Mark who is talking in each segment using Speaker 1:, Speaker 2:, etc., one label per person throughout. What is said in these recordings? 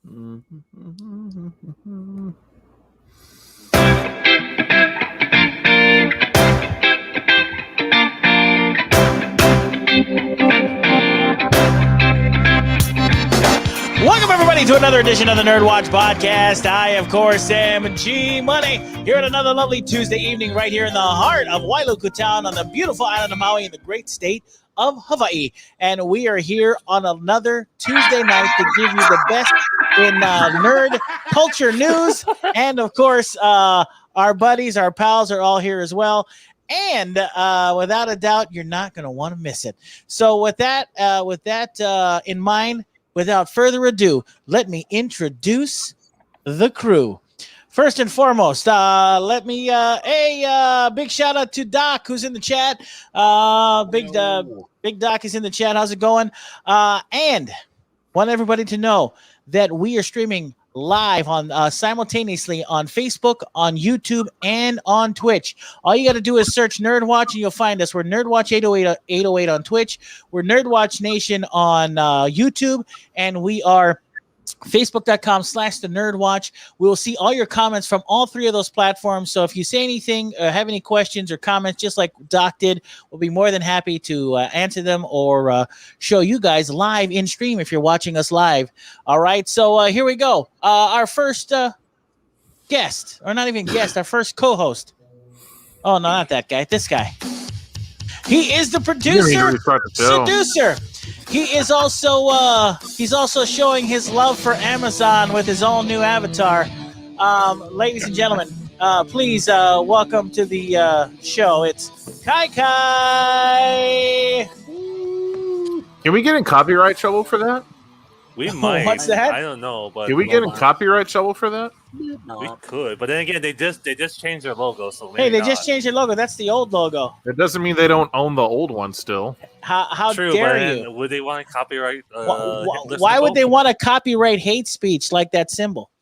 Speaker 1: Welcome, everybody, to another edition of the NERDWatch podcast. I, of course, am G Money, here at another lovely Tuesday evening right here in the heart of Wailuku Town on the beautiful island of Maui in the great state of Hawaii. And we are here on another Tuesday night to give you the best in nerd culture news. And, of course, our buddies, our pals are all here as well. And without a doubt, you're not going to want to miss it. So with that in mind, without further ado, let me introduce the crew. First and foremost, let me big shout out to Doc, who's in the chat. Big Doc is in the chat. How's it going? And want everybody to know that we are streaming live on simultaneously on Facebook, on YouTube, and on Twitch. All you got to do is search NERDWatch and you'll find us. We're NERDWatch 808 on Twitch. We're NERDWatch Nation on YouTube, and we are Facebook.com/the NERDWatch. We will see all your comments from all three of those platforms. So if you say anything, have any questions or comments, just like Doc did, we'll be more than happy to answer them or show you guys live in stream if you're watching us live. All right, so here we go. Our first guest, or not even guest, our first co-host. Oh, no, not that guy. This guy. He is the producer, seducer. He is also he's also showing his love for Amazon with his all new avatar. Ladies and gentlemen, please welcome to the show. It's Kai Kai.
Speaker 2: Can we get in copyright trouble for that?
Speaker 3: We might.
Speaker 1: What's that?
Speaker 3: I don't know, but
Speaker 2: Can we get in copyright trouble for that?
Speaker 3: we could. But then again, they just changed their logo, so
Speaker 1: Hey, they
Speaker 3: not.
Speaker 1: just changed their logo. That's the old logo.
Speaker 2: It doesn't mean they don't own the old one still.
Speaker 1: How
Speaker 3: True,
Speaker 1: dare
Speaker 3: but then
Speaker 1: you?
Speaker 3: would they want to copyright?
Speaker 1: Why would they want to copyright hate speech like that symbol?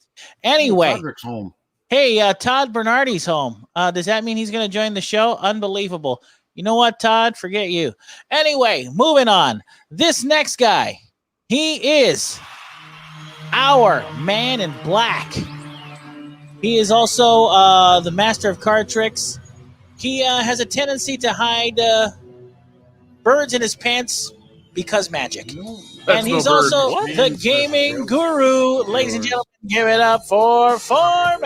Speaker 1: Anyway,
Speaker 4: home.
Speaker 1: hey, Todd Bernardi's home. Does that mean he's going to join the show? Unbelievable. You know what, Todd? Forget you. Anyway, moving on. This next guy, he is our man in black. He is also the master of card tricks. He has a tendency to hide birds in his pants because magic. And he's also the gaming guru. Ladies and gentlemen, give it up for Phormat.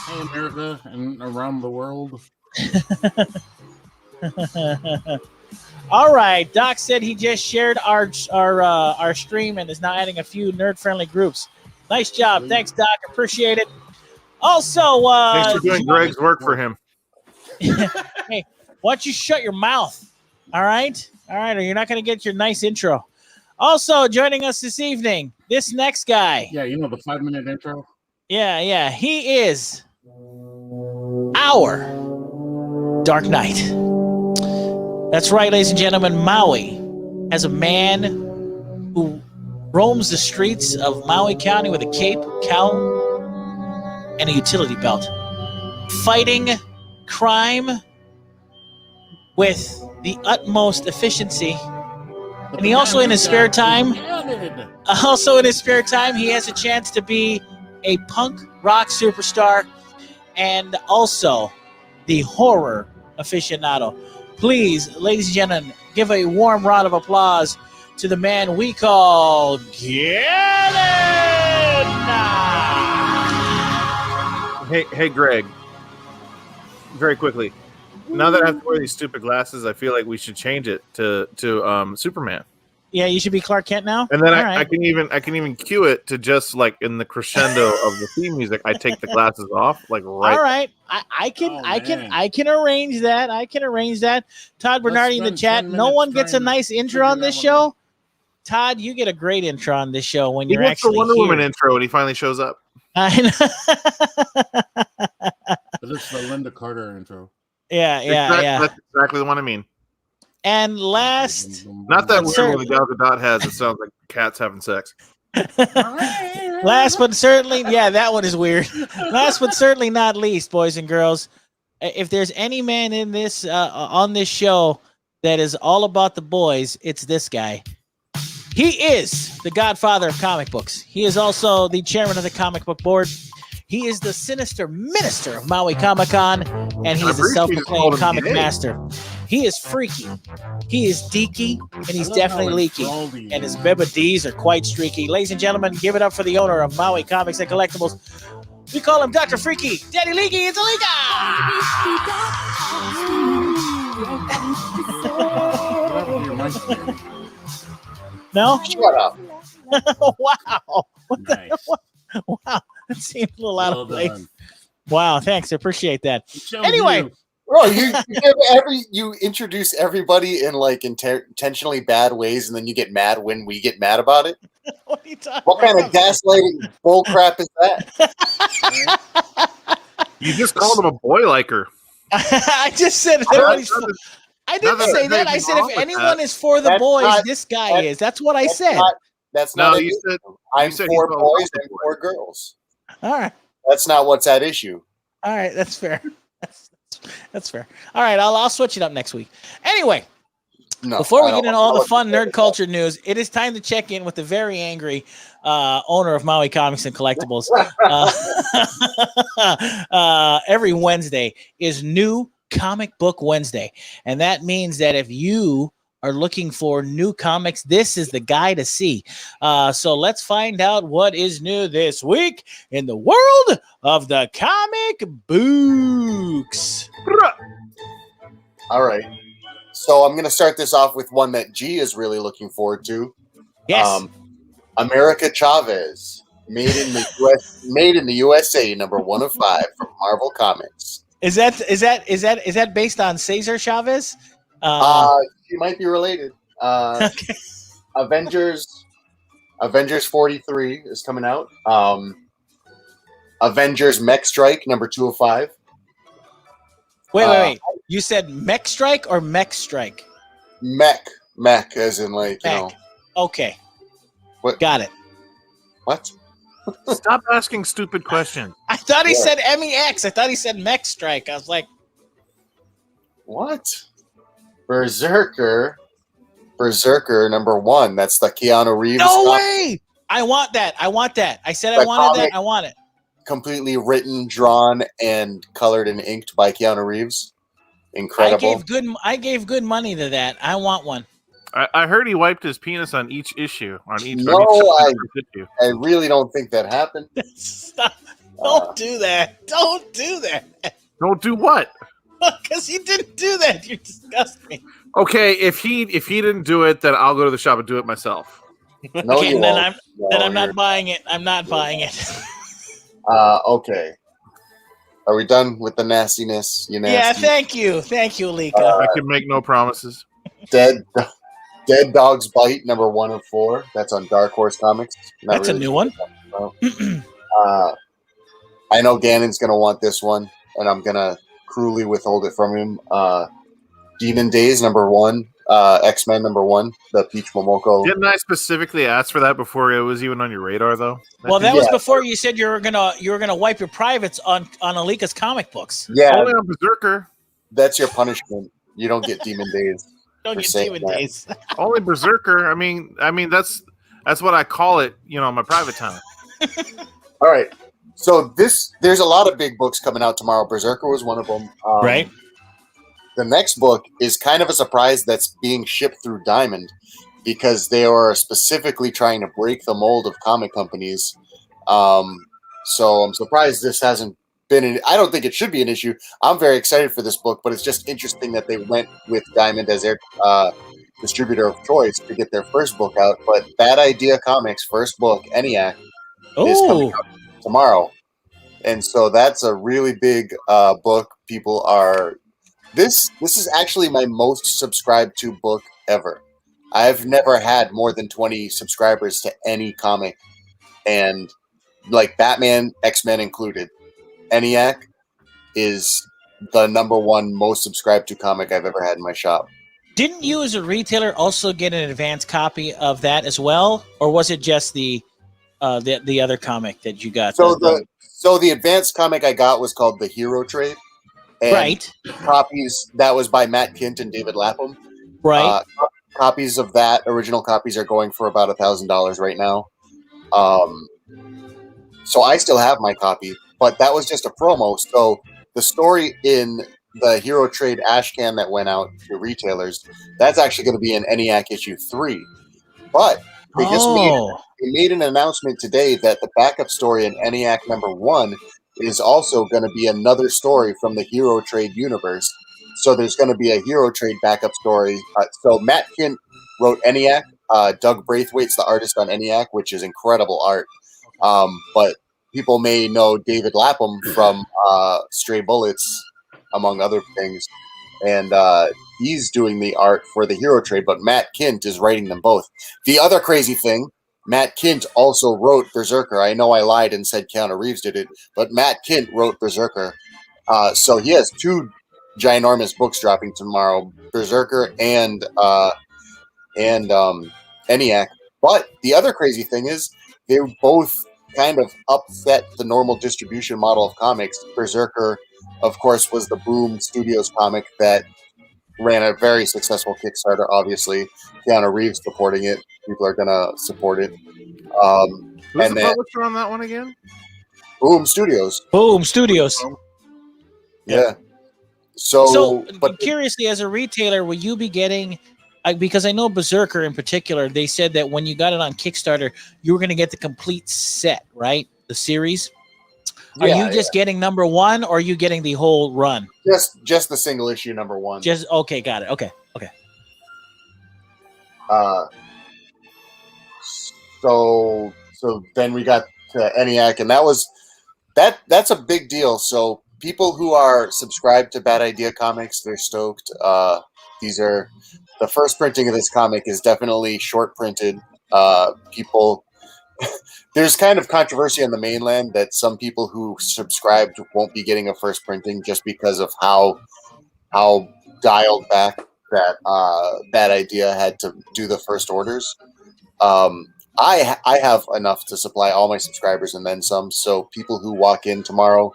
Speaker 4: Hey, America and around the world.
Speaker 1: All right, Doc said he just shared our stream and is now adding a few nerd-friendly groups. Nice job. Thanks, Doc. Appreciate it. Also,
Speaker 2: Thanks for doing Greg's work for him.
Speaker 1: Hey, why don't you shut your mouth? All right, or you're not going to get your nice intro. Also, joining us this evening, this next guy.
Speaker 4: Yeah, you know the 5-minute intro.
Speaker 1: Yeah, he is our Dark Knight. That's right, ladies and gentlemen. Maui has a man who roams the streets of Maui County with a cape, cowl, and a utility belt, fighting crime with the utmost efficiency. And he also, in his spare time, he has a chance to be a punk rock superstar and also the horror aficionado. Please, ladies and gentlemen, give a warm round of applause to the man we call Gannon.
Speaker 2: Hey, Greg. Very quickly. Now that I have to wear these stupid glasses, I feel like we should change it to Superman.
Speaker 1: Yeah, you should be Clark Kent now.
Speaker 2: And then I can even cue it to just like in the crescendo of the theme music. I take the glasses off, like right.
Speaker 1: All right, I can arrange that. I can arrange that. Todd Bernardi in the chat. No one gets a nice intro on this show. Todd, you get a great intro on this show when you're actually
Speaker 2: the Wonder
Speaker 1: here.
Speaker 2: Woman intro when he finally shows up.
Speaker 1: I know.
Speaker 4: It's the Linda Carter intro.
Speaker 1: Yeah.
Speaker 2: That's exactly the one I mean.
Speaker 1: And last,
Speaker 2: not that weird one the Gal Gadot has. It sounds like cats having sex.
Speaker 1: last but certainly, yeah, that one is weird. Last but certainly not least, boys and girls, if there's any man in this on this show that is all about the boys, it's this guy. He is the godfather of comic books. He is also the chairman of the comic book board. He is the sinister minister of Maui Comic-Con, and he is a self-proclaimed comic master. He is freaky. He is deaky, and he's definitely leaky. And his Beba D's are quite streaky. Ladies and gentlemen, give it up for the owner of Maui Comics and Collectibles. We call him Dr. Freaky. Daddy Leaky, it's Alika! No?
Speaker 5: Shut up.
Speaker 1: Wow.
Speaker 4: Nice.
Speaker 1: Wow. That seemed a little out of place. Wow, thanks. I appreciate that.
Speaker 4: Anyway.
Speaker 5: Bro, you introduce everybody in like intentionally bad ways, and then you get mad when we get mad about it.
Speaker 1: What are you talking
Speaker 5: What kind of gaslighting bullcrap is that?
Speaker 2: You just called him a boy liker.
Speaker 1: I just said I didn't say that. I said if anyone is for the boys, this guy is. That's what I said.
Speaker 5: That's not.
Speaker 2: You said
Speaker 5: I'm for boys and for girls.
Speaker 1: All right.
Speaker 5: That's not what's at issue.
Speaker 1: All right, that's fair. That's fair. All right, I'll switch it up next week. Anyway, before we get into all the fun nerd culture news, it is time to check in with the very angry owner of Maui Comics and Collectibles. Every Wednesday is New Comic Book Wednesday, and that means that if you are looking for new comics, this is the guy to see. So let's find out what is new this week in the world of the comic books.
Speaker 5: All right. So I'm going to start this off with one that G is really looking forward to.
Speaker 1: Yes.
Speaker 5: America Chavez, made in the USA, number 1 of 5 from Marvel Comics.
Speaker 1: Is that based on Cesar Chavez?
Speaker 5: She might be related.
Speaker 1: Okay.
Speaker 5: Avengers 43 is coming out. Avengers Mech Strike, number 2 of 5.
Speaker 1: Wait. You said Mech Strike or Mech Strike?
Speaker 5: Mech, as in like,
Speaker 1: Mech.
Speaker 5: you know.
Speaker 1: Okay.
Speaker 5: What?
Speaker 1: Got it.
Speaker 5: What?
Speaker 2: Stop asking stupid questions.
Speaker 1: I thought he said MEX. I thought he said Mech Strike. I was like,
Speaker 5: what? Berserker, number 1. That's the Keanu Reeves.
Speaker 1: No way! I want that. I said I wanted that. I want it.
Speaker 5: Completely written, drawn, and colored and inked by Keanu Reeves. Incredible.
Speaker 1: I gave good money to that. I want one.
Speaker 2: I heard he wiped his penis on each issue.
Speaker 5: I really don't think that happened.
Speaker 1: Stop. Don't do that. Don't do that.
Speaker 2: Don't do what?
Speaker 1: Because you didn't do that. You disgust me.
Speaker 2: Okay, if he didn't do it, then I'll go to the shop and do it myself.
Speaker 5: No,
Speaker 1: okay,
Speaker 5: you
Speaker 1: then
Speaker 5: won't.
Speaker 1: I'm not buying it. I'm not buying it.
Speaker 5: Okay. Are we done with the nastiness? You nasty?
Speaker 1: Yeah, thank you, Alika.
Speaker 2: I can make no promises.
Speaker 5: Dead Dog's Bite, number 1 of 4. That's on Dark Horse Comics.
Speaker 1: That's a new one.
Speaker 5: I know Gannon's gonna want this one, and I'm gonna cruelly withhold it from him. Demon Days, number 1. X-Men, number 1. The Peach Momoko.
Speaker 2: Didn't I specifically ask for that before it was even on your radar, though?
Speaker 1: Well, that was before you said you were gonna wipe your privates on Alika's comic books.
Speaker 5: Yeah,
Speaker 2: only on Berserker.
Speaker 5: That's your punishment. You don't get Demon Days.
Speaker 1: Don't get Demon Days.
Speaker 2: Only Berserker. I mean that's what I call it. You know, my private time.
Speaker 5: All right. So there's a lot of big books coming out tomorrow. Berserker was one of them.
Speaker 1: Right.
Speaker 5: The next book is kind of a surprise that's being shipped through Diamond because they are specifically trying to break the mold of comic companies. So I'm surprised this hasn't been I don't think it should be an issue. I'm very excited for this book, but it's just interesting that they went with Diamond as their distributor of choice to get their first book out. But Bad Idea Comics' first book, ENIAC, is coming out tomorrow. And so that's a really big book. People are... This is actually my most subscribed to book ever. I've never had more than 20 subscribers to any comic. And like Batman, X-Men included, ENIAC is the number 1 most subscribed to comic I've ever had in my shop.
Speaker 1: Didn't you as a retailer also get an advanced copy of that as well? Or was it just the other comic that you got?
Speaker 5: So the advanced comic I got was called The Hero Trade. And
Speaker 1: right.
Speaker 5: Copies, that was by Matt Kint and David Lapham.
Speaker 1: Right.
Speaker 5: copies of that, original copies, are going for about $1,000 right now. So I still have my copy, but that was just a promo. So the story in the Hero Trade Ashcan that went out to retailers, that's actually going to be in ENIAC issue 3. But they just made an announcement today that the backup story in ENIAC number 1 is also going to be another story from the Hero Trade universe. So there's going to be a Hero Trade backup story. So Matt Kint wrote ENIAC. Doug Braithwaite's the artist on ENIAC, which is incredible art. But people may know David Lapham from Stray Bullets, among other things. And he's doing the art for the Hero Trade, but Matt Kint is writing them both. The other crazy thing, Matt Kint also wrote Berserker. I know I lied and said Keanu Reeves did it, but Matt Kint wrote Berserker. So he has 2 ginormous books dropping tomorrow, Berserker and ENIAC. But the other crazy thing is they both kind of upset the normal distribution model of comics. Berserker, of course, was the Boom Studios comic that ran a very successful Kickstarter, obviously. Keanu Reeves supporting it. People are going to support it.
Speaker 2: Who's the publisher on that one again?
Speaker 5: Boom Studios.
Speaker 1: Boom Studios.
Speaker 5: Yeah. So, but
Speaker 1: curiously, as a retailer, will you be getting, because I know Berserker in particular, they said that when you got it on Kickstarter, you were going to get the complete set, right? The series. Are you just getting number 1, or are you getting the whole run?
Speaker 5: Just the single issue number 1.
Speaker 1: Just okay, got it. Okay.
Speaker 5: So then we got to ENIAC, and that's a big deal. So people who are subscribed to Bad Idea Comics, they're stoked. These are the first printing of this comic is definitely short printed. People. There's kind of controversy on the mainland that some people who subscribed won't be getting a first printing just because of how dialed back that Bad Idea had to do the first orders. I have enough to supply all my subscribers and then some. So people who walk in tomorrow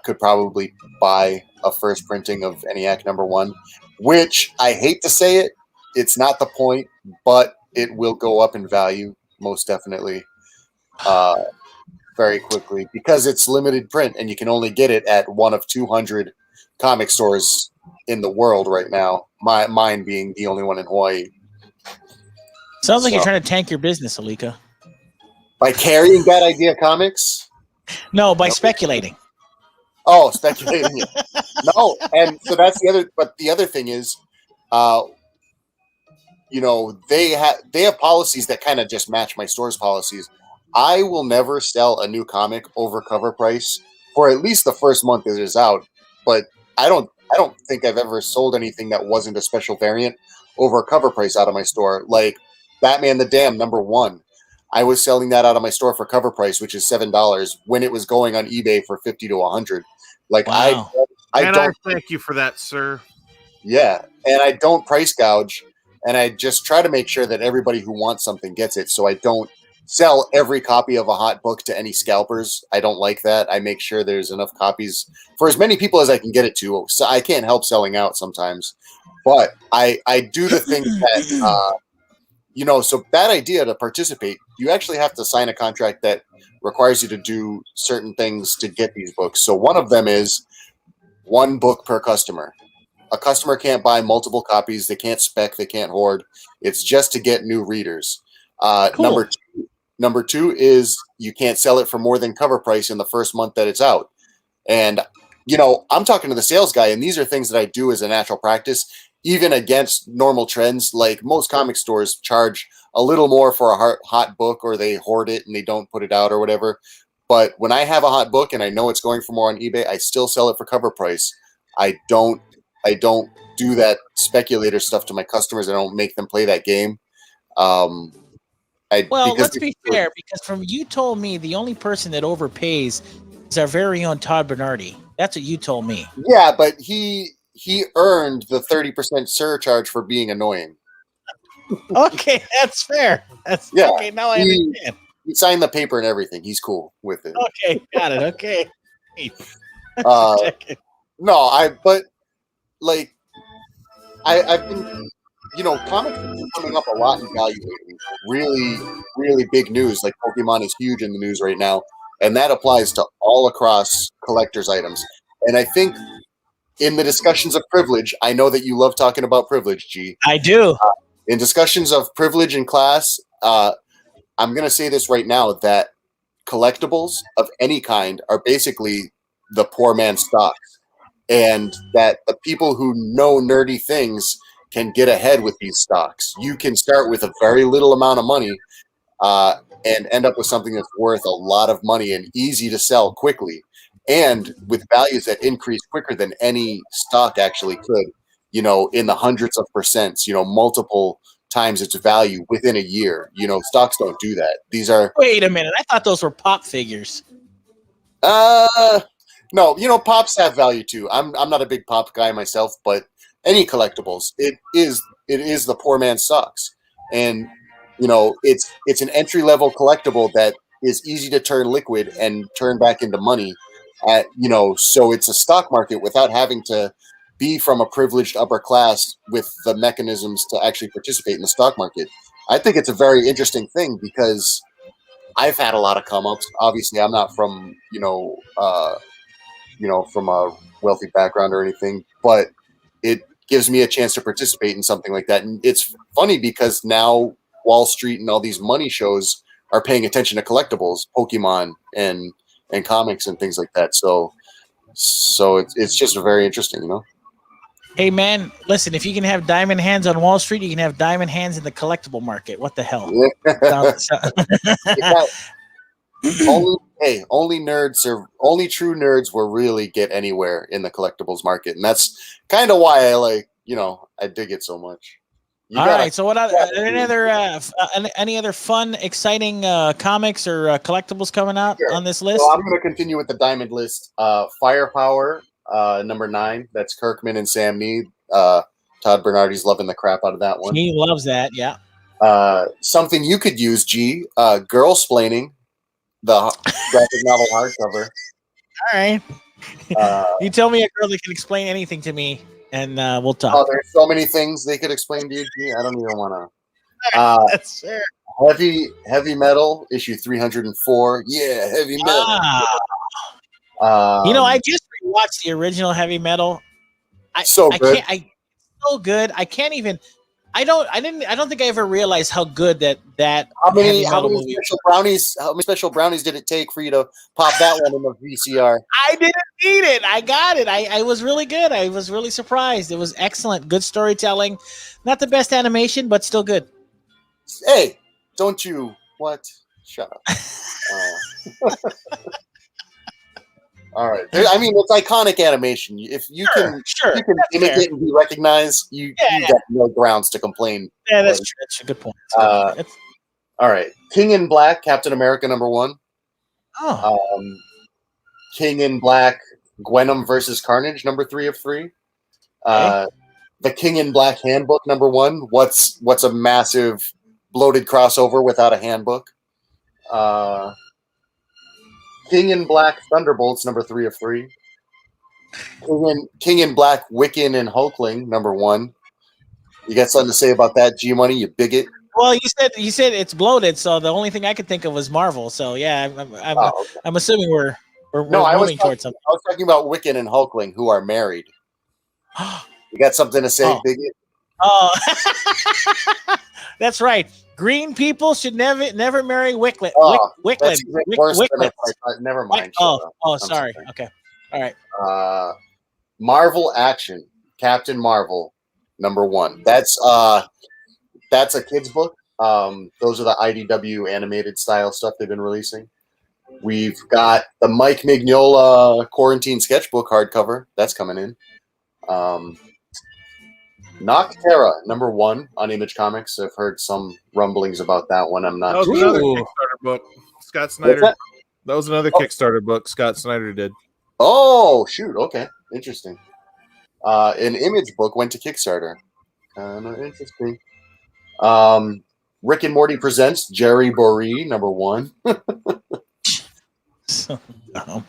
Speaker 5: could probably buy a first printing of ENIAC number 1, which I hate to say it, it's not the point, but it will go up in value most definitely very quickly because it's limited print and you can only get it at one of 200 comic stores in the world right now. Mine being the only one in Hawaii.
Speaker 1: Sounds like you're trying to tank your business, Alika.
Speaker 5: By carrying Bad Idea Comics?
Speaker 1: No, by speculating.
Speaker 5: Oh, speculating. No, and so that's the other. But the other thing is, they have policies that kind of just match my store's policies. I will never sell a new comic over cover price for at least the first month that it is out. But I don't think I've ever sold anything that wasn't a special variant over cover price out of my store. Like Batman the Dam number 1. I was selling that out of my store for cover price, which is $7, when it was going on eBay for $50 to $100. Like
Speaker 1: wow.
Speaker 2: I thank you for that, sir.
Speaker 5: Yeah, and I don't price gouge, and I just try to make sure that everybody who wants something gets it. So I don't sell every copy of a hot book to any scalpers. I don't like that. I make sure there's enough copies for as many people as I can get it to. So I can't help selling out sometimes, but I do the things that. So Bad Idea to participate, you actually have to sign a contract that requires you to do certain things to get these books. So one of them is 1 book per customer. A customer can't buy multiple copies. They can't spec. They can't hoard. It's just to get new readers. Cool. Number two is you can't sell it for more than cover price in the first month that it's out. And, I'm talking to the sales guy, and these are things that I do as a natural practice. Even against normal trends, like most comic stores charge a little more for a hot book, or they hoard it and they don't put it out or whatever. But when I have a hot book and I know it's going for more on eBay, I still sell it for cover price. I don't do that speculator stuff to my customers. I don't make them play that game.
Speaker 1: Let's be fair, because from you told me the only person that overpays is our very own Todd Bernardi. That's what you told me.
Speaker 5: Yeah, but he earned the 30% surcharge for being annoying.
Speaker 1: Okay, that's fair. Okay. Now I understand.
Speaker 5: He signed the paper and everything. He's cool with it.
Speaker 1: Okay, got it. Okay.
Speaker 5: I've been comics have been coming up a lot in value lately. Really, really big news. Like Pokemon is huge in the news right now, and that applies to all across collector's items. And I think in the discussions of privilege, I know that you love talking about privilege, G.
Speaker 1: I do.
Speaker 5: In discussions of privilege and class, I'm going to say this right now, that collectibles of any kind are basically the poor man's stocks, and that the people who know nerdy things can get ahead with these stocks. You can start with a very little amount of money and end up with something that's worth a lot of money and easy to sell quickly, and with values that increase quicker than any stock actually could, in the hundreds of percents, multiple times its value within a year. Stocks don't do that. These are...
Speaker 1: Wait a minute. I thought those were pop figures.
Speaker 5: No, pops have value too. I'm not a big pop guy myself, but any collectibles, it is the poor man's stocks. And it's an entry level collectible that is easy to turn liquid and turn back into money so it's a stock market without having to be from a privileged upper class with the mechanisms to actually participate in the stock market. I think it's a very interesting thing because I've had a lot of come ups. Obviously, I'm not from from a wealthy background or anything, but it gives me a chance to participate in something like that. And it's funny because now Wall Street and all these money shows are paying attention to collectibles, Pokemon and comics and things like that. So it's just very interesting,
Speaker 1: Hey, man, listen, if you can have diamond hands on Wall Street, you can have diamond hands in the collectible market. What the hell?
Speaker 5: Only true nerds will really get anywhere in the collectibles market. And that's kind of why I dig it so much.
Speaker 1: All right. So what any other fun, exciting comics or collectibles coming out on this list?
Speaker 5: So I'm going to continue with the diamond list. Firepower, number 9. That's Kirkman and Sam Neill. Todd Bernardi's loving the crap out of that one.
Speaker 1: He loves that. Yeah.
Speaker 5: Something you could use, G. Girl-splaining, the graphic novel hardcover.
Speaker 1: All right. You tell me a girl that can explain anything to me, and we'll talk.
Speaker 5: Oh, there's so many things they could explain to you. G. I don't even want to.
Speaker 1: That's fair.
Speaker 5: Heavy Metal, issue 304. Yeah, Heavy Metal.
Speaker 1: I just rewatched the original Heavy Metal.
Speaker 5: So good.
Speaker 1: So good. I can't even. I don't think I ever realized how good that.
Speaker 5: How many special brownies did it take for you to pop that one in the VCR?
Speaker 1: I didn't need it. I got it. I was really good. I was really surprised. It was excellent. Good storytelling. Not the best animation, but still good.
Speaker 5: Hey, don't you what? Shut up. All right. I mean, it's iconic animation. If you can image it and be recognized, you got no grounds to complain.
Speaker 1: Yeah, that's true. That's a good point.
Speaker 5: All right. King in Black, Captain America #1.
Speaker 1: Oh.
Speaker 5: King in Black, Gwenom versus Carnage, #3 of 3. The King in Black Handbook, #1. What's a massive bloated crossover without a handbook? King in Black Thunderbolts, #3 of 3. King in Black Wiccan and Hulkling, #1. You got something to say about that, G Money? You bigot.
Speaker 1: Well, you said it's bloated, so the only thing I could think of was Marvel. So yeah, I'm assuming we're moving towards something.
Speaker 5: I was talking about Wiccan and Hulkling, who are married. You got something to say, bigot?
Speaker 1: Oh, that's right. Green people should never marry Wicklets.
Speaker 5: Never mind.
Speaker 1: Sorry. Okay. All right.
Speaker 5: Marvel Action, Captain Marvel, #1. That's a kid's book. Those are the IDW animated style stuff they've been releasing. We've got the Mike Mignola Quarantine Sketchbook hardcover. That's coming in. Noctera, #1 on Image Comics. I've heard some rumblings about that one. I'm not.
Speaker 2: That was another Kickstarter book. Scott Snyder. That was another Kickstarter book Scott Snyder did.
Speaker 5: Oh shoot! Okay, interesting. An Image book went to Kickstarter. Kind of interesting. Rick and Morty presents Jerry Boree, #1.
Speaker 1: So dumb.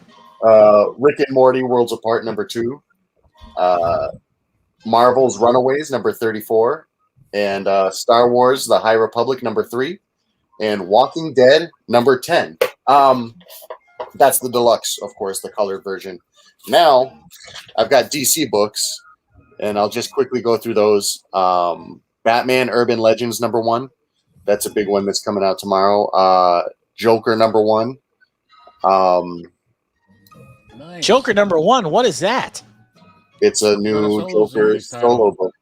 Speaker 5: Rick and Morty Worlds Apart, #2. Marvel's Runaways, #34, and Star Wars: The High Republic #3, and Walking Dead #10. That's the deluxe, of course, the colored version. Now, I've got DC books, and I'll just quickly go through those. Batman Urban Legends #1. That's a big one that's coming out tomorrow. Joker #1.
Speaker 4: Nice.
Speaker 1: Joker #1. What is that?
Speaker 5: It's a new Joker solo book.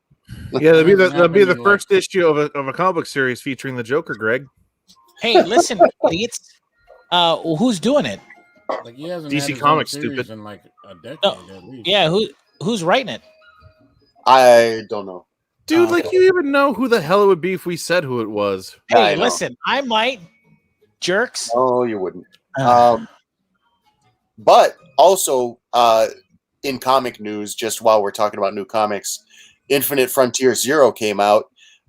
Speaker 2: Yeah, that'll be the first issue of a comic book series featuring the Joker, Greg.
Speaker 1: Hey, listen, idiots. Who's doing it?
Speaker 4: Like he hasn't
Speaker 2: DC
Speaker 4: had his
Speaker 2: Comics,
Speaker 4: own series
Speaker 2: stupid.
Speaker 4: in like a decade at least.
Speaker 1: Yeah, who's writing it?
Speaker 5: I don't know.
Speaker 2: Dude, like you even know who the hell it would be if we said who it was.
Speaker 5: Yeah, I
Speaker 1: Hey,
Speaker 5: know.
Speaker 1: listen, I might. Jerks.
Speaker 5: Oh, you wouldn't. But also, in comic news, just while we're talking about new comics, Infinite Frontier Zero came out,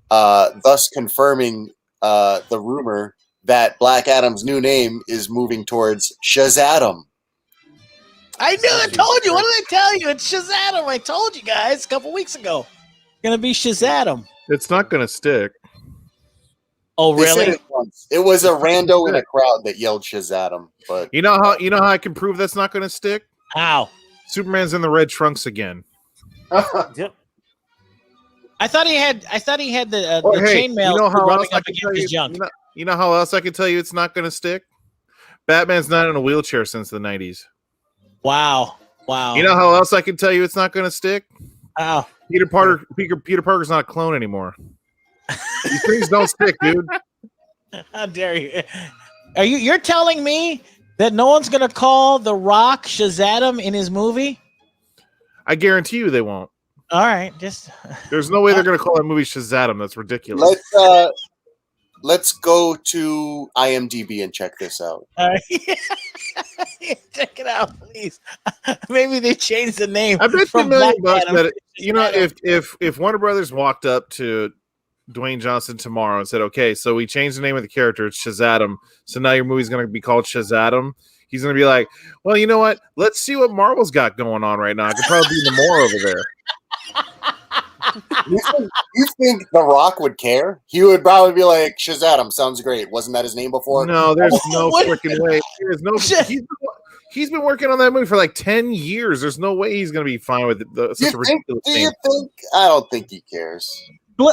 Speaker 5: thus confirming the rumor that Black Adam's new name is moving towards Shazadam.
Speaker 1: I knew. I told you. What did I tell you? It's Shazadam. I told you guys a couple weeks ago. Gonna be Shazadam.
Speaker 2: It's not going to stick.
Speaker 1: Oh,
Speaker 5: They said
Speaker 1: really?
Speaker 5: it once. It was a rando in a crowd that yelled Shazadam. But
Speaker 2: You know how I can prove that's not going to stick?
Speaker 1: How?
Speaker 2: Superman's in the red trunks again.
Speaker 3: Yep.
Speaker 1: I thought he had the
Speaker 2: Or, hey,
Speaker 1: chainmail
Speaker 2: you know how
Speaker 1: rubbing
Speaker 2: else I
Speaker 1: up
Speaker 2: can
Speaker 1: against
Speaker 2: tell
Speaker 1: his
Speaker 2: you?
Speaker 1: junk.
Speaker 2: You know how else I can tell you it's not going to stick? Batman's not in a wheelchair since the 90s.
Speaker 1: Wow.
Speaker 2: You know how else I can tell you it's not going to stick?
Speaker 1: Wow.
Speaker 2: Peter Parker's not a clone anymore. These things don't stick, dude.
Speaker 1: How dare you? You're telling me that no one's gonna call The Rock Shazadam in his movie?
Speaker 2: I guarantee you they won't.
Speaker 1: All right, just
Speaker 2: There's no way they're going to call that movie Shazadam. That's ridiculous.
Speaker 5: let's go to IMDb and check this out.
Speaker 1: all right. Check it out, please. Maybe they changed the name.
Speaker 2: I bet you
Speaker 1: from
Speaker 2: $1 million
Speaker 1: Black
Speaker 2: bucks
Speaker 1: Adam
Speaker 2: that
Speaker 1: to
Speaker 2: if Warner Brothers walked up to Dwayne Johnson tomorrow and said, "Okay, so we changed the name of the character, it's Shazadam. So now your movie's going to be called Shazadam." He's going to be like, "Well, you know what? Let's see what Marvel's got going on right now. I could probably be more over there."
Speaker 5: You think The Rock would care? He would probably be like, Shazadam sounds great. Wasn't that his name before?
Speaker 2: No, there's no
Speaker 1: What?
Speaker 2: freaking way. There's no. He's been working on that movie for like 10 years. There's no way he's going to be fine with such a ridiculous
Speaker 5: Do
Speaker 2: name.
Speaker 5: you think? I don't think he cares.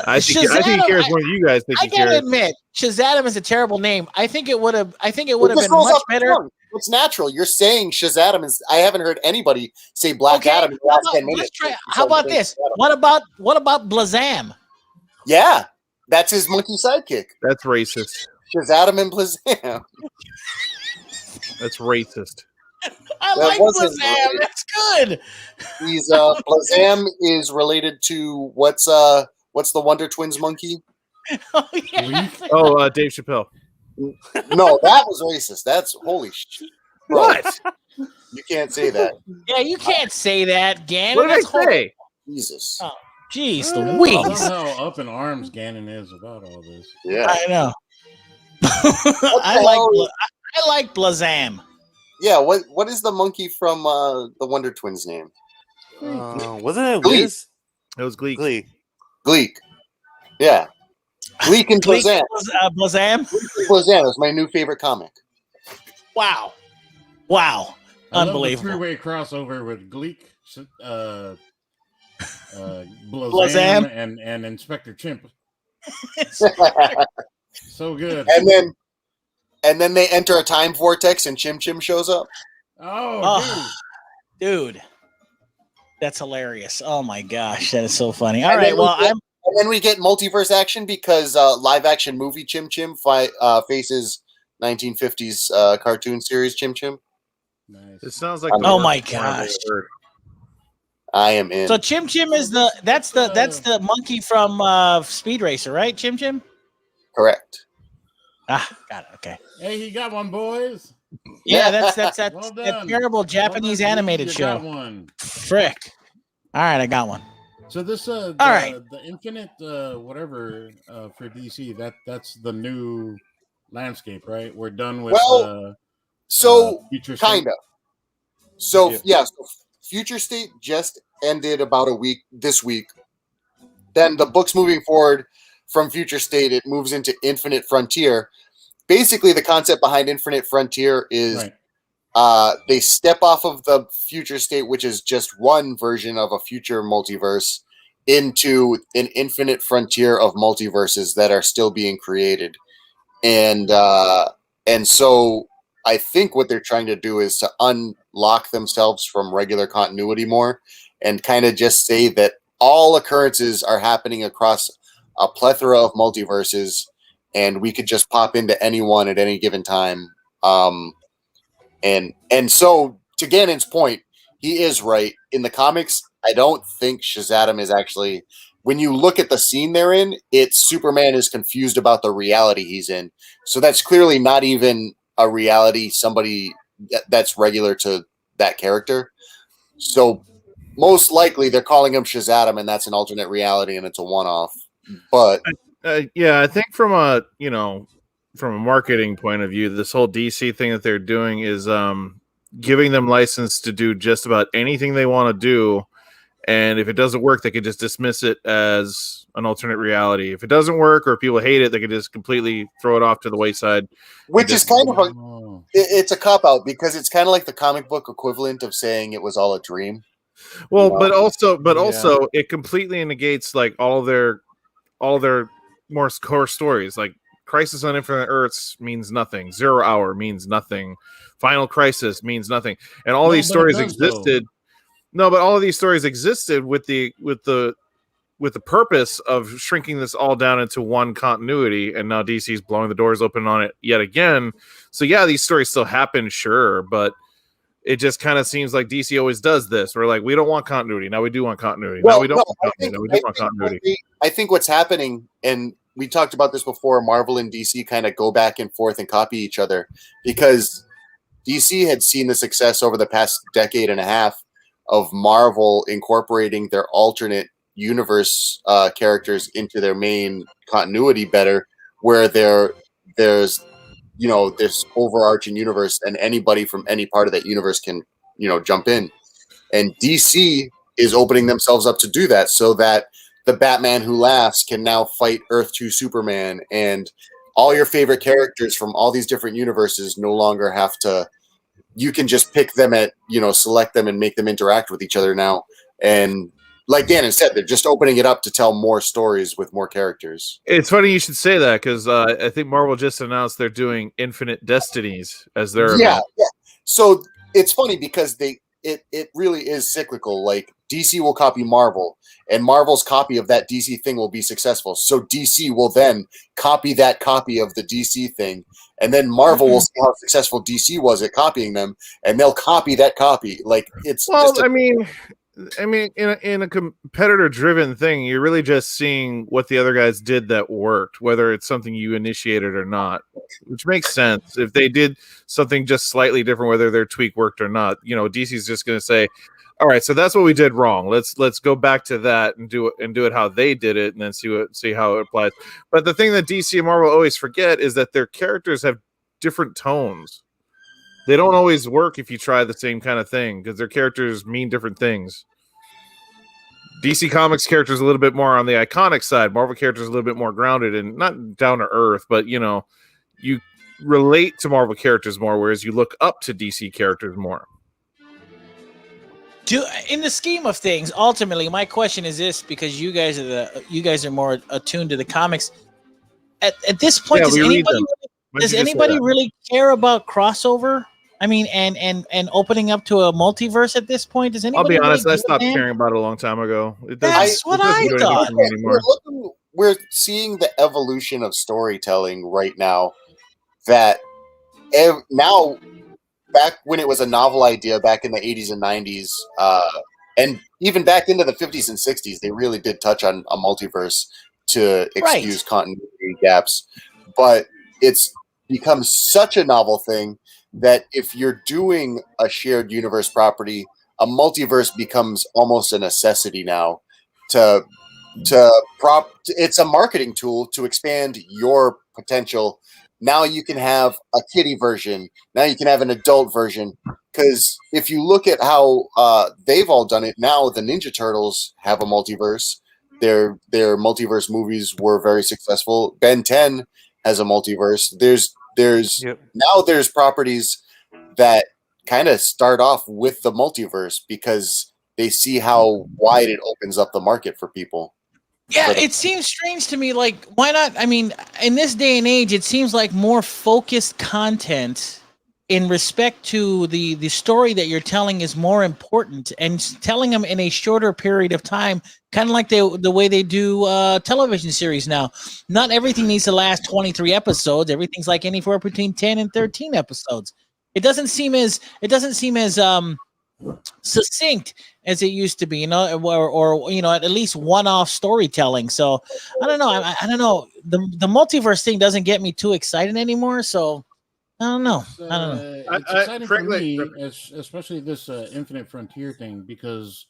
Speaker 2: I think he cares more than you guys think
Speaker 1: I
Speaker 2: he
Speaker 1: gotta
Speaker 2: cares.
Speaker 1: admit, Shazadam is a terrible name. I think it would have
Speaker 5: It
Speaker 1: been
Speaker 5: just rolls
Speaker 1: much
Speaker 5: off the
Speaker 1: better.
Speaker 5: tongue. It's natural. You're saying Shazadam is. I haven't heard anybody say Black
Speaker 1: Okay,
Speaker 5: Adam in the last 10 minutes.
Speaker 1: how about this? What about Blazam?
Speaker 5: Yeah, that's his monkey sidekick.
Speaker 2: That's racist.
Speaker 5: Shazadam and Blazam.
Speaker 2: That's racist.
Speaker 1: I
Speaker 5: That
Speaker 1: like
Speaker 5: wasn't
Speaker 1: Blazam.
Speaker 5: right.
Speaker 1: That's good.
Speaker 5: He's Blazam is related to what's the Wonder Twins monkey?
Speaker 1: Oh, yeah.
Speaker 2: Oh, Dave Chappelle.
Speaker 5: No, that was racist. That's holy shit. Bro,
Speaker 2: What?
Speaker 5: you can't say that.
Speaker 1: Yeah, you can't say that, Gannon.
Speaker 2: What did
Speaker 1: That's
Speaker 2: I say?
Speaker 5: Jesus.
Speaker 1: Oh, jeez,
Speaker 4: I
Speaker 1: Louise.
Speaker 4: love how up in arms Gannon is about all this.
Speaker 5: Yeah.
Speaker 1: I know.
Speaker 5: hell?
Speaker 1: I like Blazam.
Speaker 5: Yeah, what is the monkey from the Wonder Twins name?
Speaker 3: Wasn't it
Speaker 5: Glee.
Speaker 3: Wiz?
Speaker 2: It was Gleek.
Speaker 3: Glee.
Speaker 5: Gleek. Yeah. Gleek and Blazam.
Speaker 1: Blazam.
Speaker 5: Blazam is my new favorite comic.
Speaker 1: Wow.
Speaker 4: I
Speaker 1: Unbelievable.
Speaker 4: love the three-way crossover with Gleek, Blazam,
Speaker 1: Blazam.
Speaker 4: and Inspector Chimp. So good.
Speaker 5: And then they enter a time vortex and Chim Chim shows up.
Speaker 4: Oh,
Speaker 1: Dude. That's hilarious. Oh my gosh, that is so funny. All
Speaker 5: And
Speaker 1: right,
Speaker 5: then
Speaker 1: well,
Speaker 5: and then we get multiverse action because live action movie Chim Chim faces 1950s cartoon series Chim Chim.
Speaker 4: dude.
Speaker 2: It sounds like.
Speaker 1: Oh
Speaker 2: the
Speaker 1: my
Speaker 2: worst one I've ever
Speaker 1: gosh.
Speaker 2: heard.
Speaker 5: I am in.
Speaker 1: so Chim Chim is that's the monkey from Speed Racer, right? Chim Chim?
Speaker 5: Correct.
Speaker 1: Ah, got it. Okay.
Speaker 4: Hey, he got one, boys.
Speaker 1: Yeah, that's that
Speaker 4: Well
Speaker 1: that
Speaker 4: done.
Speaker 1: terrible Japanese
Speaker 4: Well done,
Speaker 1: animated
Speaker 4: you
Speaker 1: show.
Speaker 4: got one.
Speaker 1: Frick. All right, I got one.
Speaker 4: So this
Speaker 1: All right.
Speaker 4: the Infinite whatever for DC that's the new landscape, right? We're done with
Speaker 5: Well, So
Speaker 4: Future State.
Speaker 5: kind of. So
Speaker 3: Yeah.
Speaker 5: so Future State just ended about this week. then the books moving forward from Future State, it moves into Infinite Frontier. Basically, the concept behind Infinite Frontier is they step off of the Future State, which is just one version of a future multiverse, into an infinite frontier of multiverses that are still being created. And so I think what they're trying to do is to unlock themselves from regular continuity more and kind of just say that all occurrences are happening across a plethora of multiverses, and we could just pop into any one at any given time. And so, to Gannon's point, he is right. In the comics, I don't think Shazam is actually... When you look at the scene they're in, it's Superman is confused about the reality he's in. So that's clearly not even a reality, somebody that's regular to that character. So most likely they're calling him Shazam, and that's an alternate reality, and it's a one-off. But
Speaker 2: yeah, I think from a marketing point of view, this whole DC thing that they're doing is giving them license to do just about anything they want to do. And if it doesn't work, they could just dismiss it as an alternate reality. If it doesn't work or if people hate it, they could just completely throw it off to the wayside.
Speaker 5: Which is kind of it's a cop-out, because it's kind of like the comic book equivalent of saying it was all a dream.
Speaker 2: Well, but also it completely negates like all their more core stories. Like Crisis on Infinite Earths means nothing. 0 Hour means nothing. Final Crisis means nothing. And all these stories existed. No, but all of these stories existed with the purpose of shrinking this all down into one continuity, and now DC's blowing the doors open on it yet again. So yeah, these stories still happen, sure, but it just kind of seems like DC always does this. We're like, we don't want continuity. Now we do want continuity. Now we don't want continuity. Now we do want continuity.
Speaker 5: I think what's happening, and we talked about this before, Marvel and DC kind of go back and forth and copy each other, because DC had seen the success over the past decade and a half of Marvel incorporating their alternate universe characters into their main continuity better, where there's this overarching universe and anybody from any part of that universe can jump in. And DC is opening themselves up to do that, so that the Batman Who Laughs can now fight Earth 2 Superman, and all your favorite characters from all these different universes no longer have to... You can just pick them at, select them and make them interact with each other now. And like Gannon said, they're just opening it up to tell more stories with more characters.
Speaker 2: It's funny you should say that, because I think Marvel just announced they're doing Infinite Destinies as their event.
Speaker 5: Yeah. So it's funny because it really is cyclical. Like DC will copy Marvel, and Marvel's copy of that DC thing will be successful. So DC will then copy that copy of the DC thing, and then Marvel will see how successful DC was at copying them, and they'll copy that copy. Like it's
Speaker 2: I mean, in a competitor-driven thing, you're really just seeing what the other guys did that worked, whether it's something you initiated or not, which makes sense. If they did something just slightly different, whether their tweak worked or not, DC's just going to say, all right, so that's what we did wrong. Let's go back to that and do it how they did it, and then see how it applies. But the thing that DC and Marvel always forget is that their characters have different tones. They don't always work if you try the same kind of thing, because their characters mean different things. DC Comics characters a little bit more on the iconic side. Marvel characters a little bit more grounded and not down to earth, but you relate to Marvel characters more, whereas you look up to DC characters more.
Speaker 1: In the scheme of things, ultimately, my question is this, because you guys are more attuned to the comics. At this point, does anybody really care about crossover? I mean, and opening up to a multiverse at this point? Does anybody?
Speaker 2: I'll be honest,
Speaker 1: really
Speaker 2: I stopped caring about it a long time ago.
Speaker 1: That's what I thought.
Speaker 5: We're seeing the evolution of storytelling right now. That now, back when it was a novel idea, back in the 80s and 90s, and even back into the 50s and 60s, they really did touch on a multiverse to excuse continuity gaps. But it's become such a novel thing that if you're doing a shared universe property, a multiverse becomes almost a necessity now. It's a marketing tool to expand your potential. Now you can have a kiddie version. Now you can have an adult version. Because if you look at how they've all done it, now the Ninja Turtles have a multiverse, their multiverse movies were very successful. Ben 10 has a multiverse. There's now there's properties that kind of start off with the multiverse because they see how wide it opens up the market for people.
Speaker 1: Yeah, it seems strange to me. Like, why not? I mean, in this day and age, it seems like more focused content in respect to the story that you're telling is more important, and telling them in a shorter period of time, kind of like the way they do television series now. Not everything needs to last 23 episodes. Everything's like anywhere between 10 and 13 episodes. It doesn't seem as succinct as it used to be, you know, or you know, at least one-off storytelling. So I don't know. I don't know. The multiverse thing doesn't get me too excited anymore. So I don't know. I don't know.
Speaker 4: It's exciting for me, especially this Infinite Frontier thing, because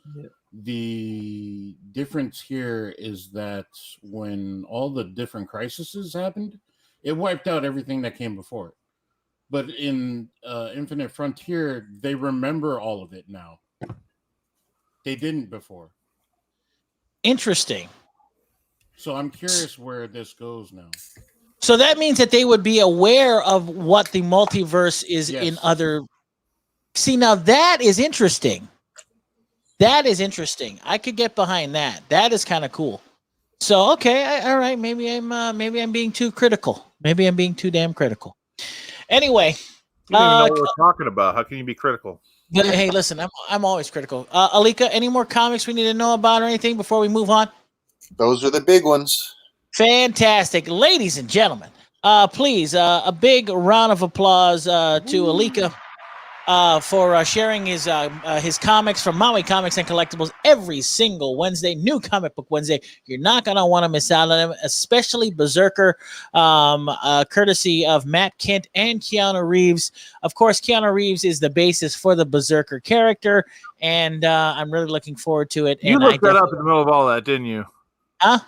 Speaker 4: the difference here is that when all the different crises happened, it wiped out everything that came before it. But in Infinite Frontier, they remember all of it now. They didn't before.
Speaker 1: Interesting.
Speaker 4: So I'm curious where this goes now.
Speaker 1: So that means that they would be aware of what the multiverse is in other. See, now that is interesting. That is interesting. I could get behind that. That is kind of cool. So okay, all right. Maybe I'm being too critical. Maybe I'm being too damn critical. Anyway,
Speaker 2: you don't even know what we're talking about. How can you be critical?
Speaker 1: But hey, listen, I'm always critical. Alika, any more comics we need to know about or anything before we move on?
Speaker 5: Those are the big ones.
Speaker 1: Fantastic. Ladies and gentlemen, please, a big round of applause to Alika for sharing his comics from Maui Comics and Collectibles every single Wednesday. New Comic Book Wednesday. You're not going to want to miss out on them, especially Berserker, courtesy of Matt Kent and Keanu Reeves. Of course, Keanu Reeves is the basis for the Berserker character, and I'm really looking forward to it.
Speaker 2: You looked that up in the middle of all that, didn't you?
Speaker 1: Huh?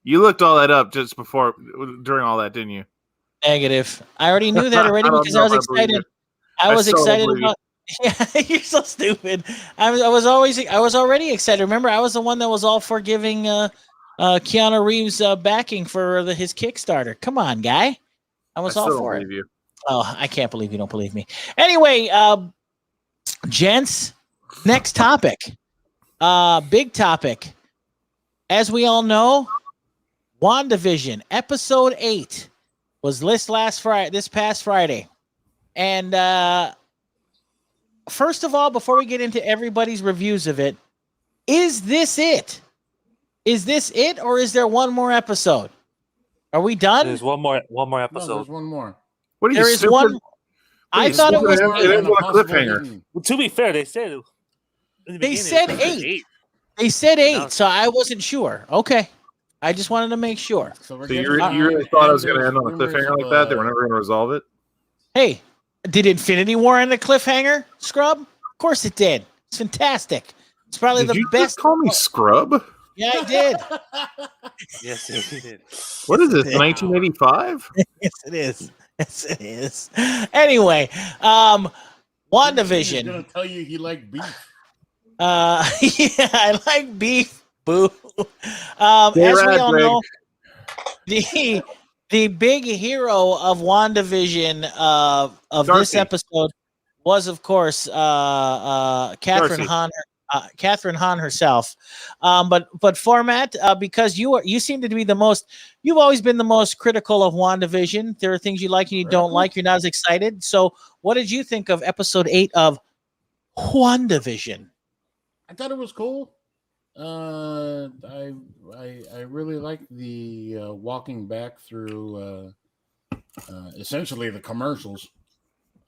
Speaker 2: You looked all that up just during all that, didn't you? Negative.
Speaker 1: I already knew that already because I was excited. I was excited about. Yeah, you're so stupid. I was already excited. Remember, I was the one that was all for giving Keanu Reeves backing for his Kickstarter. Come on, guy. I was all for it. You. Oh, I can't believe you don't believe me. Anyway, gents, next topic. Big topic. As we all know, WandaVision episode 8 was this past Friday. And first of all, before we get into everybody's reviews of it, is this it? Is this it, or is there one more episode? Are we done?
Speaker 3: There's one more episode.
Speaker 4: No, there's one more.
Speaker 2: What are you?
Speaker 1: There is one. I thought it was
Speaker 2: a cliffhanger.
Speaker 3: Well, to be fair, they said
Speaker 1: they said 8. They said 8, so I wasn't sure. Okay. I just wanted to make sure.
Speaker 2: So you really thought I was going to end on a cliffhanger like that? They were never going to resolve it?
Speaker 1: Hey, did Infinity War end a cliffhanger, Scrub? Of course it did. It's fantastic. It's probably the best.
Speaker 2: Just call me Scrub?
Speaker 1: Yeah, I did.
Speaker 3: Yes, he did.
Speaker 2: What is this, 1985?
Speaker 1: Yes, it is. Yes, it is. Anyway, WandaVision.
Speaker 4: He's going to tell you he liked beef.
Speaker 1: Yeah, I like beef. Boo. As we all know, the big hero of WandaVision of this episode was, of course, Catherine Hahn herself. But Phormat, because you seem to be you've always been the most critical of WandaVision. There are things you like and you don't like. You're not as excited. So what did you think of episode 8 of WandaVision?
Speaker 4: I thought it was cool. I really like the walking back through essentially the commercials,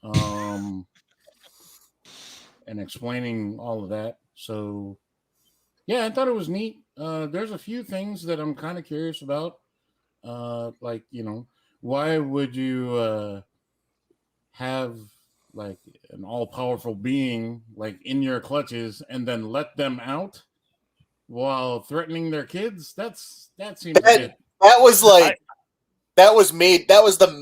Speaker 4: and explaining all of that. So yeah, I thought it was neat. There's a few things that I'm kind of curious about. Like, why would you have like an all-powerful being like in your clutches and then let them out while threatening their kids? That seems good.
Speaker 5: That was the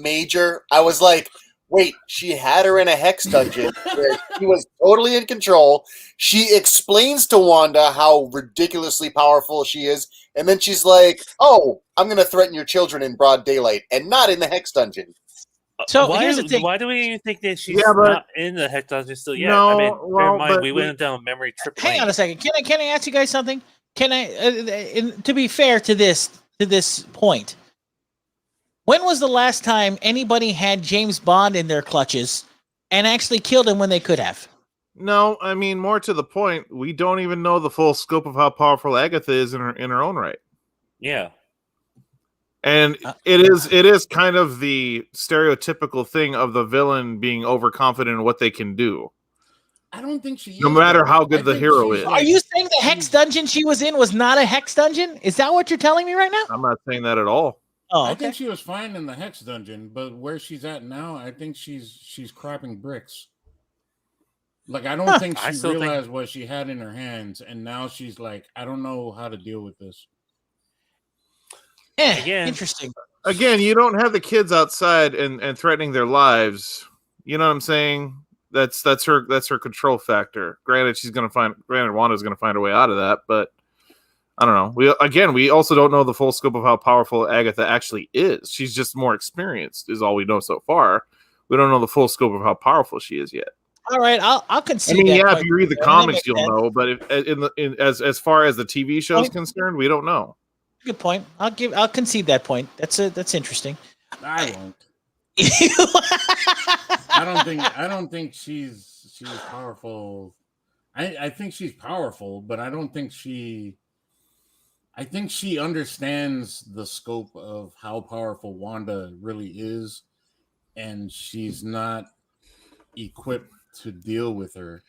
Speaker 5: major. I was like, Wait, she had her in a hex dungeon where she was totally in control. She explains to Wanda how ridiculously powerful she is, and then she's like, "Oh, I'm going to threaten your children in broad daylight, and not in the hex dungeon."
Speaker 1: So here's the thing.
Speaker 3: Why do we even think that she's
Speaker 2: Yeah, but-
Speaker 3: not in the hex dungeon still yet?
Speaker 2: No,
Speaker 3: I mean, bear
Speaker 2: well,
Speaker 3: in mind,
Speaker 2: but
Speaker 3: we went down a memory trip.
Speaker 1: Hang
Speaker 3: lane.
Speaker 1: on a second. Can I ask you guys something? Can I? To be fair to this point, when was the last time anybody had James Bond in their clutches and actually killed him when they could have?
Speaker 2: No, I mean more to the point. We don't even know the full scope of how powerful Agatha is in her own right.
Speaker 3: Yeah.
Speaker 2: And it is kind of the stereotypical thing of the villain being overconfident in what they can do.
Speaker 4: I don't think she.
Speaker 2: No
Speaker 4: is,
Speaker 2: matter
Speaker 4: though.
Speaker 2: how good
Speaker 4: I
Speaker 2: the
Speaker 4: think
Speaker 2: hero
Speaker 4: she's
Speaker 2: is.
Speaker 4: like-
Speaker 1: Are you saying the hex dungeon she was in was not a hex dungeon? Is that what you're telling me right now?
Speaker 2: I'm not saying that at all.
Speaker 1: Oh,
Speaker 4: I
Speaker 1: okay.
Speaker 4: think she was fine in the hex dungeon, but where she's at now, I think she's crapping bricks. Like I don't think
Speaker 3: I
Speaker 4: she
Speaker 3: still think-
Speaker 4: realized what she had in her hands, and now she's like, I don't know how to deal with this.
Speaker 3: Again.
Speaker 1: Interesting.
Speaker 2: Again, you don't have the kids outside and threatening their lives. You know what I'm saying? That's her control factor. Granted, Wanda's gonna find a way out of that, but I don't know. We also don't know the full scope of how powerful Agatha actually is. She's just more experienced, is all we know so far. We don't know the full scope of how powerful she is yet.
Speaker 1: All right, I'll
Speaker 2: I
Speaker 1: concede.
Speaker 2: mean,
Speaker 1: that
Speaker 2: yeah,
Speaker 1: point.
Speaker 2: if you read the
Speaker 1: That
Speaker 2: comics,
Speaker 1: makes
Speaker 2: you'll
Speaker 1: sense.
Speaker 2: know. But as far as the TV show is
Speaker 1: Point.
Speaker 2: concerned, we don't know.
Speaker 1: Good point. I'll concede that point. That's interesting.
Speaker 4: I won't. I don't think she's powerful. I think she's powerful, but I don't think I think she understands the scope of how powerful Wanda really is, and she's not equipped to deal with her.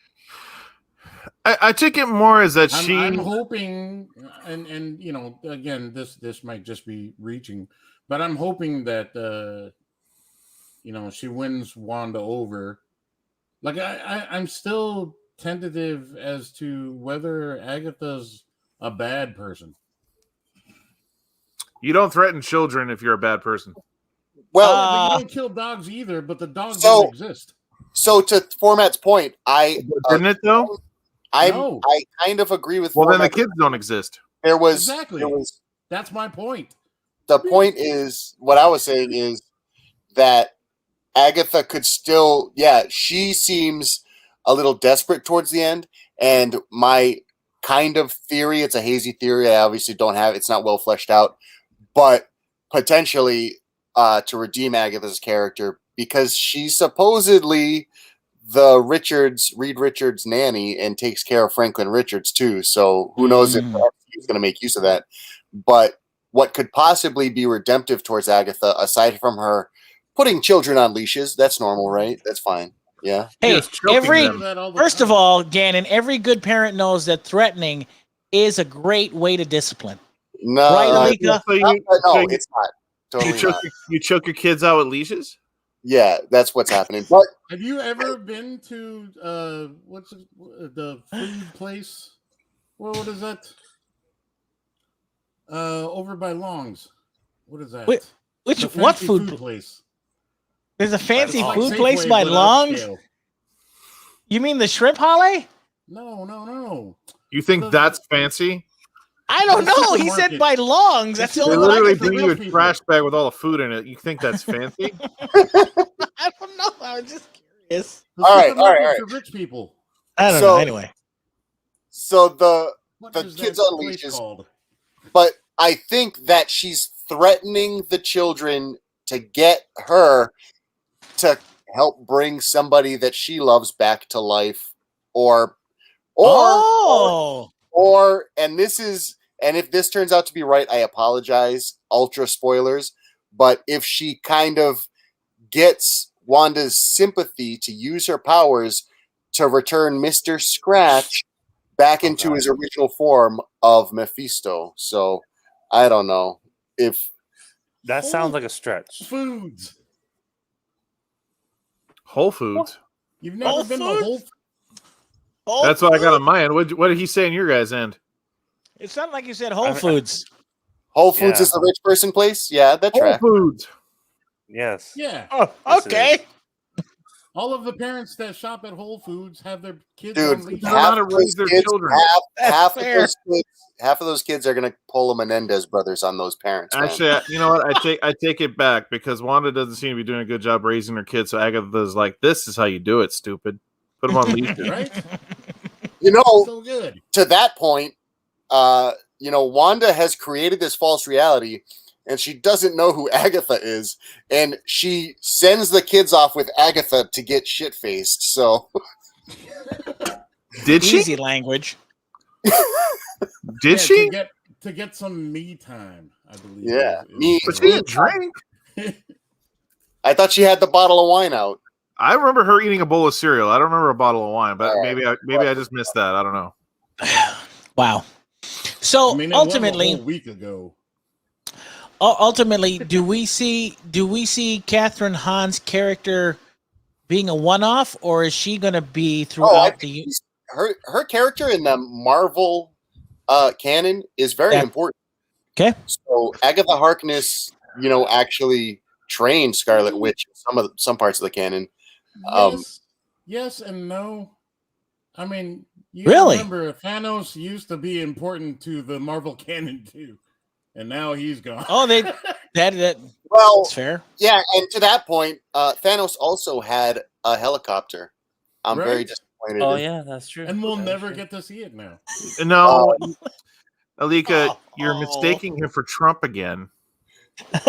Speaker 2: I take it more as that
Speaker 4: I'm hoping, and you know, again, this might just be reaching, but I'm hoping that you know, she wins Wanda over. Like I'm still tentative as to whether Agatha's a bad person.
Speaker 2: you don't threaten children if you're a bad person.
Speaker 5: Well,
Speaker 4: But you don't kill dogs either, but the dogs
Speaker 5: So-
Speaker 4: don't exist.
Speaker 5: so to Phormat's point,
Speaker 2: Didn't it though?
Speaker 5: I
Speaker 4: No.
Speaker 5: kind of agree with.
Speaker 2: Well, then the
Speaker 5: Phormat.
Speaker 2: kids don't exist.
Speaker 5: There was
Speaker 4: Exactly.
Speaker 5: there was
Speaker 4: That's my point.
Speaker 5: the point is what I was saying is that Agatha could still, she seems a little desperate towards the end. And my kind of theory, it's a hazy theory. I obviously don't have, it's not well fleshed out, but potentially to redeem Agatha's character because she's supposedly the Reed Richards nanny and takes care of Franklin Richards too. So who knows if he's going to make use of that. But what could possibly be redemptive towards Agatha, aside from her putting children on leashes, that's normal, right? That's fine. Yeah.
Speaker 1: Hey,
Speaker 2: Just choking
Speaker 1: every
Speaker 2: them.
Speaker 1: first of all, Gannon, every good parent knows that threatening is a great way to discipline.
Speaker 5: No,
Speaker 1: Right, Alika?
Speaker 2: So
Speaker 5: no,
Speaker 2: you,
Speaker 5: it's not. Totally not.
Speaker 2: you choke your kids out with leashes?
Speaker 5: Yeah, that's what's happening. But
Speaker 4: Have you ever been to what's it, the food place? What is that? Over by Long's. What is that?
Speaker 1: Which
Speaker 4: The
Speaker 1: what
Speaker 4: fancy
Speaker 1: food?
Speaker 4: place?
Speaker 1: There's a fancy
Speaker 4: It's like
Speaker 1: food
Speaker 4: Safeway,
Speaker 1: place by
Speaker 4: but
Speaker 1: Long's.
Speaker 4: upscale.
Speaker 1: You mean the shrimp halley?
Speaker 4: No.
Speaker 2: You think that's fancy?
Speaker 1: I don't
Speaker 4: The
Speaker 1: know. He said
Speaker 4: supermarket.
Speaker 1: by Long's. That's the
Speaker 2: They
Speaker 1: only one I
Speaker 2: literally
Speaker 1: can think
Speaker 2: bring
Speaker 1: of.
Speaker 2: you a
Speaker 4: people.
Speaker 2: trash bag with all the food in it. You think that's fancy?
Speaker 1: I don't know. I was just curious.
Speaker 4: The
Speaker 5: All right.
Speaker 4: supermarket for rich people.
Speaker 1: I don't
Speaker 5: So-
Speaker 1: know. Anyway,
Speaker 5: so the
Speaker 4: What
Speaker 5: The
Speaker 4: is
Speaker 5: kids
Speaker 4: that
Speaker 5: on
Speaker 4: place
Speaker 5: leashes.
Speaker 4: called?
Speaker 5: but I think that she's threatening the children to get her to help bring somebody that she loves back to life, or and if this turns out to be right, I apologize, ultra spoilers, but if she kind of gets Wanda's sympathy to use her powers to return Mr. Scratch back into his original form of Mephisto. So I don't know if
Speaker 3: That sounds like a stretch.
Speaker 4: Foods.
Speaker 2: Whole Foods.
Speaker 4: You've never
Speaker 1: Whole
Speaker 4: been
Speaker 1: Foods?
Speaker 4: to Whole
Speaker 2: That's what I got on my end. What did he say on your guys' end?
Speaker 1: It sounded like you said Whole Foods.
Speaker 5: Whole Foods
Speaker 3: Yeah.
Speaker 5: is the rich person place. Yeah, that
Speaker 2: Whole
Speaker 5: tracks.
Speaker 2: Foods.
Speaker 3: Yes.
Speaker 4: Yeah.
Speaker 1: Oh,
Speaker 3: Yes, it
Speaker 1: okay.
Speaker 4: All of the parents that shop at Whole Foods have their kids
Speaker 5: Dude,
Speaker 4: on leashes.
Speaker 2: They don't know how to
Speaker 5: half of
Speaker 2: raise
Speaker 5: those
Speaker 2: their
Speaker 5: kids,
Speaker 2: children.
Speaker 5: half of those kids are gonna pull the Menendez brothers on those parents. Man.
Speaker 2: Actually, you know what? I take it back because Wanda doesn't seem to be doing a good job raising her kids. So Agatha's like, "This is how you do it, stupid. Put them on leashes."
Speaker 4: Right?
Speaker 5: You know,
Speaker 4: So good.
Speaker 5: to that point, Wanda has created this false reality, and she doesn't know who Agatha is, and she sends the kids off with Agatha to get shit faced. So,
Speaker 2: Did she?
Speaker 1: Easy language.
Speaker 2: Did she?
Speaker 4: To get some me time, I believe.
Speaker 5: Yeah,
Speaker 2: But she didn't drink.
Speaker 5: I thought she had the bottle of wine out.
Speaker 2: I remember her eating a bowl of cereal. I don't remember a bottle of wine, but
Speaker 5: All right.
Speaker 2: maybe I just missed that. I don't know.
Speaker 1: Wow. So
Speaker 4: I mean, it was a
Speaker 1: ultimately,
Speaker 4: whole week ago.
Speaker 1: do we see Catherine Hahn's character being a one-off, or is she going to be throughout the?
Speaker 5: Her character in the Marvel canon is very important.
Speaker 1: Okay.
Speaker 5: So Agatha Harkness, actually trained Scarlet Witch in some parts of the canon.
Speaker 4: Yes and no. I mean, you
Speaker 1: Really?
Speaker 4: remember Thanos used to be important to the Marvel canon too, and now he's gone.
Speaker 1: Oh, that
Speaker 5: Well,
Speaker 1: that's fair.
Speaker 5: yeah, and to that point, Thanos also had a helicopter. I'm very
Speaker 4: Right.
Speaker 5: disappointed.
Speaker 3: Oh yeah, that's true.
Speaker 4: And we'll
Speaker 3: That's
Speaker 4: never
Speaker 3: true.
Speaker 4: get to see it now.
Speaker 2: No, Alika, you're
Speaker 1: Oh.
Speaker 2: mistaking him for Trump again.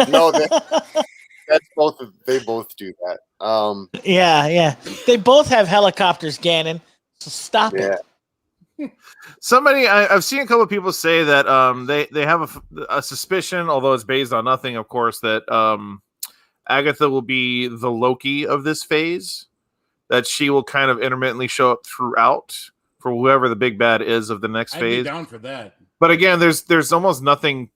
Speaker 5: No, that's both. They both do that.
Speaker 1: Yeah. They both have helicopters, Gannon. So stop
Speaker 5: Yeah.
Speaker 1: it.
Speaker 2: Somebody, I've seen a couple of people say that they have a suspicion, although it's based on nothing, of course, that Agatha will be the Loki of this phase. That she will kind of intermittently show up throughout for whoever the big bad is of the next
Speaker 4: I'd be
Speaker 2: phase.
Speaker 4: down for that.
Speaker 2: But again, there's almost nothing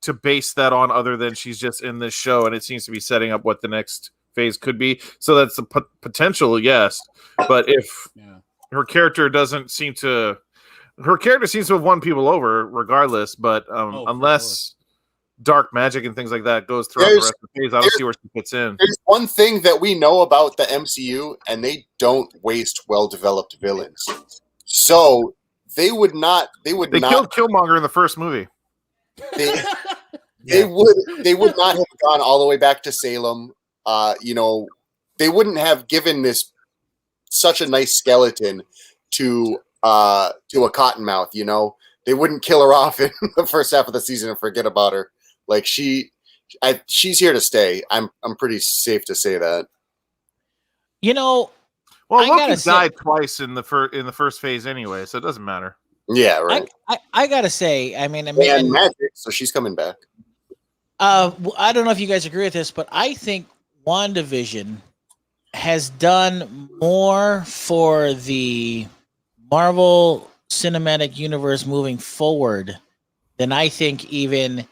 Speaker 2: to base that on other than she's just in this show, and it seems to be setting up what the next phase could be. So that's a potential, yes. But if her character seems to have won people over regardless. But unless dark magic and things like that goes throughout the rest of the phase, I don't see where she fits in.
Speaker 5: There's one thing that we know about the MCU, and they don't waste well-developed villains. So they would not. They
Speaker 2: killed Killmonger in the first movie.
Speaker 5: They would not have gone all the way back to Salem. They wouldn't have given this such a nice skeleton to a Cottonmouth. They wouldn't kill her off in the first half of the season and forget about her. Like she's here to stay. I'm pretty safe to say that.
Speaker 2: Well, Loki died twice in the first phase anyway, so it doesn't matter.
Speaker 5: Yeah, right.
Speaker 1: I gotta say, I mean,
Speaker 5: and magic, so she's coming back.
Speaker 1: I don't know if you guys agree with this, but I think WandaVision has done more for the Marvel Cinematic Universe moving forward than I think even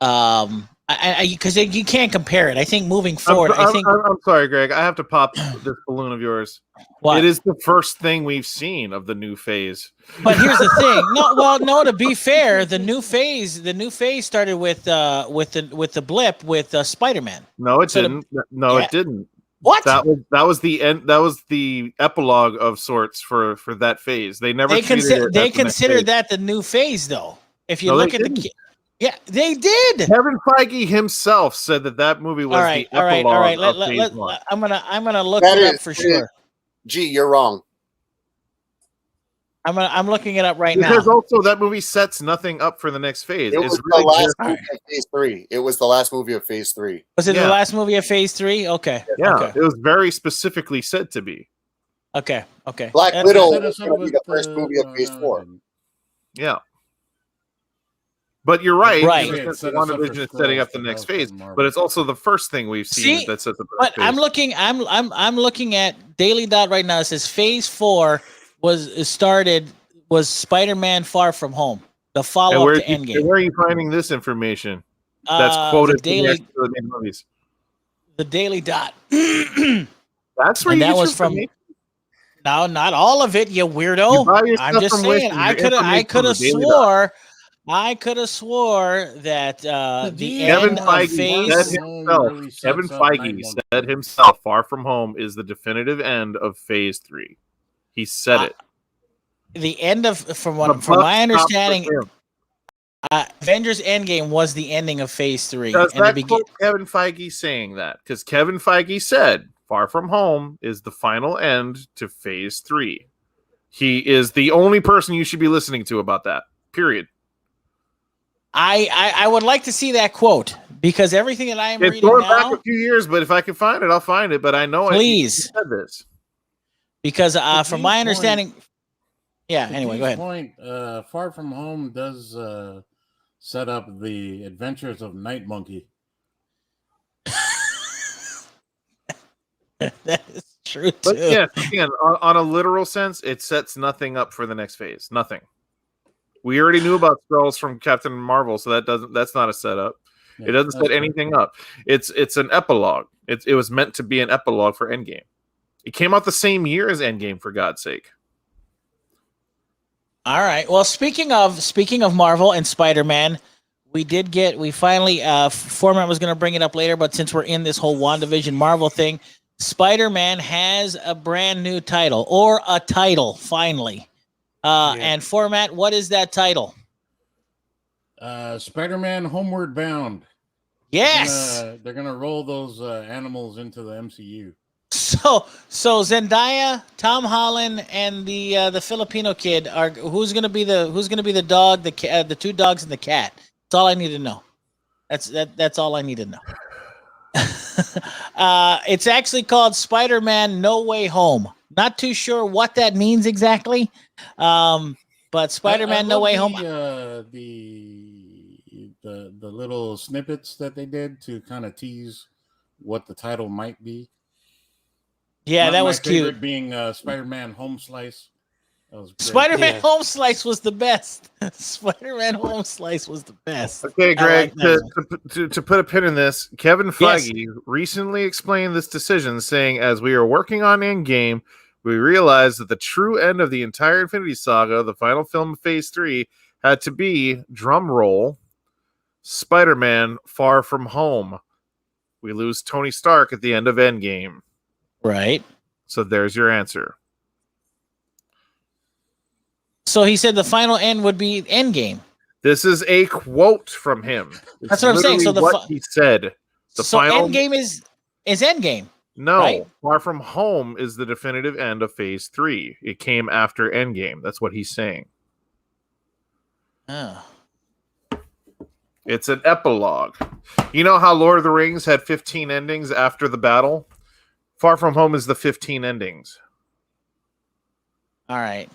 Speaker 1: because you can't compare it. I think moving forward,
Speaker 2: I'm sorry, Greg. I have to pop this balloon of yours.
Speaker 1: What?
Speaker 2: It is the first thing we've seen of the new phase.
Speaker 1: But here's the thing. No. To be fair, the new phase started with the blip with Spider-Man.
Speaker 2: No, it didn't. It didn't.
Speaker 1: What?
Speaker 2: That was the end. That was the epilogue of sorts for that phase. They never.
Speaker 1: They considered that the new phase, though. If you look at yeah, they did.
Speaker 2: Kevin Feige himself said that movie was the epilogue of phase one.
Speaker 1: I'm gonna look it up for sure.
Speaker 5: Gee, you're wrong.
Speaker 1: I'm looking it up now.
Speaker 2: Because also that movie sets nothing up for the next phase.
Speaker 5: It was the last movie of phase 3. It was the last movie of phase 3.
Speaker 1: Was it the last movie of phase 3? Okay.
Speaker 2: Yeah,
Speaker 1: okay.
Speaker 2: It was very specifically said to be.
Speaker 1: Okay.
Speaker 5: Black Widow was going to be the first movie of phase 4.
Speaker 2: Yeah. But you're right.
Speaker 1: Right.
Speaker 2: WandaVision is setting up the next phase, but it's also the first thing we've seen that sets up the next phase.
Speaker 1: I'm looking at Daily Dot right now. It says Phase 4 was Spider-Man Far From Home, the follow-up to Endgame.
Speaker 2: Where are you finding this information? That's quoted
Speaker 1: the
Speaker 2: movies.
Speaker 1: The Daily Dot.
Speaker 2: That's where
Speaker 1: that was from. No, not all of it, you weirdo. I'm just saying. I could have I could have swore that the
Speaker 2: Kevin
Speaker 1: end of
Speaker 2: Feige
Speaker 1: phase.
Speaker 2: said himself. Kevin Feige said himself, "Far From Home is the definitive end of Phase 3." He said it.
Speaker 1: The end of from
Speaker 2: The
Speaker 1: what from
Speaker 2: buck
Speaker 1: my
Speaker 2: stopped
Speaker 1: understanding,
Speaker 2: with him.
Speaker 1: Avengers Endgame was the ending of Phase 3.
Speaker 2: Does
Speaker 1: And
Speaker 2: that quote Kevin Feige saying that? Because Kevin Feige said, "Far From Home is the final end to Phase 3." He is the only person you should be listening to about that. Period.
Speaker 1: I would like to see that quote because everything that I am
Speaker 2: It's
Speaker 1: reading
Speaker 2: going
Speaker 1: now.
Speaker 2: back a few years, but if I can find it, I'll find it. But I know
Speaker 1: Please.
Speaker 2: he said this.
Speaker 1: Because from my understanding, anyway, go ahead.
Speaker 4: Point, Far From Home does set up the adventures of Night Monkey.
Speaker 1: That is true too.
Speaker 2: But yeah, again, on a literal sense, it sets nothing up for the next phase. Nothing. We already knew about Skrulls from Captain Marvel, so that's not a setup.
Speaker 4: Yeah,
Speaker 2: it doesn't set anything up. It's an epilogue. It was meant to be an epilogue for Endgame. It came out the same year as Endgame, for God's sake.
Speaker 1: All right. Well, speaking of Marvel and Spider-Man, we finally Phormat was going to bring it up later, but since we're in this whole WandaVision Marvel thing, Spider-Man has a brand new title, or a title finally. And Phormat, what is that title?
Speaker 4: Spider-Man Homeward Bound.
Speaker 1: Yes.
Speaker 4: They're gonna roll those animals into the MCU.
Speaker 1: So Zendaya, Tom Holland, and the Filipino kid are who's gonna be the dog, the two dogs and the cat. That's all I need to know. That's all I need to know. It's actually called Spider-Man No Way Home. Not too sure what that means exactly. But Spider-Man No Way Home.
Speaker 4: The little snippets that they did to kind of tease what the title might be.
Speaker 1: Yeah, that was cute.
Speaker 4: Being Spider-Man Home Slice. That was great.
Speaker 1: Spider-Man Home Slice was the best. Spider-Man Home Slice was the best.
Speaker 2: Okay, Greg, to put a pin in this, Kevin Feige recently explained this decision, saying, "As we are working on Endgame, we realized that the true end of the entire Infinity Saga, the final film of Phase 3, had to be, drum roll, Spider-Man Far From Home. We lose Tony Stark at the end of Endgame."
Speaker 1: Right.
Speaker 2: So there's your answer.
Speaker 1: So he said the final end would be Endgame.
Speaker 2: This is a quote from him.
Speaker 1: That's what I'm saying. So
Speaker 2: what he said. The final
Speaker 1: Endgame is Endgame.
Speaker 2: No,
Speaker 1: right?
Speaker 2: Far From Home is the definitive end of Phase 3. It came after Endgame. That's what he's saying.
Speaker 1: Oh.
Speaker 2: It's an epilogue. You know how Lord of the Rings had 15 endings after the battle? Far From Home is the 15 endings.
Speaker 1: All right.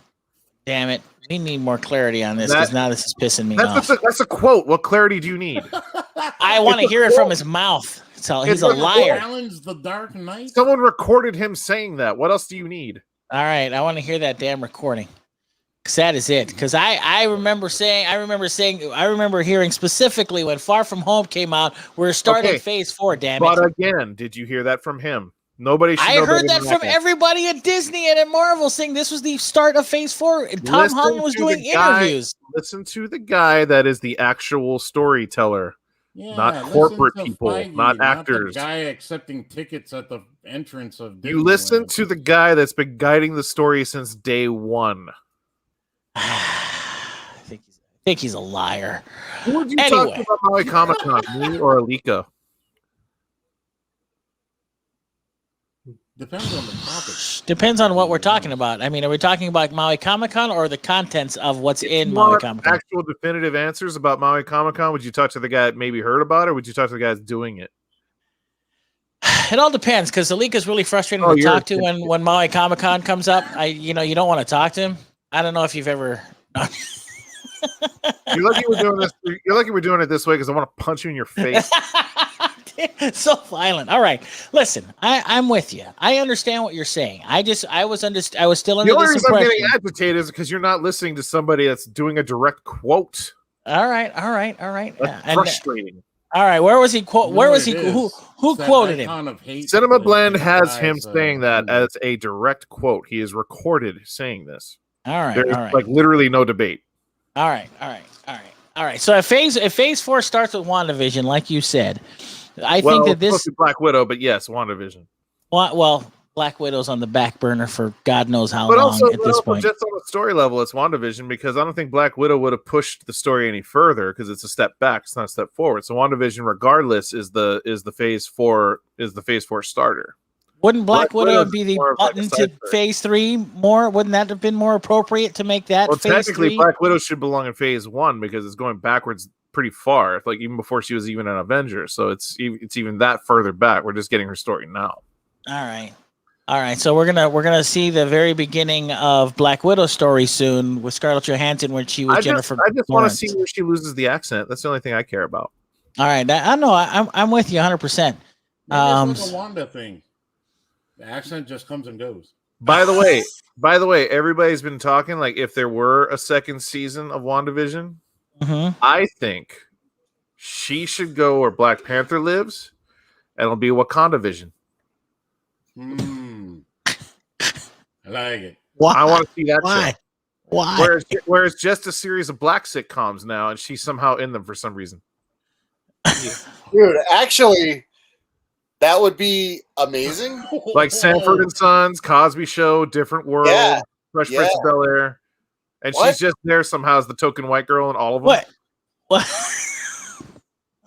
Speaker 1: Damn it. We need more clarity on this because now this is pissing me off.
Speaker 2: That's a quote. What clarity do you need?
Speaker 1: I want to hear it from his mouth. So he's a liar.
Speaker 4: Challenge the Dark Knight.
Speaker 2: Someone recorded him saying that. What else do you need?
Speaker 1: All right. I want to hear that damn recording. Because that is it. Because I remember hearing specifically when Far From Home came out, we're starting Phase 4, damn it.
Speaker 2: But again, did you hear that from him? Nobody should know.
Speaker 1: I heard that from everybody at Disney and at Marvel saying this was the start of Phase 4. Tom Holland was doing interviews.
Speaker 2: Listen to the guy that is the actual storyteller.
Speaker 4: Yeah,
Speaker 2: not corporate people, not actors.
Speaker 4: The guy accepting tickets at the entrance of Disneyland.
Speaker 2: You listen to the guy that's been guiding the story since day one.
Speaker 1: I think he's a liar.
Speaker 2: Who would you talk to about Maui Comic-Con, me or Alika?
Speaker 4: Depends on the topic.
Speaker 1: Depends on what we're talking about. I mean, are we talking about Maui Comic-Con or the contents of what's in Maui Comic-Con?
Speaker 2: Actual definitive answers about Maui Comic-Con? Would you talk to the guy that maybe heard about it, or would you talk to the guy that's doing it?
Speaker 1: It all depends, because Alika's really frustrating to talk to when Maui Comic-Con comes up. You don't want to talk to him. I don't know if you've ever...
Speaker 2: You're lucky we're doing this. You're lucky we're doing it this way because I want to punch you in your face.
Speaker 1: So violent. All right, listen. I'm with you. I understand what you're saying. I was still under
Speaker 2: the only
Speaker 1: this
Speaker 2: reason
Speaker 1: impression.
Speaker 2: I'm getting agitated is because you're not listening to somebody that's doing a direct quote.
Speaker 1: All right.
Speaker 2: That's frustrating.
Speaker 1: All right, where was he? Where was he? Who quoted him?
Speaker 2: Cinema Blend has him saying that as a direct quote. He is recorded saying this.
Speaker 1: All right,
Speaker 2: There's like literally no debate.
Speaker 1: All right. All right. So if phase 4 starts with WandaVision, like you said, I think that this
Speaker 2: Black Widow, but yes, WandaVision.
Speaker 1: well, Black Widow's on the back burner for God knows how
Speaker 2: But
Speaker 1: long
Speaker 2: also,
Speaker 1: at this point.
Speaker 2: just on the story level, it's WandaVision because I don't think Black Widow would have pushed the story any further because it's a step back, it's not a step forward. So WandaVision, regardless, is the phase 4 starter.
Speaker 1: Wouldn't Black Widow
Speaker 2: Widow's
Speaker 1: be the
Speaker 2: more of like a
Speaker 1: button
Speaker 2: side
Speaker 1: to phase 3 more? Wouldn't that have been more appropriate to make that
Speaker 2: Well,
Speaker 1: phase
Speaker 2: technically,
Speaker 1: 3?
Speaker 2: Black Widow should belong in phase 1 because it's going backwards pretty far, like even before she was even an Avenger. So it's even that further back. We're just getting her story now.
Speaker 1: All right. So we're gonna see the very beginning of Black Widow's story soon with Scarlett Johansson, when she was Jennifer.
Speaker 2: I just want to
Speaker 1: Lawrence.
Speaker 2: see where she loses the accent. That's the only thing I care about.
Speaker 1: All right. I know. I'm with you 100%.
Speaker 4: Maybe it's like a Wanda thing. The accent just comes and goes.
Speaker 2: By the way, everybody's been talking like if there were a second season of WandaVision, I think she should go where Black Panther lives, and it'll be Wakanda Vision.
Speaker 4: I like it.
Speaker 1: Why?
Speaker 2: I want to see that show.
Speaker 1: Why?
Speaker 2: Where it's just a series of black sitcoms now, and she's somehow in them for some reason.
Speaker 5: Dude, actually, that would be amazing.
Speaker 2: Like Sanford and Sons, Cosby Show, Different World, Fresh Prince of Bel-Air. And she's just there somehow as the token white girl in all of them.
Speaker 1: What?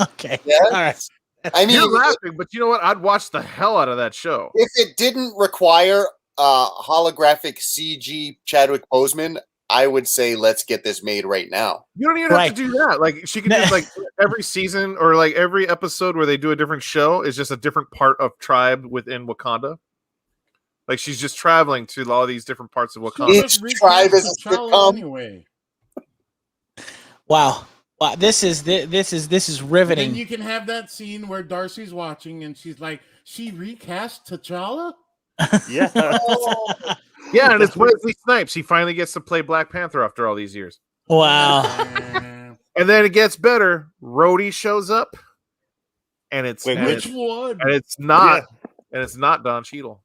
Speaker 1: Okay.
Speaker 5: Yeah.
Speaker 1: All right.
Speaker 5: I mean,
Speaker 2: you're laughing, but you know what? I'd watch the hell out of that show.
Speaker 5: If it didn't require holographic CG Chadwick Boseman, I would say let's get this made right now.
Speaker 2: You don't even have to do that. Like she can just like every season or like every episode where they do a different show is just a different part of tribe within Wakanda. Like she's just traveling to all these different parts of Wakanda.
Speaker 5: Each tribe is a sitcom.
Speaker 4: Anyway.
Speaker 1: Wow. Wow, this is riveting.
Speaker 4: And then you can have that scene where Darcy's watching and she's like, she recast T'Challa?
Speaker 3: Yeah.
Speaker 2: Yeah, and it's Wesley Snipes. He finally gets to play Black Panther after all these years.
Speaker 1: Wow.
Speaker 2: And then it gets better. Rhodey shows up, and it's
Speaker 4: which one?
Speaker 2: And it's not Don Cheadle.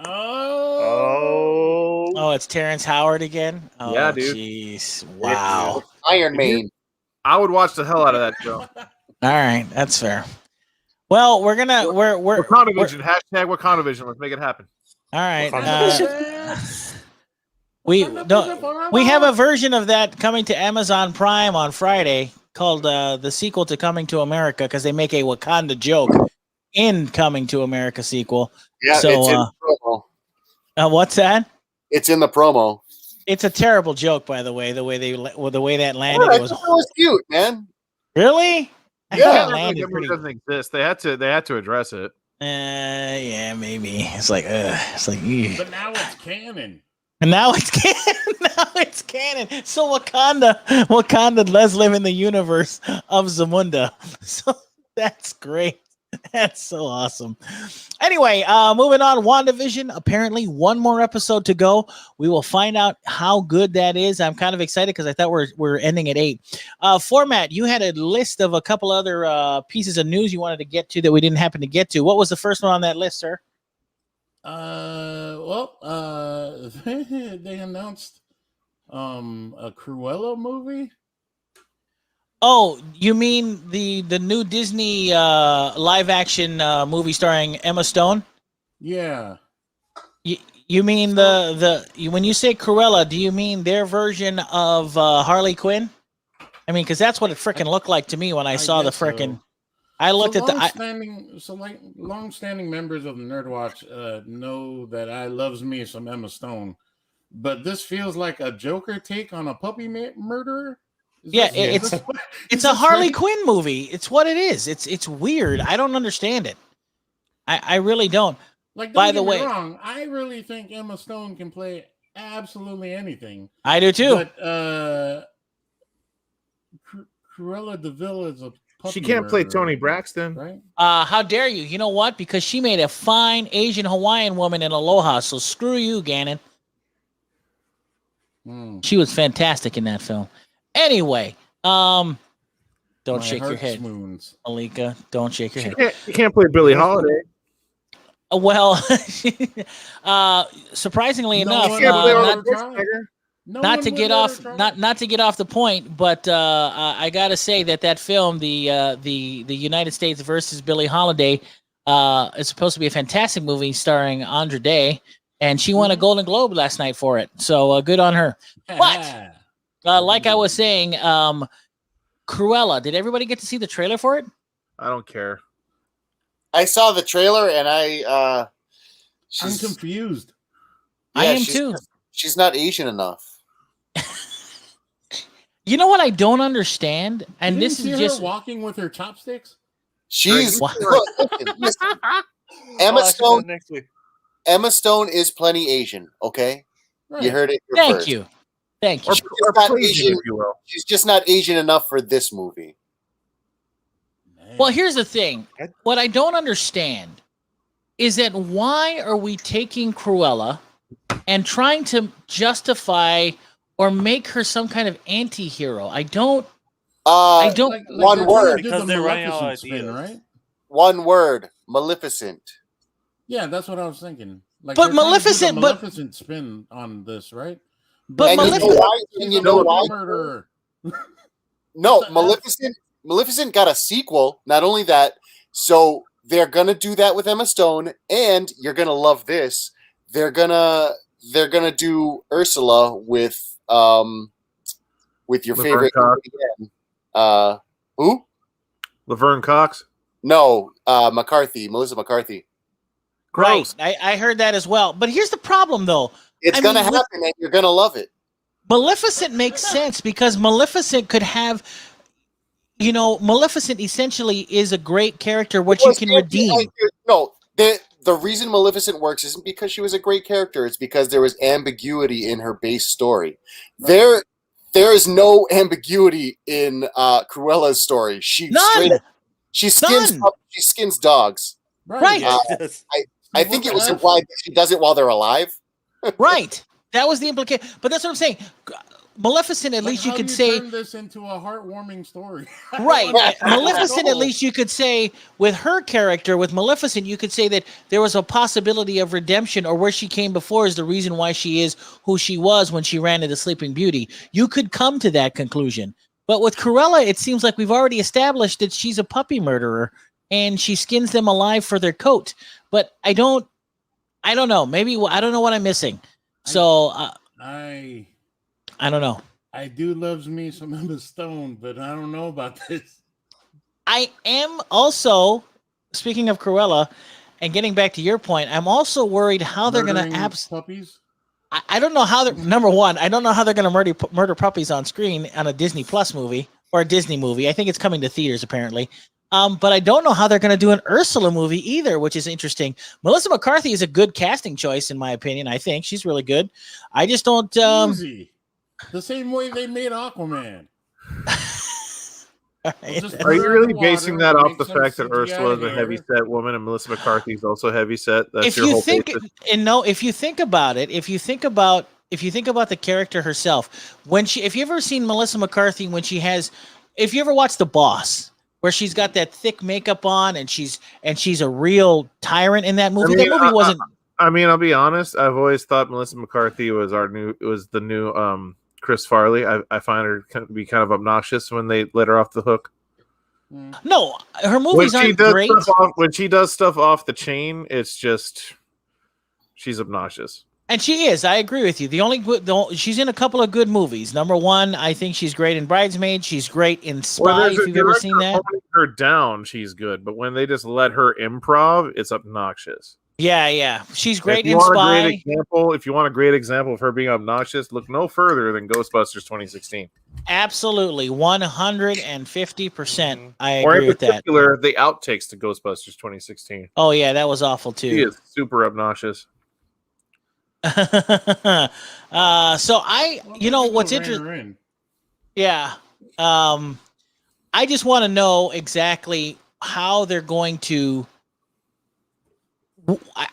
Speaker 1: Oh, it's Terrence Howard again. Oh,
Speaker 2: yeah, dude.
Speaker 1: Jeez. Wow.
Speaker 5: Iron Man.
Speaker 2: I would watch the hell out of that show.
Speaker 1: All right, that's fair. Well, we're
Speaker 2: WakandaVision. Hashtag WakandaVision. Let's make it happen.
Speaker 1: All right. We have a version of that coming to Amazon Prime on Friday called the sequel to Coming to America, because they make a Wakanda joke in Coming to America sequel.
Speaker 5: Yeah,
Speaker 1: so,
Speaker 5: it's in the promo.
Speaker 1: What's that?
Speaker 5: It's in the promo.
Speaker 1: It's a terrible joke, by the way. The way that landed,
Speaker 5: it was cute, man.
Speaker 1: Really?
Speaker 5: Yeah,
Speaker 2: it doesn't exist. They had to address it.
Speaker 1: Yeah, maybe. It's like,
Speaker 4: But now it's canon.
Speaker 1: And now it's canon. Now it's canon. So Wakanda does live in the universe of Zamunda. So that's great. That's so awesome. Anyway, moving on. WandaVision. Apparently, one more episode to go. We will find out how good that is. I'm kind of excited because I thought we're ending at 8. Phormat, you had a list of a couple other pieces of news you wanted to get to that we didn't happen to get to. What was the first one on that list, sir?
Speaker 4: They announced a Cruella movie.
Speaker 1: Oh, you mean the new Disney live action movie starring Emma Stone?
Speaker 4: Yeah.
Speaker 1: You mean when you say Cruella, do you mean their version of Harley Quinn? I mean, because that's what it freaking looked like to me when I saw the freaking. So. I looked at
Speaker 4: long-standing members of the NERDWatch know that I loves me some Emma Stone, but this feels like a Joker take on a puppy murderer.
Speaker 1: It's a Harley Quinn movie. It's what it is. It's weird. I don't understand it. I really don't.
Speaker 4: Like,
Speaker 1: by the way,
Speaker 4: wrong. I really think Emma Stone can play absolutely anything.
Speaker 1: I do too.
Speaker 4: But Cruella DeVille is a puppy
Speaker 2: she can't play
Speaker 4: murderer,
Speaker 2: Toni Braxton,
Speaker 4: right?
Speaker 1: How dare you? You know what? Because she made a fine Asian Hawaiian woman in Aloha. So screw you, Gannon. She was fantastic in that film. Anyway, don't shake your head, Alika. Don't shake your head.
Speaker 2: You can't play Billie Holiday.
Speaker 1: Well, surprisingly enough,
Speaker 4: No
Speaker 1: not
Speaker 4: one
Speaker 1: to
Speaker 4: would
Speaker 1: get
Speaker 4: let
Speaker 1: off,
Speaker 4: her try.
Speaker 1: not to get off the point, but I gotta say that film, the United States versus Billie Holiday, is supposed to be a fantastic movie starring Andra Day, and she won a Golden Globe last night for it. So good on her. But like I was saying, Cruella. Did everybody get to see the trailer for it?
Speaker 2: I don't care.
Speaker 5: I saw the trailer and
Speaker 4: I'm
Speaker 5: she's,
Speaker 4: confused.
Speaker 1: I am
Speaker 5: she's
Speaker 1: too.
Speaker 5: She's not Asian enough.
Speaker 1: You know what I don't understand, and
Speaker 4: You
Speaker 1: this
Speaker 4: didn't
Speaker 1: is
Speaker 4: see
Speaker 1: just
Speaker 4: her walking with her chopsticks.
Speaker 5: She's
Speaker 1: What?
Speaker 5: listen,
Speaker 3: Oh,
Speaker 5: Emma
Speaker 3: I should
Speaker 5: Stone.
Speaker 3: do it next week.
Speaker 5: Emma Stone is plenty Asian. Okay,
Speaker 4: Right.
Speaker 5: you heard it here
Speaker 1: Thank
Speaker 5: first.
Speaker 1: you. Thank you.
Speaker 2: Or,
Speaker 5: She's
Speaker 2: or
Speaker 5: not
Speaker 2: Asian,
Speaker 5: Asian.
Speaker 2: if you will.
Speaker 5: She's just not Asian enough for this movie.
Speaker 4: Man.
Speaker 1: Well, here's the thing. What I don't understand is that why are we taking Cruella and trying to justify or make her some kind of anti-hero? I don't.
Speaker 5: Uh,
Speaker 4: Like
Speaker 5: one
Speaker 4: they're trying
Speaker 5: word.
Speaker 4: to do
Speaker 3: Because
Speaker 4: the
Speaker 3: they're running out of
Speaker 4: Maleficent spin,
Speaker 3: ideas.
Speaker 4: right?
Speaker 5: one word. Maleficent.
Speaker 4: Yeah, that's what I was thinking. Like,
Speaker 1: But
Speaker 4: they're trying to do the
Speaker 1: Maleficent- but-
Speaker 4: Maleficent spin on this, right?
Speaker 1: But
Speaker 5: And you know
Speaker 1: Maleficent-
Speaker 5: why? And you know why?
Speaker 4: Murderer.
Speaker 5: No,
Speaker 4: What the
Speaker 5: Maleficent got a sequel. Not only that, so they're gonna do that with Emma Stone, and you're gonna love this. They're gonna do Ursula with your
Speaker 2: Laverne
Speaker 5: favorite
Speaker 2: Cox.
Speaker 5: who?
Speaker 2: Laverne Cox.
Speaker 5: No, Melissa McCarthy.
Speaker 2: Gross.
Speaker 1: Right. I heard that as well. But here's the problem, though.
Speaker 5: It's
Speaker 1: I
Speaker 5: gonna
Speaker 1: mean,
Speaker 5: happen, and you're gonna love it.
Speaker 1: Maleficent makes sense because Maleficent could have, Maleficent essentially is a great character, which you can redeem.
Speaker 5: No, the reason Maleficent works isn't because she was a great character. It's because there was ambiguity in her base story.
Speaker 4: Right.
Speaker 5: There is no ambiguity in Cruella's story. She straight
Speaker 1: None.
Speaker 5: up, she skins dogs.
Speaker 1: Right.
Speaker 3: Yeah, it is.
Speaker 5: I think it was implied that she does it while they're alive.
Speaker 1: Right. That was the implication. But that's what I'm saying. Maleficent, at least you could say.
Speaker 4: Turn this into a heartwarming story.
Speaker 1: Right. Maleficent, at
Speaker 4: Oh.
Speaker 1: least you could say, with her character, with Maleficent, you could say that there was a possibility of redemption, or where she came before is the reason why she is who she was when she ran into Sleeping Beauty. You could come to that conclusion. But with Cruella, it seems like we've already established that she's a puppy murderer, and she skins them alive for their coat. But I don't know. Maybe I don't know what I'm missing. So
Speaker 4: I
Speaker 1: don't know.
Speaker 4: do loves me some Emma Stone, but I don't know about this.
Speaker 1: I am also, speaking of Cruella, and getting back to your point, I'm also worried how they're going to
Speaker 4: puppies.
Speaker 1: I don't know how they're, number one, I don't know how they're going to murder puppies on screen on a Disney Plus movie or a Disney movie. I think it's coming to theaters apparently. But I don't know how they're going to do an Ursula movie either, which is interesting. Melissa McCarthy is a good casting choice in my opinion. I think she's really good. I just don't.
Speaker 4: Easy. The same way they made Aquaman.
Speaker 1: Right.
Speaker 2: Are you really basing that off the
Speaker 4: Make
Speaker 2: fact
Speaker 4: some
Speaker 2: that Ursula is a
Speaker 4: CGI
Speaker 2: heavy set woman and Melissa McCarthy is also heavy set? That's
Speaker 1: If
Speaker 2: your
Speaker 1: you
Speaker 2: whole
Speaker 1: think,
Speaker 2: basis?
Speaker 1: and no, if you think about it, if you think about the character herself, if you ever seen Melissa McCarthy when she has, if you ever watched The Boss, where she's got that thick makeup on and she's a real tyrant in that movie. That movie wasn't.
Speaker 2: I mean, I'll be honest. I've always thought Melissa McCarthy was the new Chris Farley. I find her to be kind of obnoxious when they let her off the hook.
Speaker 1: No, her movies aren't great.
Speaker 2: When she does stuff off the chain, it's just she's obnoxious.
Speaker 1: And she is. I agree with you. She's in a couple of good movies. Number one, I think she's great in Bridesmaids. She's great in Spy. If you've ever seen that,
Speaker 2: holding her down, she's good. But when they just let her improv, it's obnoxious.
Speaker 1: Yeah. She's great
Speaker 2: If
Speaker 1: in Spy.
Speaker 2: if you want a great example of her being obnoxious, look no further than Ghostbusters 2016.
Speaker 1: Absolutely, 150%. I
Speaker 2: Or
Speaker 1: agree
Speaker 2: in
Speaker 1: with that.
Speaker 2: particular, the outtakes to Ghostbusters 2016.
Speaker 1: Oh yeah, that was awful
Speaker 2: She
Speaker 1: too.
Speaker 2: is super obnoxious.
Speaker 1: So what's interesting? Yeah. I just want to know exactly how they're going to.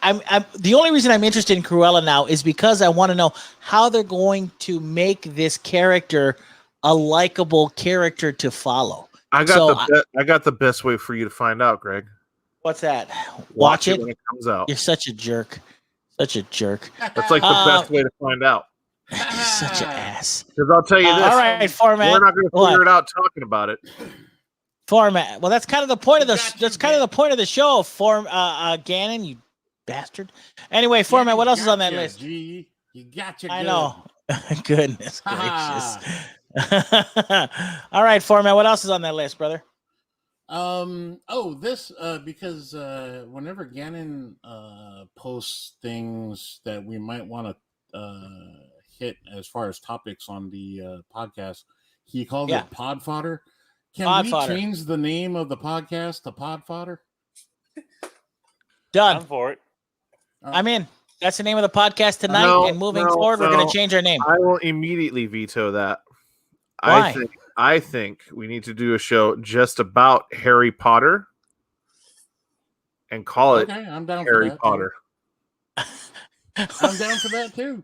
Speaker 1: I'm the only reason I'm interested in Cruella now is because I want to know how they're going to make this character a likable character to follow.
Speaker 2: I got the best way for you to find out, Greg.
Speaker 1: What's that?
Speaker 2: Watch it when it comes out.
Speaker 1: You're such a jerk. Such a jerk.
Speaker 2: That's like the best way to find out.
Speaker 1: You're such an Yes.
Speaker 2: Because I'll tell you this.
Speaker 1: All right, Phormat.
Speaker 2: We're not going to
Speaker 1: What?
Speaker 2: figure it out talking about it.
Speaker 1: Phormat. Well, that's kind of the point of
Speaker 4: You
Speaker 1: the.
Speaker 4: got you,
Speaker 1: That's kind of the point of the show. Gannon, you bastard. Anyway, Phormat. What else is on that list?
Speaker 4: G. You got your
Speaker 1: I know. Goodness gracious. All right, Phormat. What else is on that list, brother?
Speaker 4: This because whenever Gannon posts things that we might want to hit as far as topics on the podcast, he calls it pod fodder. Can we change the name of the podcast to pod fodder?
Speaker 1: Done.
Speaker 3: I'm for it.
Speaker 1: I'm in. That's the name of the podcast tonight. And moving forward, we're going to change our name.
Speaker 2: I will immediately veto that.
Speaker 1: Why?
Speaker 2: I think we need to do a show just about Harry Potter and call it
Speaker 4: I'm down
Speaker 2: Harry
Speaker 4: for that,
Speaker 2: Potter.
Speaker 4: I'm down for that too.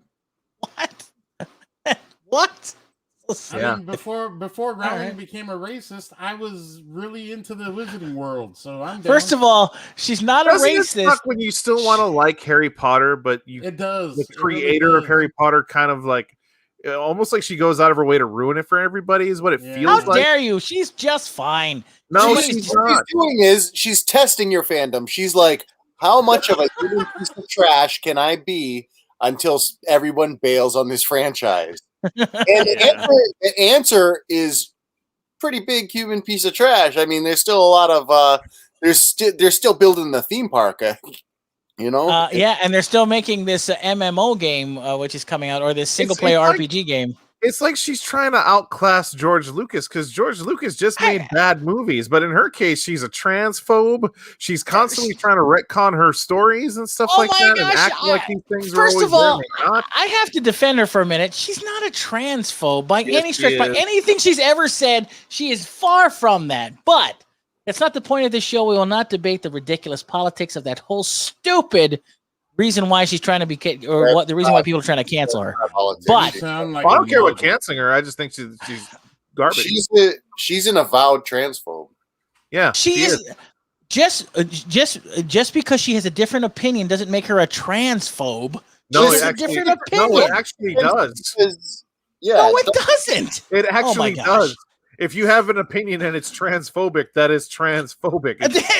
Speaker 1: What? What?
Speaker 4: I mean, before Rowling became a racist, I was really into the wizarding world. So I'm down.
Speaker 1: First of all, she's not a racist.
Speaker 2: It suck when you still want to like Harry Potter, but
Speaker 4: it does.
Speaker 2: The creator of Harry Potter kind of like almost like she goes out of her way to ruin it for everybody is what it feels
Speaker 1: How
Speaker 2: like.
Speaker 1: dare you? She's just fine.
Speaker 2: No,
Speaker 5: what she's doing is she's testing your fandom. She's like, how much of a human piece of trash can I be until everyone bails on this franchise? And the answer is pretty big human piece of trash. I mean, there's still a lot of they're still building the theme park.
Speaker 1: And they're still making this MMO game, which is coming out, or this single player RPG game.
Speaker 2: It's like she's trying to outclass George Lucas because George Lucas just made bad movies, but in her case, she's a transphobe. She's constantly trying to retcon her stories and stuff like that, and act like these things are always
Speaker 1: First of all,
Speaker 2: not.
Speaker 1: I have to defend her for a minute. She's not a transphobe by any stretch. By anything she's ever said, she is far from that. But it's not the point of this show. We will not debate the ridiculous politics of that whole stupid reason why she's trying to be, or what the reason why people are trying to cancel her. But
Speaker 2: I don't care what canceling her. I just think she's garbage.
Speaker 5: She's an avowed transphobe.
Speaker 2: Yeah,
Speaker 1: she is. Just because she has a different opinion doesn't make her a transphobe.
Speaker 2: No,
Speaker 1: she has a different opinion.
Speaker 2: No, it actually does.
Speaker 1: No, it doesn't.
Speaker 2: It actually does. If you have an opinion and it's transphobic, that is transphobic.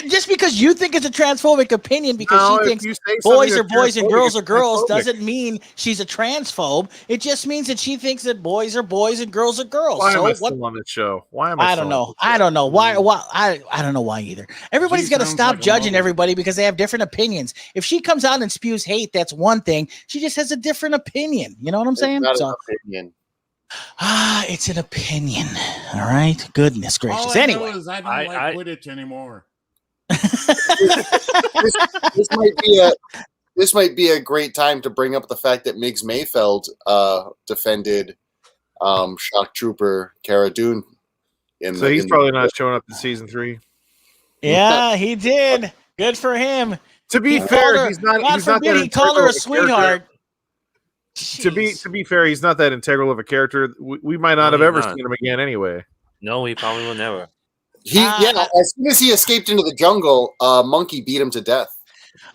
Speaker 1: Just because you think it's a transphobic opinion because she thinks boys are boys and girls are girls doesn't mean she's a transphobe. It just means that she thinks that boys are boys and girls are girls.
Speaker 2: Why am I still on this show? Why am I?
Speaker 1: I don't know. I don't know why. I don't know why either. Everybody's got to stop judging everybody because they have different opinions. If she comes out and spews hate, that's one thing. She just has a different opinion. You know what I'm saying?
Speaker 5: Not an opinion.
Speaker 1: It's an opinion. All right. Goodness gracious.
Speaker 4: All I
Speaker 1: anyway,
Speaker 4: know is I don't like Quidditch anymore.
Speaker 5: This might be a great time to bring up the fact that Miggs Mayfeld defended Shock Trooper Cara Dune.
Speaker 2: He's probably not showing up in season 3.
Speaker 1: Yeah, he did. Good for him.
Speaker 2: To be fair, he's not.
Speaker 1: God forbid he called her a sweetheart.
Speaker 2: To be fair, he's not that integral of a character. We might not have ever seen him again anyway.
Speaker 3: No, we probably will never.
Speaker 5: As soon as he escaped into the jungle, Monkey beat him to death.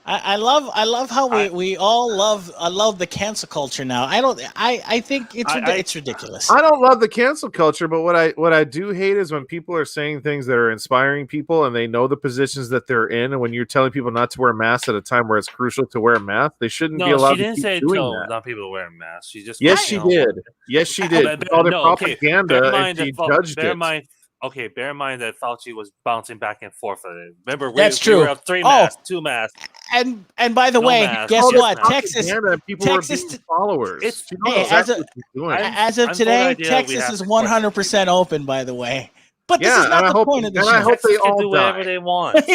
Speaker 1: I love how we all love the cancel culture now. I think it's ridiculous.
Speaker 2: I don't love the cancel culture, but what I do hate is when people are saying things that are inspiring people and they know the positions that they're in, and when you're telling people not to wear masks at a time where it's crucial to wear a mask, they shouldn't be allowed to keep doing that.
Speaker 3: Not people wearing masks. She just
Speaker 2: Yes, she did. Yes, she did. All the propaganda and she judged it.
Speaker 3: Okay, bear in mind that Fauci was bouncing back and forth. Remember,
Speaker 1: that's true.
Speaker 3: We were up 3 masks, 2 masks.
Speaker 1: And by the way, guess what? Texas
Speaker 2: followers.
Speaker 1: As of today, Texas is 100% open. By the way, but this is not the point of the show.
Speaker 2: I hope
Speaker 3: Texas
Speaker 2: they all
Speaker 3: can do whatever they want.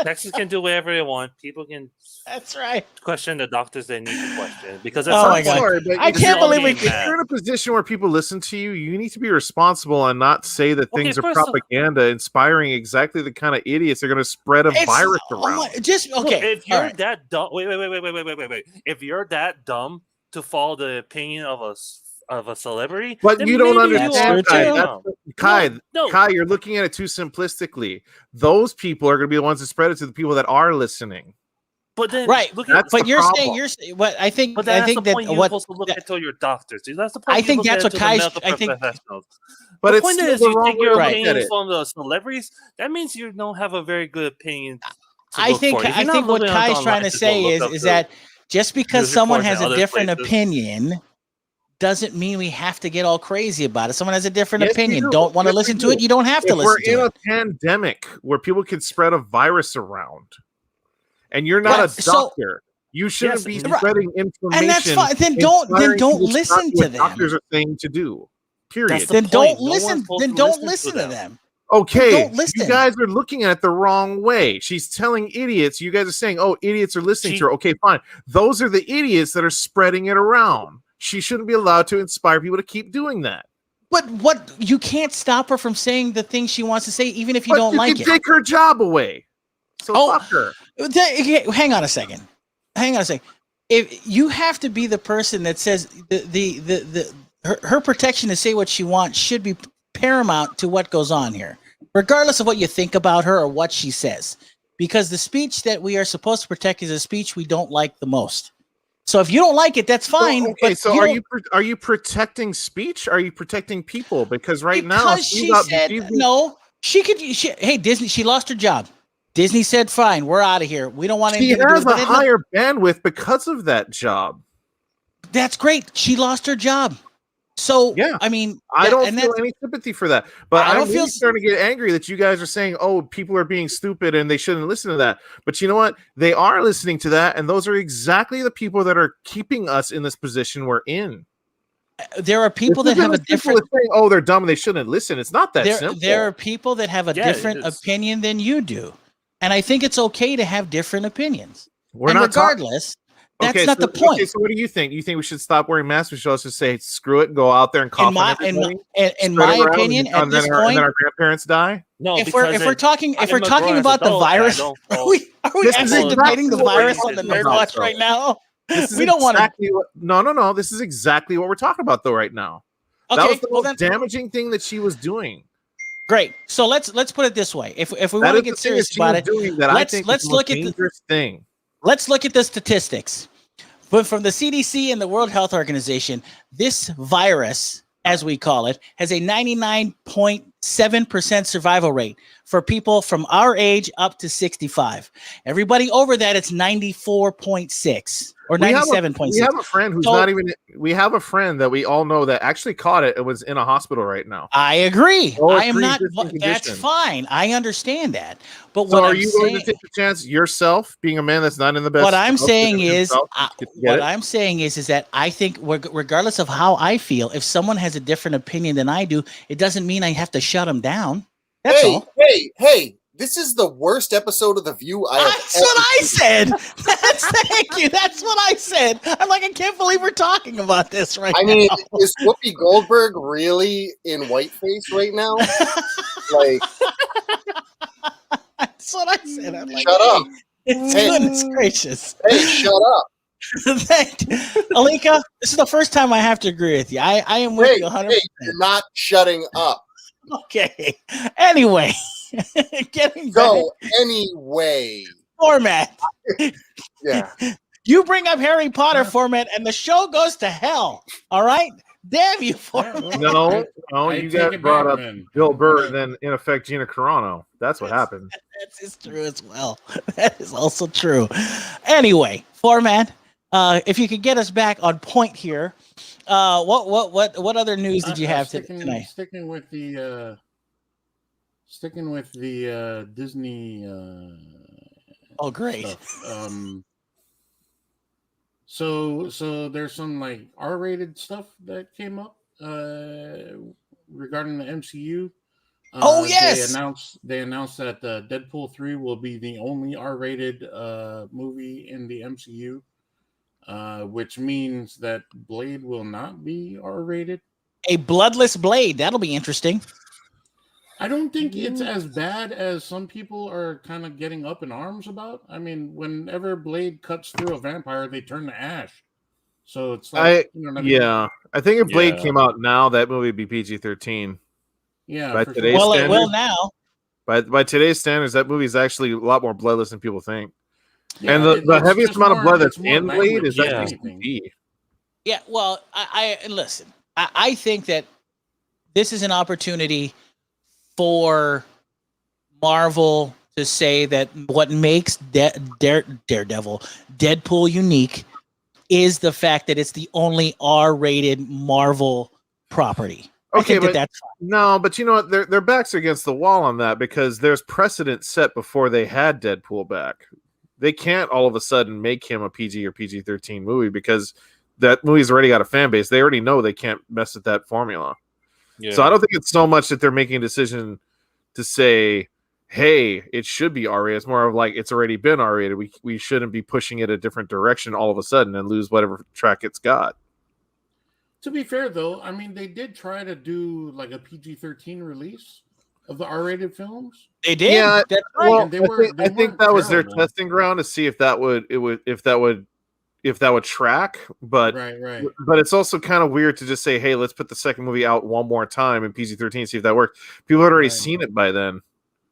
Speaker 1: Texas
Speaker 3: can do whatever they want. People can.
Speaker 1: That's right.
Speaker 3: Question the doctors they need to question because
Speaker 1: my God. I can't believe we.
Speaker 2: If you're in a position where people listen to you, you need to be responsible and not say that things are propaganda, inspiring exactly the kind of idiots that are going to spread a virus around.
Speaker 3: If you're that dumb, wait. If you're that dumb to follow the opinion of a celebrity,
Speaker 2: but you don't understand, Kai.
Speaker 3: No.
Speaker 2: Kai, you're looking at it too simplistically. Those people are going to be the ones that spread it to the people that are listening.
Speaker 3: But then,
Speaker 1: right?
Speaker 3: Look at,
Speaker 1: but you're
Speaker 2: problem.
Speaker 1: saying what I think.
Speaker 3: but
Speaker 1: I
Speaker 3: that's
Speaker 1: think
Speaker 3: the
Speaker 1: that
Speaker 3: point you're
Speaker 1: what
Speaker 3: supposed to look into your doctors. Dude. That's the
Speaker 1: I
Speaker 3: point. You
Speaker 1: think
Speaker 3: look
Speaker 1: that's
Speaker 3: into
Speaker 1: what
Speaker 3: the
Speaker 1: Kai's.
Speaker 3: medical
Speaker 1: I think,
Speaker 3: professionals.
Speaker 2: But
Speaker 3: The
Speaker 2: it's
Speaker 3: point
Speaker 2: still
Speaker 3: is,
Speaker 2: the
Speaker 3: you
Speaker 2: wrong
Speaker 3: take
Speaker 2: way
Speaker 3: your
Speaker 2: to look at
Speaker 3: opinions
Speaker 2: it.
Speaker 3: from the celebrities. That means you don't have a very good opinion.
Speaker 1: I think what Kai's trying to say is that just because someone has a different opinion doesn't mean we have to get all crazy about it. Someone has a different
Speaker 2: Yes,
Speaker 1: opinion.
Speaker 2: you do.
Speaker 1: Don't want to
Speaker 2: Yes,
Speaker 1: listen
Speaker 2: you
Speaker 1: to it.
Speaker 2: do.
Speaker 1: You don't have to
Speaker 2: If we're
Speaker 1: listen to
Speaker 2: in
Speaker 1: it.
Speaker 2: a pandemic where people can spread a virus around, and you're not a doctor, you shouldn't be spreading information.
Speaker 1: And that's fine. Then don't listen to them.
Speaker 2: Doctors are saying to do. Period.
Speaker 1: Then don't listen. Then don't listen to them.
Speaker 2: Okay,
Speaker 1: don't listen.
Speaker 2: You guys are looking at it the wrong way. She's telling idiots. You guys are saying, "Oh, idiots are listening to her." Okay, fine. Those are the idiots that are spreading it around. She shouldn't be allowed to inspire people to keep doing that.
Speaker 1: But what you can't stop her from saying the things she wants to say, even if you don't like it.
Speaker 2: You can take her job away. So fuck her.
Speaker 1: Hang on a second. If you have to be the person that says her protection to say what she wants should be paramount to what goes on here, regardless of what you think about her or what she says, because the speech that we are supposed to protect is a speech we don't like the most. So if you don't like it, that's fine.
Speaker 2: So are you protecting speech? Are you protecting people? Because now
Speaker 1: she said no. Hey, Disney. She lost her job. Disney said, "Fine, we're out of here. We don't want anything to do with it."
Speaker 2: She has a higher bandwidth because of that job.
Speaker 1: That's great. She lost her job. So
Speaker 2: yeah,
Speaker 1: I mean,
Speaker 2: I don't feel any sympathy for that. But I'm really starting to get angry that you guys are saying, "Oh, people are being stupid and they shouldn't listen to that." But you know what? They are listening to that, and those are exactly the people that are keeping us in this position we're in.
Speaker 1: There are people that have a different.
Speaker 2: Saying, "Oh, they're dumb and they shouldn't listen." It's not that simple.
Speaker 1: There are people that have a different opinion than you do, and I think it's okay to have different opinions. Regardless. That's not the point.
Speaker 2: Okay, so what do you think? You think we should stop wearing masks? We should also say, screw it, and go out there and cough on everybody?
Speaker 1: In my opinion, at this point,
Speaker 2: and then our grandparents die?
Speaker 3: No,
Speaker 1: if we're talking about the virus, are we actually debating the virus on the NERDWatch right now? We don't want to.
Speaker 2: No. This is exactly what we're talking about, though, right now.
Speaker 1: Okay,
Speaker 2: that was the most damaging thing that she was doing.
Speaker 1: Great. So let's put it this way. If we want to get serious about it, let's look at
Speaker 2: dangerous thing.
Speaker 1: Let's look at the statistics. But from the CDC and the World Health Organization, this virus, as we call it, has a 99.7% survival rate for people from our age up to 65. Everybody over that, it's 94.6 or 97.6.
Speaker 2: We have a friend who's not even. We have a friend that we all know that actually caught it and was in a hospital right now.
Speaker 1: I agree. I am not. That's fine. I understand that. But
Speaker 2: so are you going to take the chance yourself, being a man that's not in the best?
Speaker 1: What I'm saying is, that I think, regardless of how I feel, if someone has a different opinion than I do, it doesn't mean I have to shut them down. That's all.
Speaker 5: Hey! This is the worst episode of The View I have
Speaker 1: That's what I said. Thank you. That's what I said. I'm like, I can't believe we're talking about this right now.
Speaker 5: I mean, is Whoopi Goldberg really in whiteface right now? Like,
Speaker 1: that's what I said. I'm like,
Speaker 5: shut up.
Speaker 1: Goodness gracious.
Speaker 5: Hey, shut up.
Speaker 1: Alika, this is the first time I have to agree with you. I am with you 100%.
Speaker 5: Hey, you're not shutting up.
Speaker 1: Okay. Anyway.
Speaker 5: Anyway.
Speaker 1: Phormat.
Speaker 5: Yeah.
Speaker 1: You bring up Harry Potter Phormat and the show goes to hell. All right? Damn you, Phormat.
Speaker 2: No, you got brought up Bill Burr and then in effect Gina Carano. That's what happened.
Speaker 1: That is true as well. That is also true. Anyway, Phormat, if you could get us back on point here, what other news did you have tonight?
Speaker 4: Sticking with the Disney.
Speaker 1: Oh, great!
Speaker 4: Stuff. So there's some like R-rated stuff that came up regarding the MCU.
Speaker 1: Oh yes!
Speaker 4: They announced that Deadpool 3 will be the only R-rated movie in the MCU, which means that Blade will not be R-rated.
Speaker 1: A bloodless Blade. That'll be interesting.
Speaker 4: I don't think it's as bad as some people are kind of getting up in arms about. I mean, whenever Blade cuts through a vampire, they turn to ash. So it's like,
Speaker 2: I think if Blade came out now, that movie would be PG-13.
Speaker 4: Yeah.
Speaker 2: By
Speaker 1: today's standards,
Speaker 2: now. By today's standards, that movie is actually a lot more bloodless than people think. And the heaviest amount of blood that's in Blade is actually PG.
Speaker 1: Yeah, well, I listen. I think that this is an opportunity for Marvel to say that what makes Daredevil, Deadpool unique is the fact that it's the only R-rated Marvel property.
Speaker 2: Okay,
Speaker 1: but that's fine.
Speaker 2: No, but you know what? Their backs are against the wall on that because there's precedent set before they had Deadpool back. They can't all of a sudden make him a PG or PG-13 movie because that movie's already got a fan base. They already know they can't mess with that formula. Yeah. So I don't think it's so much that they're making a decision to say, hey, it should be R-rated. It's more of like it's already been R-rated. We shouldn't be pushing it a different direction all of a sudden and lose whatever track it's got.
Speaker 4: To be fair, though, I mean, they did try to do like a PG-13 release of the R-rated films.
Speaker 1: They did.
Speaker 2: Yeah,
Speaker 1: that's right.
Speaker 2: Well, I think that was their testing ground to see if that would track. But
Speaker 4: right.
Speaker 2: But it's also kind of weird to just say, hey, let's put the second movie out one more time in PG-13, see if that works. People had already seen it by then.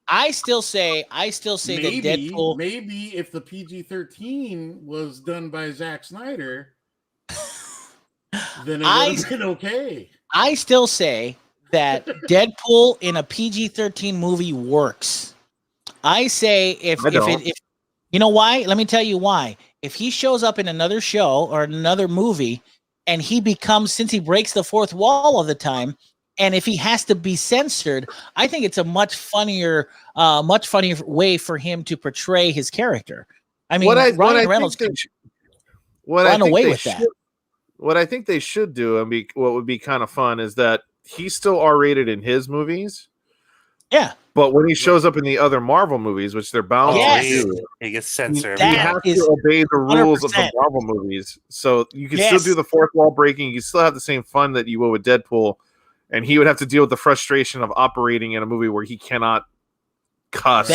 Speaker 1: I still say
Speaker 4: maybe,
Speaker 1: that Deadpool.
Speaker 4: Maybe if the PG-13 was done by Zack Snyder, then it would have been okay.
Speaker 1: I still say that Deadpool in a PG-13 movie works. I say if you know why? Let me tell you why. If he shows up in another show or another movie, and he becomes, since he breaks the fourth wall all the time, and if he has to be censored, I think it's a much funnier way for him to portray his character. I mean, Ryan Reynolds could run away with that.
Speaker 2: What I think they should do, and what would be kind of fun, is that he's still R-rated in his movies.
Speaker 1: Yeah.
Speaker 2: But when he shows up in the other Marvel movies, which they're bound to do,
Speaker 3: he gets censored.
Speaker 2: He has to obey the rules 100%. Of the Marvel movies. So you can still do the fourth wall breaking. You still have the same fun that you will with Deadpool. And he would have to deal with the frustration of operating in a movie where he cannot cuss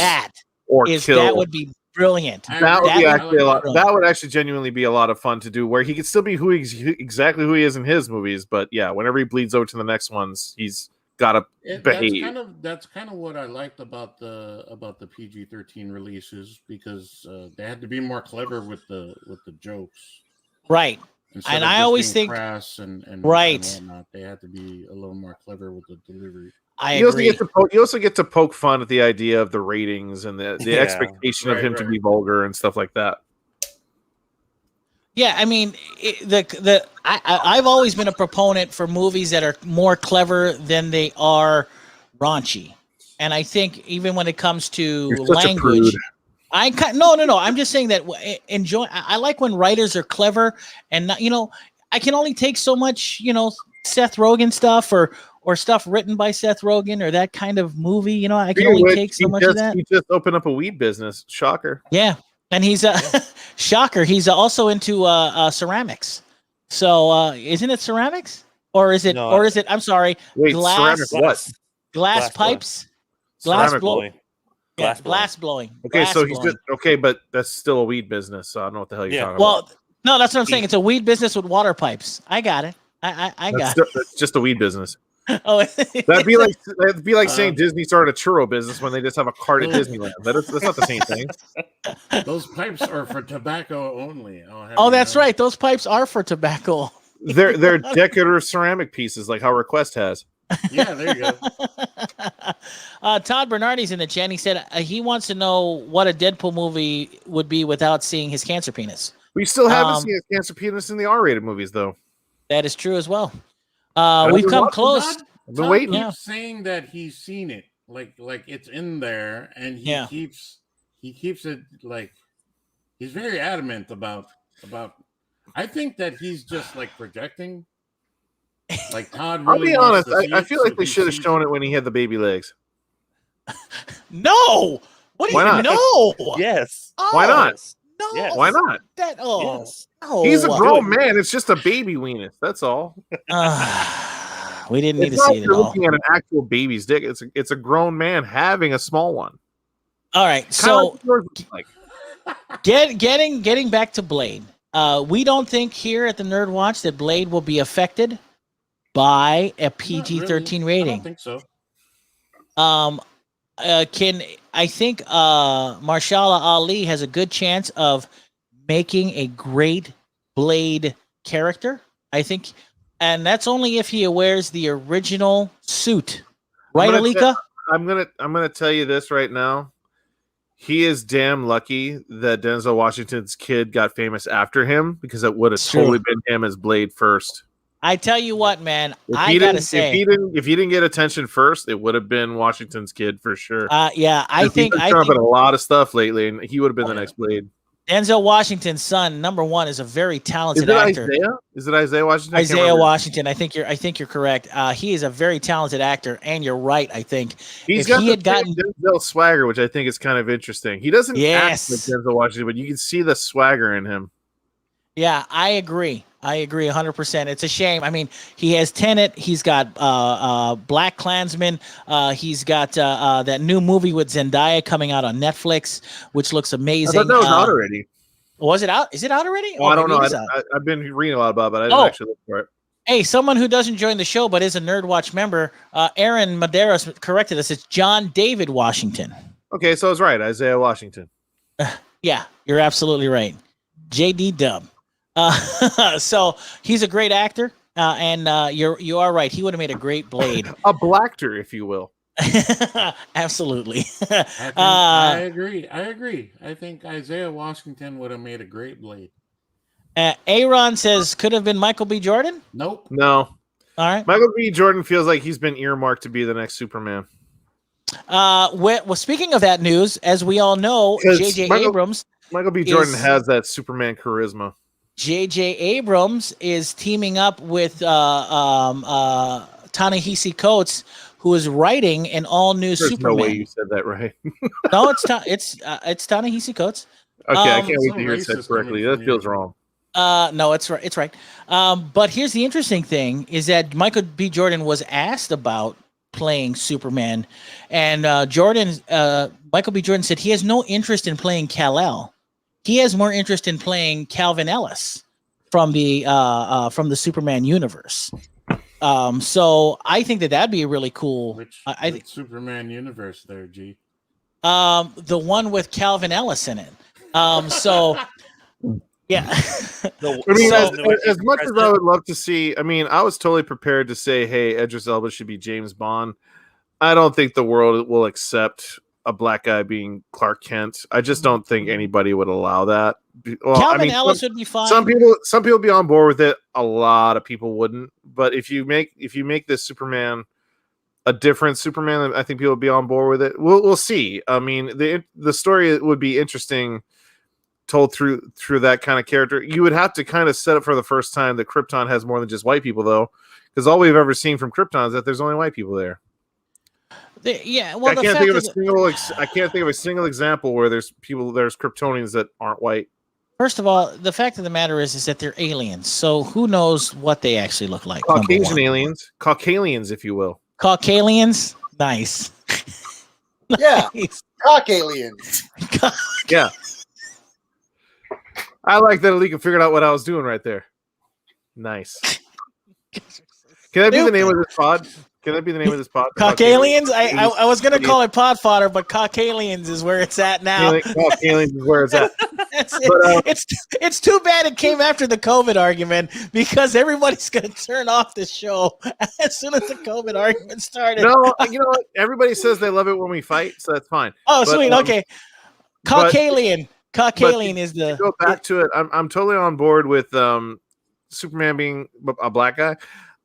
Speaker 2: or kill.
Speaker 1: That would be brilliant.
Speaker 2: That would be actually a lot. That would actually genuinely be a lot of fun to do, where he could still be exactly who he is in his movies. But yeah, whenever he bleeds over to the next ones, he's got to behave.
Speaker 4: That's kind of what I liked about the PG-13 releases, because they had to be more clever with the jokes,
Speaker 1: right? And I always think
Speaker 4: crass and
Speaker 1: right,
Speaker 4: and whatnot. They had to be a little more clever with the delivery.
Speaker 2: You also get to poke fun at the idea of the ratings and the expectation of him to be vulgar and stuff like that.
Speaker 1: Yeah, I mean, I've always been a proponent for movies that are more clever than they are raunchy, and I think even when it comes to language, no. I'm just saying that I like when writers are clever, and not, I can only take so much, Seth Rogen stuff or stuff written by Seth Rogen or that kind of movie. I can only take so much of that.
Speaker 2: He just opened up a weed business. Shocker.
Speaker 1: Yeah. And he's shocker. He's also into ceramics. So isn't it ceramics? Or is it I'm sorry, glass pipes? Glass blowing. Glass blowing.
Speaker 2: Okay, so he's just but that's still a weed business, so I don't know what the hell you're talking about.
Speaker 1: Well, no, that's what I'm saying. It's a weed business with water pipes. I got it. I got it.
Speaker 2: That's just a weed business.
Speaker 1: Oh,
Speaker 2: that'd be like saying Disney started a churro business when they just have a cart at Disneyland. That's not the same thing.
Speaker 4: Those pipes are for tobacco only.
Speaker 1: Oh, that's right. Those pipes are for tobacco.
Speaker 2: They're decorative ceramic pieces, like how Request has.
Speaker 4: Yeah, there you
Speaker 1: go. Todd Bernardi's in the chat. He said he wants to know what a Deadpool movie would be without seeing his cancer penis.
Speaker 2: We still haven't seen his cancer penis in the R-rated movies, though.
Speaker 1: That is true as well. We've come close.
Speaker 2: I've been waiting.
Speaker 4: He keeps saying that he's seen it, like it's in there, and he keeps it like he's very adamant about. I think that he's just like projecting. Like Todd. Really
Speaker 2: I'll be honest. I feel like they should have shown it when he had the baby legs.
Speaker 1: No. What do you mean? No.
Speaker 3: Yes.
Speaker 1: Oh,
Speaker 2: why not?
Speaker 1: No.
Speaker 2: Yes. Why not?
Speaker 1: Yes.
Speaker 2: No. He's a grown man. It's just a baby weenus. That's all.
Speaker 1: We didn't need to see it at all.
Speaker 2: Looking at an actual baby's dick. It's a grown man having a small one.
Speaker 1: All right. So getting back to Blade. We don't think here at the Nerd Watch that Blade will be affected by a PG-13 rating.
Speaker 4: I don't think so.
Speaker 1: I think Marshala Ali has a good chance of making a great Blade character. I think, and that's only if he wears the original suit, right, Alika?
Speaker 2: I'm gonna tell you this right now. He is damn lucky that Denzel Washington's kid got famous after him, because it would have totally been him as Blade first.
Speaker 1: I tell you what, man,
Speaker 2: if he didn't get attention first, it would have been Washington's kid for sure.
Speaker 1: I think
Speaker 2: a lot of stuff lately, and he would have been the next Blade.
Speaker 1: Denzel Washington's son, number one, is a very talented actor.
Speaker 2: Is it Isaiah Washington?
Speaker 1: Isaiah Washington. I think you're correct. He is a very talented actor, and you're right. I think
Speaker 2: he had gotten Denzel swagger, which I think is kind of interesting. He doesn't act like Denzel Washington, but you can see the swagger in him.
Speaker 1: Yeah, I agree 100%. It's a shame. I mean, he has Tenet. He's got Black Klansman. He's got that new movie with Zendaya coming out on Netflix, which looks amazing.
Speaker 2: I thought that was out already.
Speaker 1: Was it out? Is it out already?
Speaker 2: I don't know. I've been reading a lot about it, but I didn't actually look for it.
Speaker 1: Hey, someone who doesn't join the show but is a NERDWatch member, Aron Medeiros corrected us. It's John David Washington.
Speaker 2: Okay, so I was right. Isaiah Washington.
Speaker 1: Yeah, you're absolutely right. JD Dub. So he's a great actor, and you are right. He would have made a great Blade,
Speaker 2: a blackter, if you will.
Speaker 1: Absolutely.
Speaker 4: I agree. I think Isaiah Washington would have made a great Blade.
Speaker 1: Aron says could have been Michael B. Jordan.
Speaker 4: Nope.
Speaker 2: No.
Speaker 1: All right.
Speaker 2: Michael B. Jordan feels like he's been earmarked to be the next Superman.
Speaker 1: Well, speaking of that news, as we all know, J.J. Abrams.
Speaker 2: Michael B. Jordan has that Superman charisma.
Speaker 1: J.J. Abrams is teaming up with Ta-Nehisi Coates, who is writing an all-new Superman.
Speaker 2: No way you said that right.
Speaker 1: No, it's Ta-Nehisi Coates.
Speaker 2: Okay, I can't wait to hear it said correctly. That feels wrong.
Speaker 1: No, it's right. It's right. But here's the interesting thing: is that Michael B. Jordan was asked about playing Superman, and Michael B. Jordan said he has no interest in playing Kal-El. He has more interest in playing Calvin Ellis from the Superman universe. So I think that'd be a really cool.
Speaker 4: Which Superman universe there, G?
Speaker 1: The one with Calvin Ellis in it. So yeah.
Speaker 2: I mean, as much as I would love to see, I mean, I was totally prepared to say, hey, Idris Elba should be James Bond. I don't think the world will accept a black guy being Clark Kent. I just don't think anybody would allow that. Well,
Speaker 1: Calvin Ellis would be fine.
Speaker 2: Some people would be on board with it. A lot of people wouldn't. But if you make this Superman a different Superman, I think people would be on board with it. We'll see. I mean, the story would be interesting told through that kind of character. You would have to kind of set up for the first time that Krypton has more than just white people, though, because all we've ever seen from Krypton is that there's only white people there.
Speaker 1: Well,
Speaker 2: I can't think of a single example where there's Kryptonians that aren't white.
Speaker 1: First of all, the fact of the matter is that they're aliens. So who knows what they actually look like?
Speaker 2: Caucasian aliens, Caucalians, if you will.
Speaker 1: Caucalians, nice.
Speaker 5: Yeah, Caucalians.
Speaker 2: Yeah. I like that Alika figured out what I was doing right there. Nice. Can that be the name of this pod? Can that be the name of this pod?
Speaker 1: Caucalians? I was going to call it pod fodder, but Caucalians is where it's at now.
Speaker 2: Caucalians is where it's at.
Speaker 1: It's too bad it came after the COVID argument, because everybody's going to turn off the show as soon as the COVID argument started.
Speaker 2: No, you know what? Everybody says they love it when we fight, so that's fine.
Speaker 1: Oh, sweet. Okay. Caucalian. Caucalian is the.
Speaker 2: To go back to it. I'm totally on board with Superman being a black guy.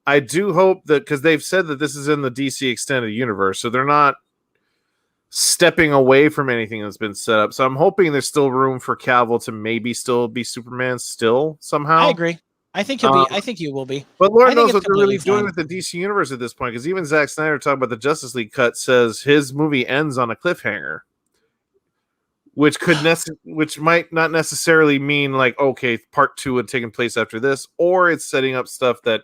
Speaker 2: I do hope that, because they've said that this is in the DC extended universe, so they're not stepping away from anything that's been set up. So I'm hoping there's still room for Cavill to maybe still be Superman still somehow.
Speaker 1: I agree. I think he'll be. I think you will be.
Speaker 2: But Lord knows what they're really doing with the DC universe at this point, because even Zack Snyder talking about the Justice League cut says his movie ends on a cliffhanger, which might not necessarily mean like, okay, part 2 had taken place after this, or it's setting up stuff that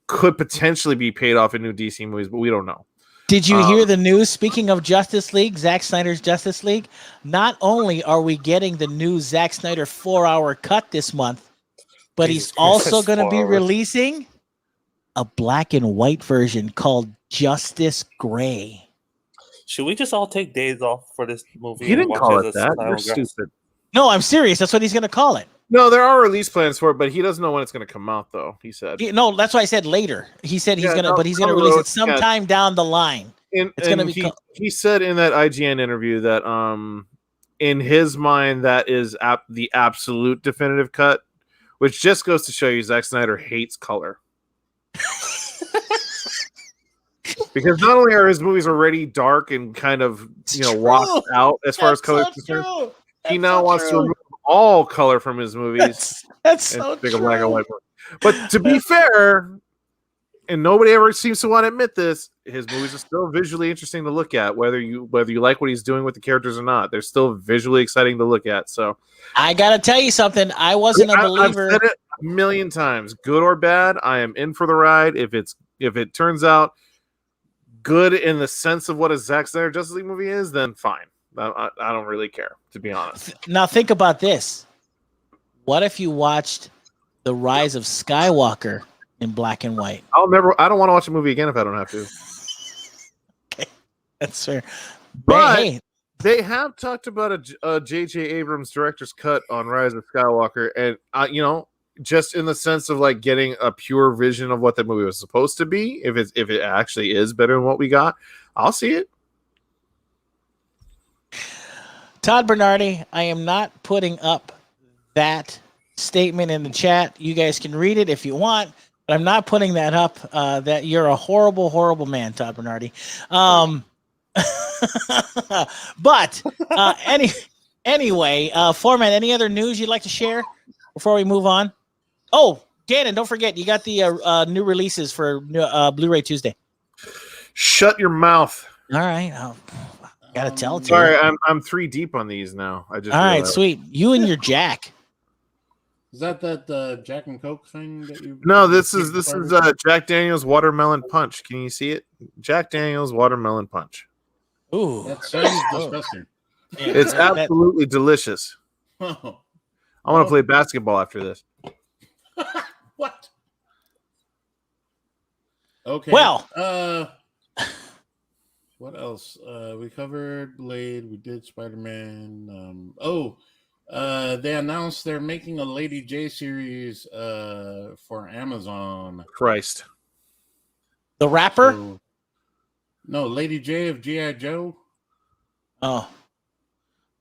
Speaker 2: could potentially be paid off in new DC movies, but we don't know.
Speaker 1: Did you hear the news? Speaking of Justice League, Zack Snyder's Justice League, not only are we getting the new Zack Snyder 4-hour cut this month, but he's also going to be releasing a black and white version called Justice Gray.
Speaker 3: Should we just all take days off for this movie?
Speaker 2: He
Speaker 3: and
Speaker 2: didn't
Speaker 3: watch
Speaker 2: call
Speaker 3: it
Speaker 2: it
Speaker 3: as
Speaker 2: that. You're
Speaker 3: simulcast?
Speaker 2: stupid.
Speaker 1: No, I'm serious. That's what he's going to call it.
Speaker 2: No, there are release plans for it, but he doesn't know when it's going to come out, though. He said.
Speaker 1: No, that's why I said later. He said he's
Speaker 2: Yeah,
Speaker 1: gonna,
Speaker 2: down-
Speaker 1: but he's
Speaker 2: down
Speaker 1: gonna
Speaker 2: the
Speaker 1: release
Speaker 2: road,
Speaker 1: it sometime down the line. It's gonna be.
Speaker 2: He said in that IGN interview that in his mind that is the absolute definitive cut, which just goes to show you Zack Snyder hates color. Because not only are his movies already dark and kind of washed out as far as color is concerned, he now wants to remove all color from his movies.
Speaker 1: That's so
Speaker 2: big
Speaker 1: true.
Speaker 2: black and white. But to be fair, and nobody ever seems to want to admit this, his movies are still visually interesting to look at, whether you like what he's doing with the characters or not. They're still visually exciting to look at. So
Speaker 1: I gotta tell you something. I wasn't a believer.
Speaker 2: I've said it a million times. Good or bad, I am in for the ride. If it turns out good in the sense of what a Zack Snyder Justice League movie is, then fine. I don't really care, to be honest.
Speaker 1: Now think about this. What if you watched The Rise of Skywalker in black and white?
Speaker 2: I don't want to watch a movie again if I don't have to.
Speaker 1: Okay, that's fair.
Speaker 2: But
Speaker 1: hey,
Speaker 2: they have talked about a J.J. Abrams director's cut on Rise of Skywalker, and just in the sense of like getting a pure vision of what the movie was supposed to be. If it actually is better than what we got, I'll see it.
Speaker 1: Todd Bernardi, I am not putting up that statement in the chat. You guys can read it if you want, but I'm not putting that up. That you're a horrible, horrible man, Todd Bernardi. But anyway, Phormat, any other news you'd like to share before we move on? Oh, Gannon, don't forget, you got the new releases for Blu-ray Tuesday.
Speaker 2: Shut your mouth.
Speaker 1: All right. Gotta tell it to
Speaker 2: Sorry,
Speaker 1: you.
Speaker 2: I'm 3 deep on these now. I just
Speaker 1: All right,
Speaker 2: realized.
Speaker 1: sweet. You and your Jack.
Speaker 4: Is that Jack and Coke thing that you?
Speaker 2: No, this is Jack Daniel's Watermelon Punch. Can you see it? Jack Daniel's Watermelon Punch.
Speaker 1: Ooh,
Speaker 4: That sounds disgusting.
Speaker 2: It's absolutely delicious. I want to play basketball after this.
Speaker 4: What? Okay.
Speaker 1: Well,
Speaker 4: what else? We covered Blade. We did Spider-Man. They announced they're making a Lady J series for Amazon.
Speaker 2: Christ.
Speaker 1: the rapper.
Speaker 4: No, Lady J of G.I. Joe.
Speaker 1: Oh,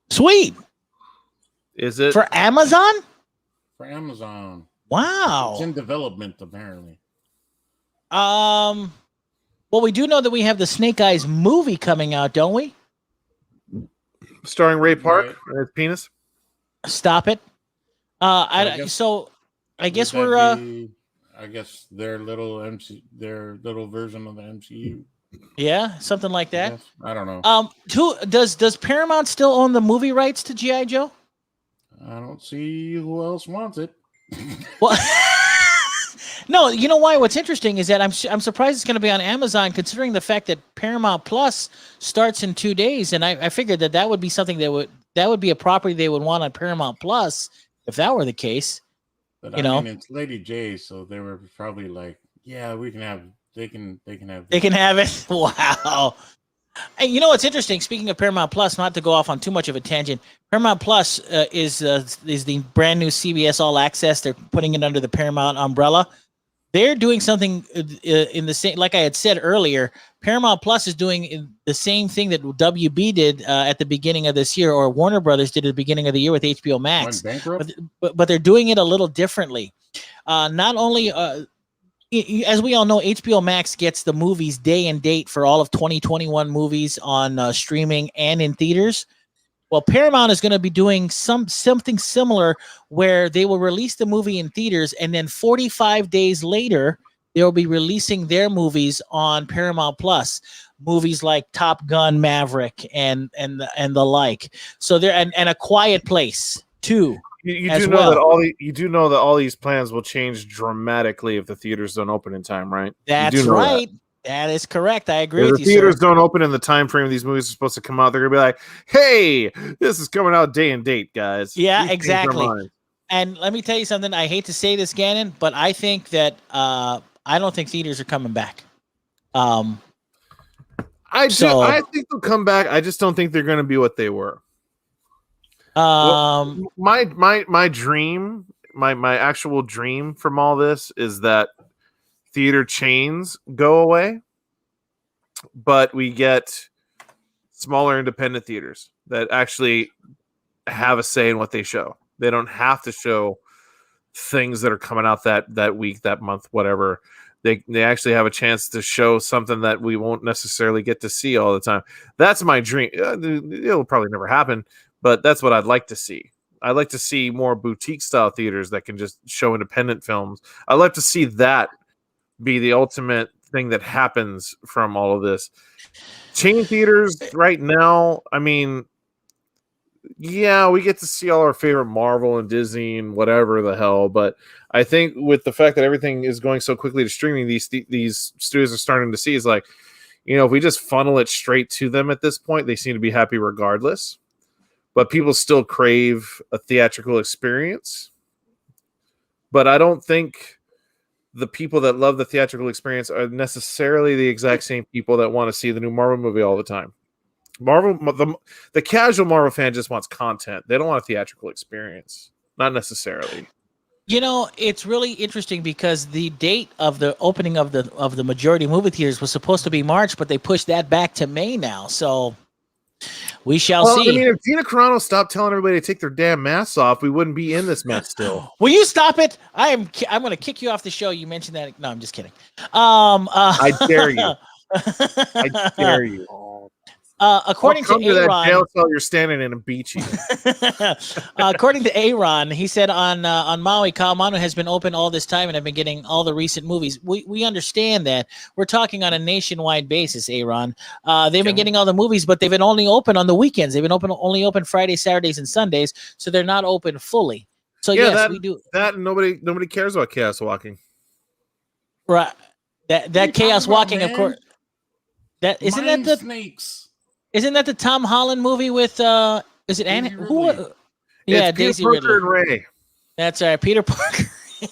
Speaker 1: sweet.
Speaker 2: Is it
Speaker 1: For Amazon?
Speaker 4: For Amazon.
Speaker 1: Wow.
Speaker 4: It's in development, apparently.
Speaker 1: Well, we do know that we have the Snake Eyes movie coming out, don't we?
Speaker 2: starring Ray Park
Speaker 4: Right.
Speaker 2: and his penis?
Speaker 1: Stop it. I guess we're
Speaker 4: I guess their little version of the MCU.
Speaker 1: yeah, something like that.
Speaker 4: Yes. I don't know.
Speaker 1: Does Paramount still own the movie rights to G.I. Joe?
Speaker 4: I don't see who else wants it.
Speaker 1: Well, no, you know why? What's interesting is that I'm surprised it's going to be on Amazon, considering the fact that Paramount Plus starts in 2 days, and I figured that would be something that would be a property they would want on Paramount Plus if that were the case.
Speaker 4: But
Speaker 1: You know?
Speaker 4: I mean, it's Lady J, so they were probably like, yeah, we can have. They can have.
Speaker 1: They can have it. Wow. And you know what's interesting? Speaking of Paramount Plus, not to go off on too much of a tangent, Paramount Plus is the brand new CBS All Access. They're putting it under the Paramount umbrella. They're doing something in the same, like I had said earlier. Paramount Plus is doing the same thing that WB did at the beginning of this year, or Warner Brothers did at the beginning of the year with HBO Max.
Speaker 4: Went bankrupt?
Speaker 1: But they're doing it a little differently. Not only, as we all know, HBO Max gets the movies day and date for all of 2021 movies on streaming and in theaters. Well, Paramount is going to be doing something similar, where they will release the movie in theaters, and then 45 days later, they will be releasing their movies on Paramount Plus. Movies like Top Gun, Maverick, and the like. So there, and A Quiet Place too.
Speaker 2: You
Speaker 1: as
Speaker 2: do know
Speaker 1: well.
Speaker 2: that all these plans will change dramatically if the theaters don't open in time, right?
Speaker 1: That's
Speaker 2: You do know
Speaker 1: right. That is correct. I agree
Speaker 2: If
Speaker 1: with
Speaker 2: the
Speaker 1: you,
Speaker 2: theaters
Speaker 1: sir.
Speaker 2: don't open in the time frame these movies are supposed to come out, they're gonna be like, "Hey, this is coming out day and date, guys."
Speaker 1: Yeah,
Speaker 2: We changed our
Speaker 1: exactly.
Speaker 2: mind.
Speaker 1: And let me tell you something. I hate to say this, Gannon, but I think that I don't think theaters are coming back.
Speaker 2: I think they'll come back. I just don't think they're going to be what they were. My dream, my actual dream from all this is that theater chains go away, but we get smaller independent theaters that actually have a say in what they show. They don't have to show things that are coming out that week, that month, whatever. They actually have a chance to show something that we won't necessarily get to see all the time. That's my dream. It'll probably never happen, but that's what I'd like to see. I'd like to see more boutique style theaters that can just show independent films. I'd like to see that be the ultimate thing that happens from all of this. Chain theaters right now, I mean, yeah, we get to see all our favorite Marvel and Disney and whatever the hell, but I think with the fact that everything is going so quickly to streaming, these studios are starting to see is like, if we just funnel it straight to them at this point, they seem to be happy regardless. But people still crave a theatrical experience. But I don't think the people that love the theatrical experience are necessarily the exact same people that want to see the new Marvel movie all the time. The casual Marvel fan just wants content. They don't want a theatrical experience. Not necessarily.
Speaker 1: It's really interesting because the date of the opening of the majority movie theaters was supposed to be March, but they pushed that back to May now. So we shall see.
Speaker 2: I mean, if Gina Carano stopped telling everybody to take their damn masks off, we wouldn't be in this mess still.
Speaker 1: Will you stop it? I'm going to kick you off the show. You mentioned that. No, I'm just kidding.
Speaker 2: I dare you. I dare you.
Speaker 1: According to Aron,
Speaker 2: jail cell you're standing in and beat you.
Speaker 1: According to Aron, he said on Maui, Kaumanu has been open all this time and have been getting all the recent movies. We understand that. We're talking on a nationwide basis, Aron. They've been getting all the movies, but they've been only open on the weekends. They've been only open Fridays, Saturdays, and Sundays, so they're not open fully. So yes, we do
Speaker 2: that. Nobody cares about chaos walking.
Speaker 1: Right. That chaos walking, of course. That isn't that the
Speaker 4: snakes.
Speaker 1: Isn't that the Tom Holland movie with is it Annie? Yeah, Daisy
Speaker 2: Parker
Speaker 1: Ridley.
Speaker 2: And Ray.
Speaker 1: That's right, Peter Parker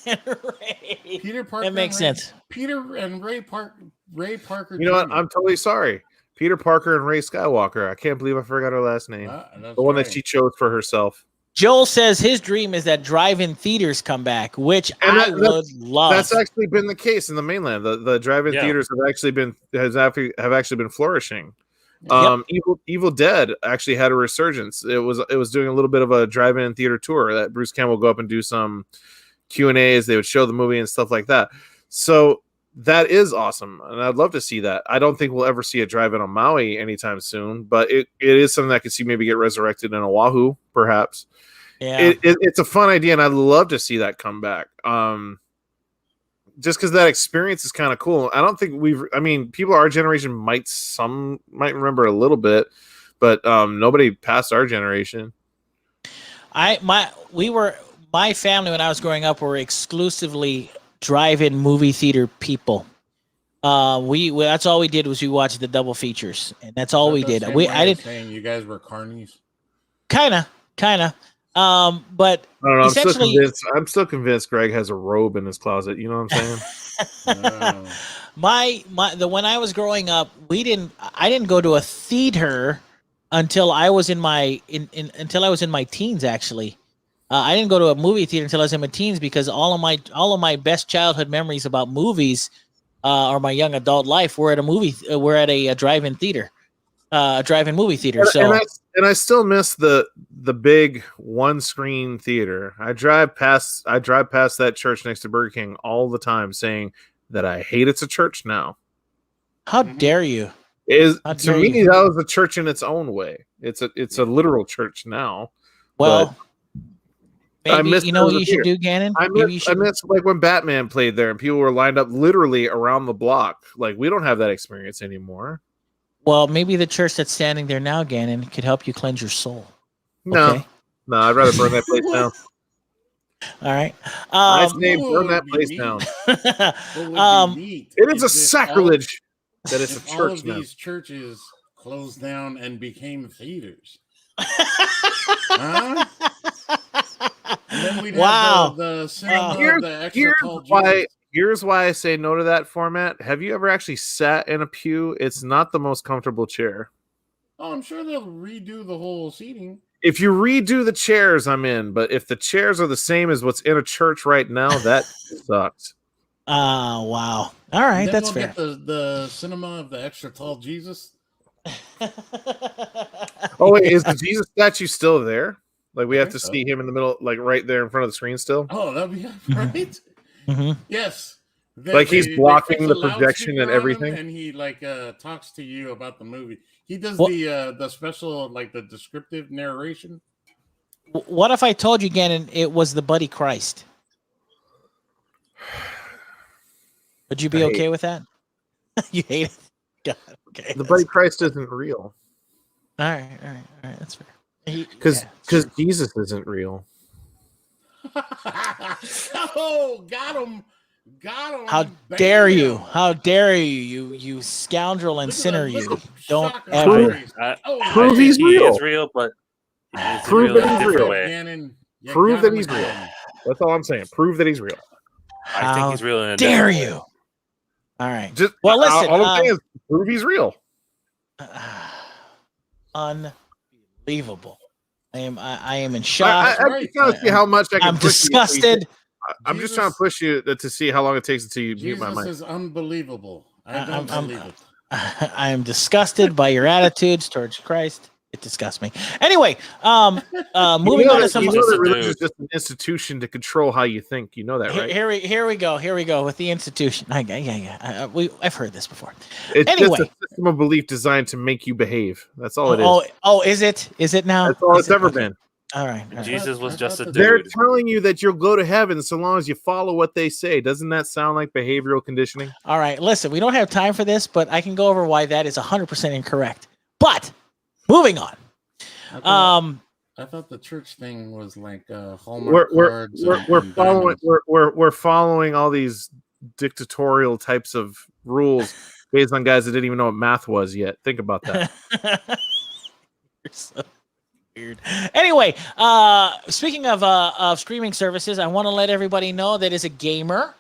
Speaker 1: and Ray.
Speaker 4: Peter Parker.
Speaker 1: That makes sense.
Speaker 4: Peter and Ray Parker.
Speaker 2: You know what? I'm totally sorry. Peter Parker and Ray Skywalker. I can't believe I forgot her last name. The one that she chose for herself.
Speaker 1: Joel says his dream is that drive-in theaters come back, which I would love.
Speaker 2: That's actually been the case in the mainland. The drive-in theaters have actually been flourishing. Yep. Evil Dead actually had a resurgence. It was doing a little bit of a drive-in theater tour that Bruce Campbell would go up and do some Q&As. They would show the movie and stuff like that. So that is awesome, and I'd love to see that. I don't think we'll ever see a drive-in on Maui anytime soon, but it is something that I could see maybe get resurrected in Oahu, perhaps. Yeah, it's a fun idea, and I'd love to see that come back. Just because that experience is kind of cool. I don't think people our generation might remember a little bit, but nobody past our generation.
Speaker 1: My family when I was growing up were exclusively drive-in movie theater people. That's all we did was we watched the double features, and that's all we did. I didn't
Speaker 4: saying you guys were carnies.
Speaker 1: Kinda. But
Speaker 2: I don't know,
Speaker 1: essentially,
Speaker 2: I'm still convinced Greg has a robe in his closet. You know what I'm saying?
Speaker 1: When I was growing up, I didn't go to a theater until I was in my teens. Actually, I didn't go to a movie theater until I was in my teens because all of my best childhood memories about movies or my young adult life were at a drive-in theater. Drive-in movie theater.
Speaker 2: And I still miss the big one screen theater. I drive past that church next to Burger King all the time, saying that I hate it's a church now.
Speaker 1: How dare you?
Speaker 2: To me that was a church in its own way. It's a literal church now.
Speaker 1: Well, maybe you know what you should do, Gannon?
Speaker 2: I miss like when Batman played there and people were lined up literally around the block. Like we don't have that experience anymore.
Speaker 1: Well, maybe the church that's standing there now, Gannon, could help you cleanse your soul.
Speaker 2: No, I'd rather burn that place down.
Speaker 1: All right.
Speaker 2: I say burn that place down. It is a sacrilege that it's a church
Speaker 4: all of
Speaker 2: now.
Speaker 4: These churches closed down and became theaters. Huh? And then we'd have the cinema of the
Speaker 2: here's
Speaker 4: extra tall
Speaker 2: why
Speaker 4: Jesus.
Speaker 2: Here's why I say no to that format. Have you ever actually sat in a pew? It's not the most comfortable chair.
Speaker 4: Oh, I'm sure they'll redo the whole seating.
Speaker 2: If you redo the chairs, I'm in. But if the chairs are the same as what's in a church right now, that sucks.
Speaker 1: Wow. All right,
Speaker 4: And then
Speaker 1: that's
Speaker 4: we'll
Speaker 1: fair.
Speaker 4: get the cinema of the extra tall Jesus.
Speaker 2: Oh wait, is the Jesus statue still there? Like we
Speaker 4: I
Speaker 2: have
Speaker 4: think
Speaker 2: to
Speaker 4: so.
Speaker 2: see him in the middle, like right there in front of the screen still.
Speaker 4: Oh, that'd be right. Yes.
Speaker 2: Like he's blocking
Speaker 4: fix
Speaker 2: the
Speaker 4: a
Speaker 2: projection and
Speaker 4: loudspeaker on him,
Speaker 2: everything?
Speaker 4: and he talks to you about the movie. He does
Speaker 1: What-
Speaker 4: the special, like the descriptive narration.
Speaker 1: What if I told you, Gannon, it was the Buddy Christ? Would you be
Speaker 2: I
Speaker 1: okay
Speaker 2: hate
Speaker 1: with that? You hate it? God, okay.
Speaker 2: The Buddy Christ isn't real.
Speaker 1: All right, that's fair.
Speaker 2: Because Jesus isn't real.
Speaker 4: Oh, got him.
Speaker 1: How dare you? How dare you, you scoundrel and sinner! You don't ever.
Speaker 2: Prove he's
Speaker 3: He
Speaker 2: real.
Speaker 3: is real, but he's
Speaker 2: Prove
Speaker 3: real in
Speaker 2: that
Speaker 3: a
Speaker 2: he's
Speaker 3: different
Speaker 2: real.
Speaker 3: way.
Speaker 4: Gannon, you
Speaker 2: Prove
Speaker 4: got
Speaker 2: that
Speaker 4: him
Speaker 2: he's real.
Speaker 4: again.
Speaker 2: That's all I'm saying. Prove that he's real.
Speaker 3: I think he's real in a
Speaker 1: Dare
Speaker 3: different way.
Speaker 1: you? All right.
Speaker 2: Just
Speaker 1: Well, listen.
Speaker 2: all I'm saying is prove he's real.
Speaker 1: Unbelievable. I am in shock.
Speaker 2: I'm just trying to see how much I can
Speaker 1: I'm
Speaker 2: push you.
Speaker 1: disgusted.
Speaker 2: I'm just trying to push you to see how long it takes until you mute my
Speaker 4: Jesus
Speaker 2: mic.
Speaker 4: is unbelievable. I don't believe it.
Speaker 1: I am disgusted by your attitudes towards Christ. It disgusts me. Anyway, moving on to some.
Speaker 2: You know
Speaker 3: Just
Speaker 2: that
Speaker 3: a
Speaker 2: religion
Speaker 3: dude.
Speaker 2: is just an institution to control how you think. You know that, right?
Speaker 1: Here we go with the institution. Yeah. I've heard this before.
Speaker 2: It's
Speaker 1: Anyway.
Speaker 2: just a system of belief designed to make you behave. That's all it is.
Speaker 1: Oh, is it? Is it now?
Speaker 2: That's all
Speaker 1: Is
Speaker 2: it's
Speaker 1: it?
Speaker 2: ever
Speaker 1: Okay.
Speaker 2: been.
Speaker 1: All right.
Speaker 3: Jesus was just a dude.
Speaker 2: They're telling you that you'll go to heaven so long as you follow what they say. Doesn't that sound like behavioral conditioning?
Speaker 1: All right. Listen, we don't have time for this, but I can go over why that is 100% incorrect. But moving on.
Speaker 4: I thought the church thing was like Hallmark
Speaker 2: We're
Speaker 4: cards.
Speaker 2: we're following all these dictatorial types of rules based on guys that didn't even know what math was yet. Think about that.
Speaker 1: You're so weird. Anyway, speaking of streaming services, I want to let everybody know that as a gamer,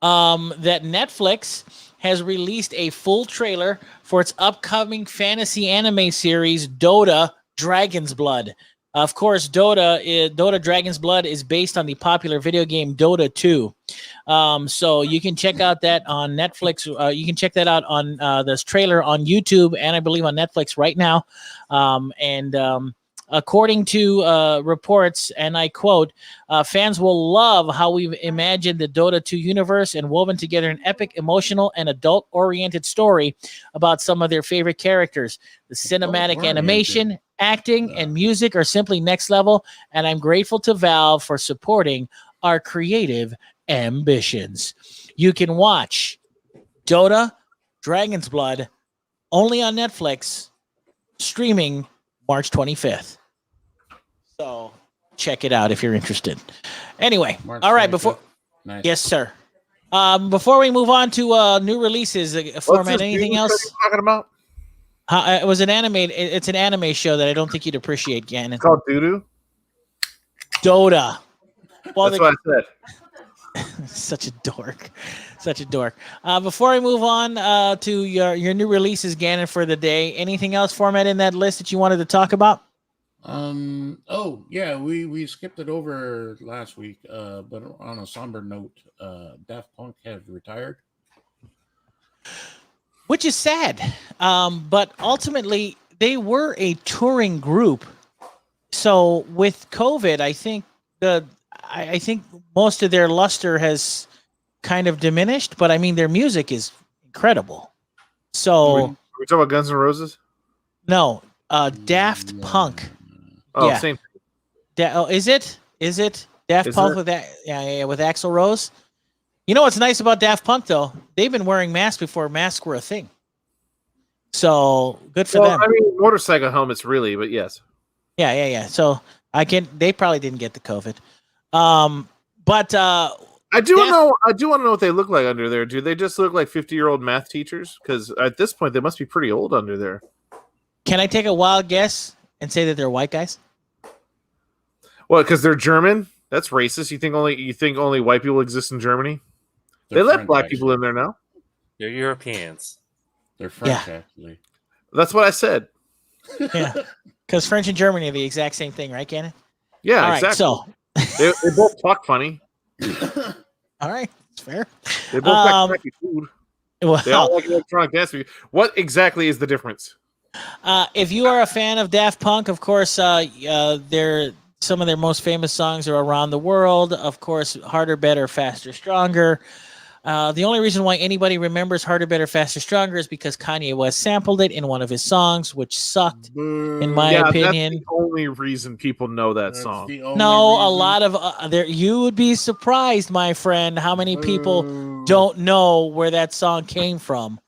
Speaker 1: that Netflix has released a full trailer for its upcoming fantasy anime series, Dota Dragon's Blood. Of course, Dota Dragon's Blood is based on the popular video game Dota 2. So you can check out that on Netflix. You can check that out on this trailer on YouTube and I believe on Netflix right now. According to reports, and I quote, fans will love how we've imagined the Dota 2 universe and woven together an epic, emotional, and adult-oriented story about some of their favorite characters. The cinematic animation, acting, and music are simply next level, and I'm grateful to Valve for supporting our creative ambitions. You can watch Dota Dragon's Blood only on Netflix, streaming March 25th. So check it out if you're interested. Anyway, all right.
Speaker 4: Nice.
Speaker 1: Yes, sir. Before we move on to new releases, Phormat, anything else?
Speaker 2: Talking about?
Speaker 1: It was an anime. It's an anime show that I don't think you'd appreciate, Gannon.
Speaker 2: It's called Doodoo.
Speaker 1: Dota. Well,
Speaker 2: That's what I said.
Speaker 1: such a dork. Before I move on to your new releases, Gannon, for the day, anything else, Phormat, in that list that you wanted to talk about?
Speaker 4: Oh yeah, we skipped it over last week, but on a somber note, Daft Punk have retired, which
Speaker 1: is sad. But ultimately they were a touring group, so with COVID I think most of their luster has kind of diminished, but I mean their music is incredible. So
Speaker 2: we talking about Guns N' Roses?
Speaker 1: No, Daft Punk.
Speaker 2: Oh,
Speaker 1: yeah.
Speaker 2: Same.
Speaker 1: Is it Daft Punk with that? Yeah, with Axl Rose. You know what's nice about Daft Punk though? They've been wearing masks before masks were a thing. So good for them.
Speaker 2: I mean, motorcycle helmets, really, but yes.
Speaker 1: Yeah. So they probably didn't get the COVID. But
Speaker 2: I do want to know what they look like under there. Do they just look like 50-year-old math teachers? Because at this point, they must be pretty old under there.
Speaker 1: Can I take a wild guess and say that they're white guys?
Speaker 2: What? Because they're German? That's racist. You think only white people exist in Germany? They let
Speaker 4: French,
Speaker 2: black
Speaker 4: actually.
Speaker 2: people in there now.
Speaker 3: You're Europeans.
Speaker 4: They're French, actually.
Speaker 2: That's what I said.
Speaker 1: Yeah, because French and Germany are the exact same thing, right, Gannon?
Speaker 2: Yeah,
Speaker 1: All right,
Speaker 2: exactly.
Speaker 1: so
Speaker 2: They both talk funny.
Speaker 1: all right, it's fair.
Speaker 2: They both like crappy food. They all
Speaker 1: Well,
Speaker 2: like electronic dance music. What exactly is the difference?
Speaker 1: if you are a fan of Daft Punk, of course, some of their most famous songs are Around the World. Of course, Harder, Better, Faster, Stronger. The only reason why anybody remembers Harder, Better, Faster, Stronger is because Kanye West sampled it in one of his songs, which sucked, in my opinion.
Speaker 2: That's the only reason people know that
Speaker 4: That's
Speaker 2: song.
Speaker 4: the only
Speaker 1: No,
Speaker 4: reason.
Speaker 1: a lot of there. You would be surprised, my friend, how many people don't know where that song came from.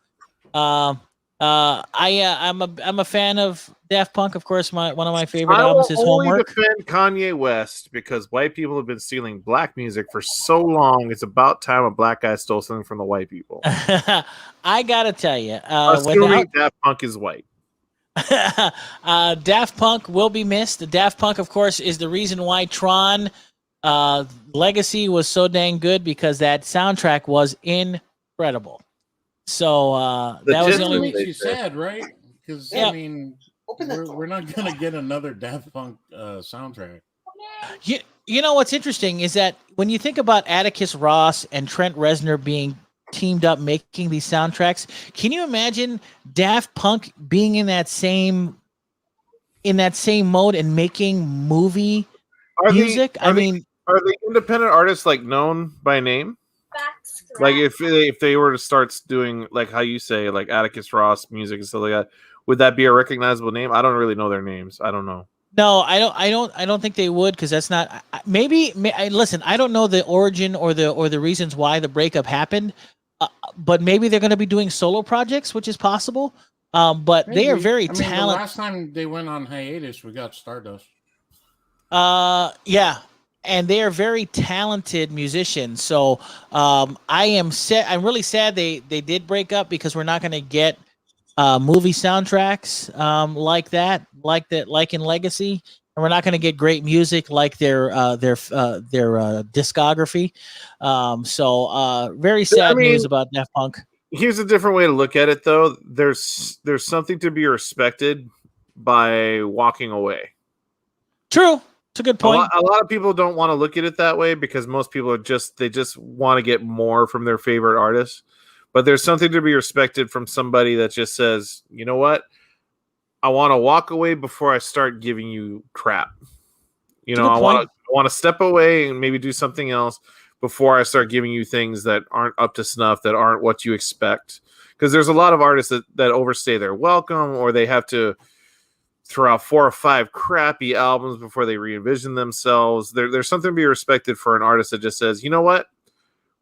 Speaker 1: I'm a fan of Daft Punk. Of course, one of my favorite
Speaker 2: I
Speaker 1: albums
Speaker 2: will
Speaker 1: is
Speaker 2: only
Speaker 1: Homework.
Speaker 2: defend Kanye West because white people have been stealing black music for so long. It's about time a black guy stole something from the white people.
Speaker 1: I gotta tell you,
Speaker 2: Assuming Daft Punk is white.
Speaker 1: Daft Punk will be missed. Daft Punk, of course, is the reason why Tron Legacy was so dang good, because that soundtrack was incredible. So that was the only
Speaker 4: makes you sad, right? Because
Speaker 1: Yeah.
Speaker 4: I mean, we're not gonna get another Daft Punk soundtrack.
Speaker 1: You know what's interesting is that when you think about Atticus Ross and Trent Reznor being teamed up making these soundtracks, can you imagine Daft Punk being in that same mode and making movie music?
Speaker 2: Are the independent artists like known by name? Like if they were to start doing like how you say like Atticus Ross music and stuff like that, would that be a recognizable name? I don't really know their names. I don't know.
Speaker 1: No, I don't think they would, because that's not. Listen, I don't know the origin or the reasons why the breakup happened, but maybe they're going to be doing solo projects, which is possible. But they are very talented.
Speaker 4: The last time they went on hiatus, we got Stardust.
Speaker 1: Yeah, and they are very talented musicians. So I'm really sad they did break up, because we're not going to get movie soundtracks like in Legacy, and we're not going to get great music like their discography. So very sad news about Daft Punk.
Speaker 2: Here's a different way to look at it, though. There's something to be respected by walking away.
Speaker 1: True. It's a good point.
Speaker 2: A lot of people don't want to look at it that way, because most people just want to get more from their favorite artists. But there's something to be respected from somebody that just says, you know what? I want to walk away before I start giving you crap. You know, I want to step away and maybe do something else before I start giving you things that aren't up to snuff, that aren't what you expect. Because there's a lot of artists that overstay their welcome, or they have to throw out 4 or 5 crappy albums before they re-envision themselves. There's something to be respected for an artist that just says, you know what?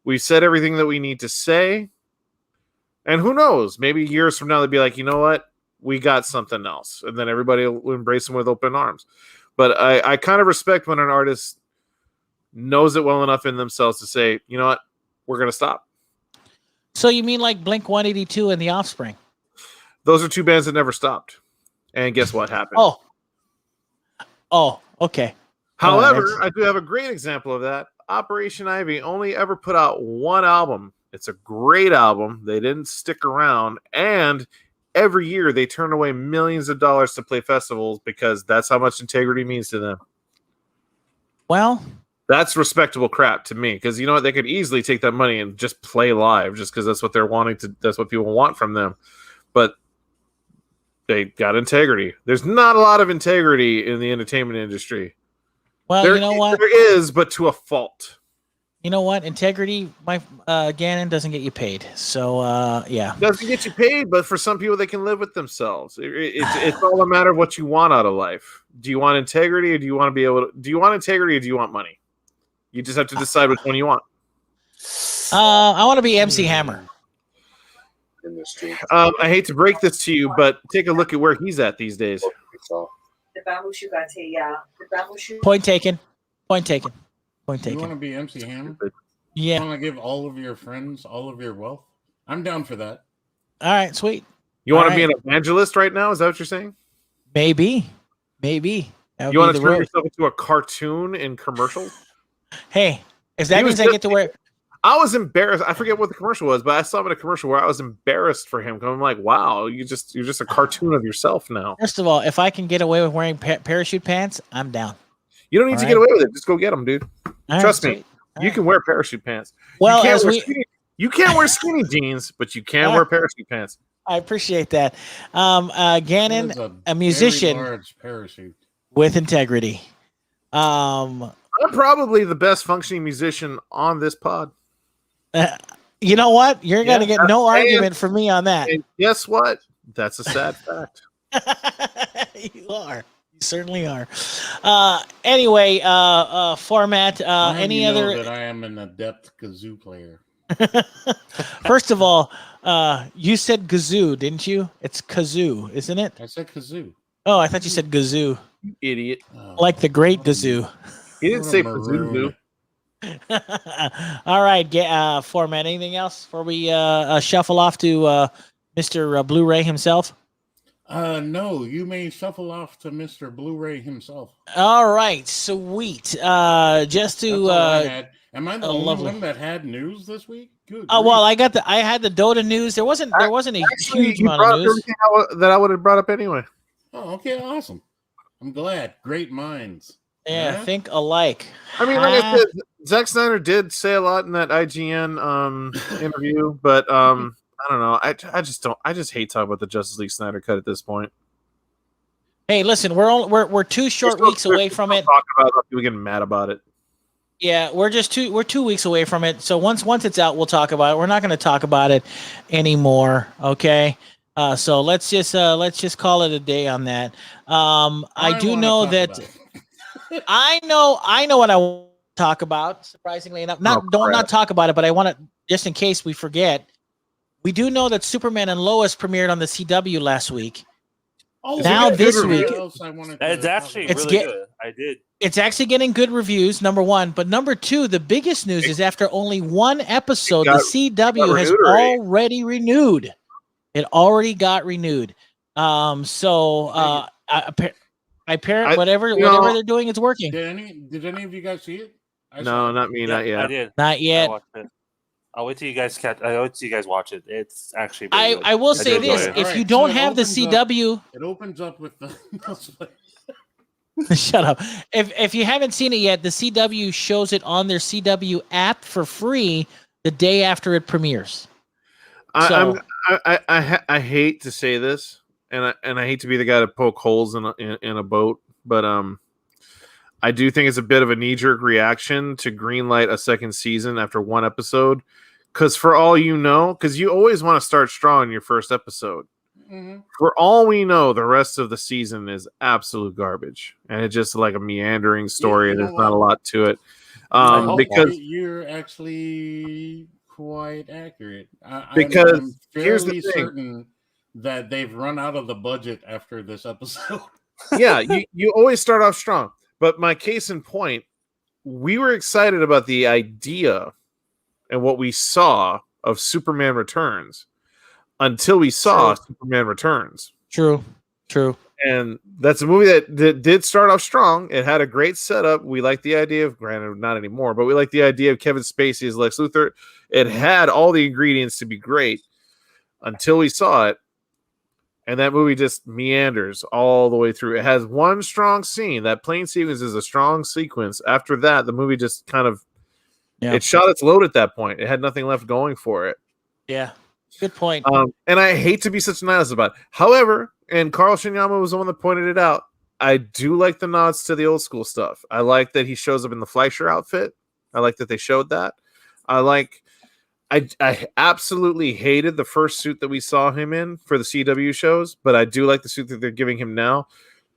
Speaker 2: We've said everything that we need to say. And who knows? Maybe years from now, they'll be like, you know what? We got something else. And then everybody will embrace them with open arms. But I kind of respect when an artist knows it well enough in themselves to say, you know what? We're going to stop.
Speaker 1: So you mean like Blink-182 and The Offspring?
Speaker 2: Those are 2 bands that never stopped. And guess what happened?
Speaker 1: Oh, okay.
Speaker 2: However, I do have a great example of that. Operation Ivy only ever put out 1 album. It's a great album. They didn't stick around. And every year they turn away millions of dollars to play festivals, because that's how much integrity means to them.
Speaker 1: Well,
Speaker 2: that's respectable crap to me, because you know what? They could easily take that money and just play live, just because that's what they're wanting to. That's what people want from them. But they got integrity. There's not a lot of integrity in the entertainment industry.
Speaker 1: Well, you know what?
Speaker 2: There is, but to a fault.
Speaker 1: You know what? Integrity, Gannon, doesn't get you paid. So, yeah.
Speaker 2: Doesn't get you paid, but for some people, they can live with themselves. It's all a matter of what you want out of life. Do you want integrity, or do you want to be able to? Do you want integrity, or do you want money? You just have to decide which one you want.
Speaker 1: I want to be MC Hammer.
Speaker 2: I hate to break this to you, but take a look at where he's at these days.
Speaker 1: Point taken. Point taken. Point
Speaker 4: You
Speaker 1: taken.
Speaker 4: want to be MC Hammer?
Speaker 1: Yeah.
Speaker 4: You want to give all of your friends all of your wealth? I'm down for that.
Speaker 1: All right, sweet.
Speaker 2: You want
Speaker 1: All
Speaker 2: to be
Speaker 1: right.
Speaker 2: an evangelist right now? Is that what you're saying?
Speaker 1: Maybe.
Speaker 2: You want to turn yourself into a cartoon in commercials?
Speaker 1: Hey, if that means I get to wear,
Speaker 2: I was embarrassed. I forget what the commercial was, but I saw him in a commercial where I was embarrassed for him. I'm like, wow, you're just a cartoon of yourself now.
Speaker 1: First of all, if I can get away with wearing parachute pants, I'm down.
Speaker 2: You don't need to get away with it. Just go get them, dude. Trust me. You can wear parachute pants.
Speaker 1: Well,
Speaker 2: you can't wear skinny jeans, but you can wear parachute pants.
Speaker 1: I appreciate that. Gannon, a musician
Speaker 4: large parachute
Speaker 1: with integrity.
Speaker 2: I'm probably the best functioning musician on this pod.
Speaker 1: You know what? You're going to get no argument from me on that.
Speaker 2: And guess what? That's a sad fact.
Speaker 1: You are. You certainly are. Anyway, Phormat. Any other?
Speaker 4: That I am an adept kazoo player.
Speaker 1: First of all, you said kazoo, didn't you? It's kazoo, isn't it?
Speaker 4: I said kazoo.
Speaker 1: Oh, I thought you said kazoo.
Speaker 2: You idiot.
Speaker 1: Like the great kazoo.
Speaker 2: He didn't say kazoo.
Speaker 1: All right, Phormat. Anything else before we shuffle off to Mr. Blu-ray himself?
Speaker 4: No, you may shuffle off to Mr. Blu-ray himself.
Speaker 1: All right, sweet. Just to
Speaker 4: am I the only one that had news this week? Good.
Speaker 1: Well, I had the Dota news. There wasn't a huge amount of news
Speaker 2: that I would have brought up anyway.
Speaker 4: Oh, okay, awesome. I'm glad. Great minds.
Speaker 1: Yeah, think alike.
Speaker 2: I mean, like I said, Zack Snyder did say a lot in that IGN interview, but I don't know. I just hate talking about the Justice League Snyder cut at this point.
Speaker 1: Hey, listen, we're 2 short weeks away from it.
Speaker 2: Talk about people getting mad about it.
Speaker 1: Yeah, we're 2 weeks away from it. So once it's out, we'll talk about it. We're not going to talk about it anymore. Okay. So let's just call it a day on that. I do know that I know what I want to talk about. Surprisingly enough, not talk about it, but I want to, just in case we forget. We do know that Superman and Lois premiered on the CW last week.
Speaker 4: Oh,
Speaker 1: now this week,
Speaker 3: it's actually really good. I did.
Speaker 1: It's actually getting good reviews. Number one, but number two, the biggest news is after only one episode, the CW has already renewed. It already got renewed. Whatever they're doing, it's working.
Speaker 4: Did any of you guys see it?
Speaker 2: No, not me, not yet.
Speaker 3: I did.
Speaker 1: Not yet.
Speaker 3: I'll wait till you guys watch it. It's actually.
Speaker 1: Really I will say this: if you don't have the CW,
Speaker 4: it opens up with the.
Speaker 1: Shut up! If you haven't seen it yet, the CW shows it on their CW app for free the day after it premieres.
Speaker 2: I hate to say this, and I hate to be the guy to poke holes in a boat, but I do think it's a bit of a knee-jerk reaction to greenlight a second season after one episode. Because for all you know, because you always want to start strong in your first episode. Mm-hmm. For all we know, the rest of the season is absolute garbage. And it's just like a meandering story, and there's not a lot to it. Because
Speaker 4: you're actually quite accurate.
Speaker 2: Because
Speaker 4: I'm fairly certain that they've run out of the budget after this episode.
Speaker 2: Yeah, you always start off strong. But my case in point, we were excited about the idea and what we saw of Superman Returns until we saw Superman Returns.
Speaker 1: True.
Speaker 2: And that's a movie that did start off strong. It had a great setup. We liked the idea of, granted, not anymore, but we liked the idea of Kevin Spacey as Lex Luthor. It had all the ingredients to be great until we saw it. And that movie just meanders all the way through. It has one strong scene. That plane sequence is a strong sequence. After that, the movie just kind of it shot its load at that point. It had nothing left going for it.
Speaker 1: Yeah, good point.
Speaker 2: And I hate to be such a nihilist about it. However, and Carl Shinyama was the one that pointed it out, I do like the nods to the old school stuff. I like that he shows up in the Fleischer outfit. I like that they showed that. I absolutely hated the first suit that we saw him in for the CW shows, but I do like the suit that they're giving him now.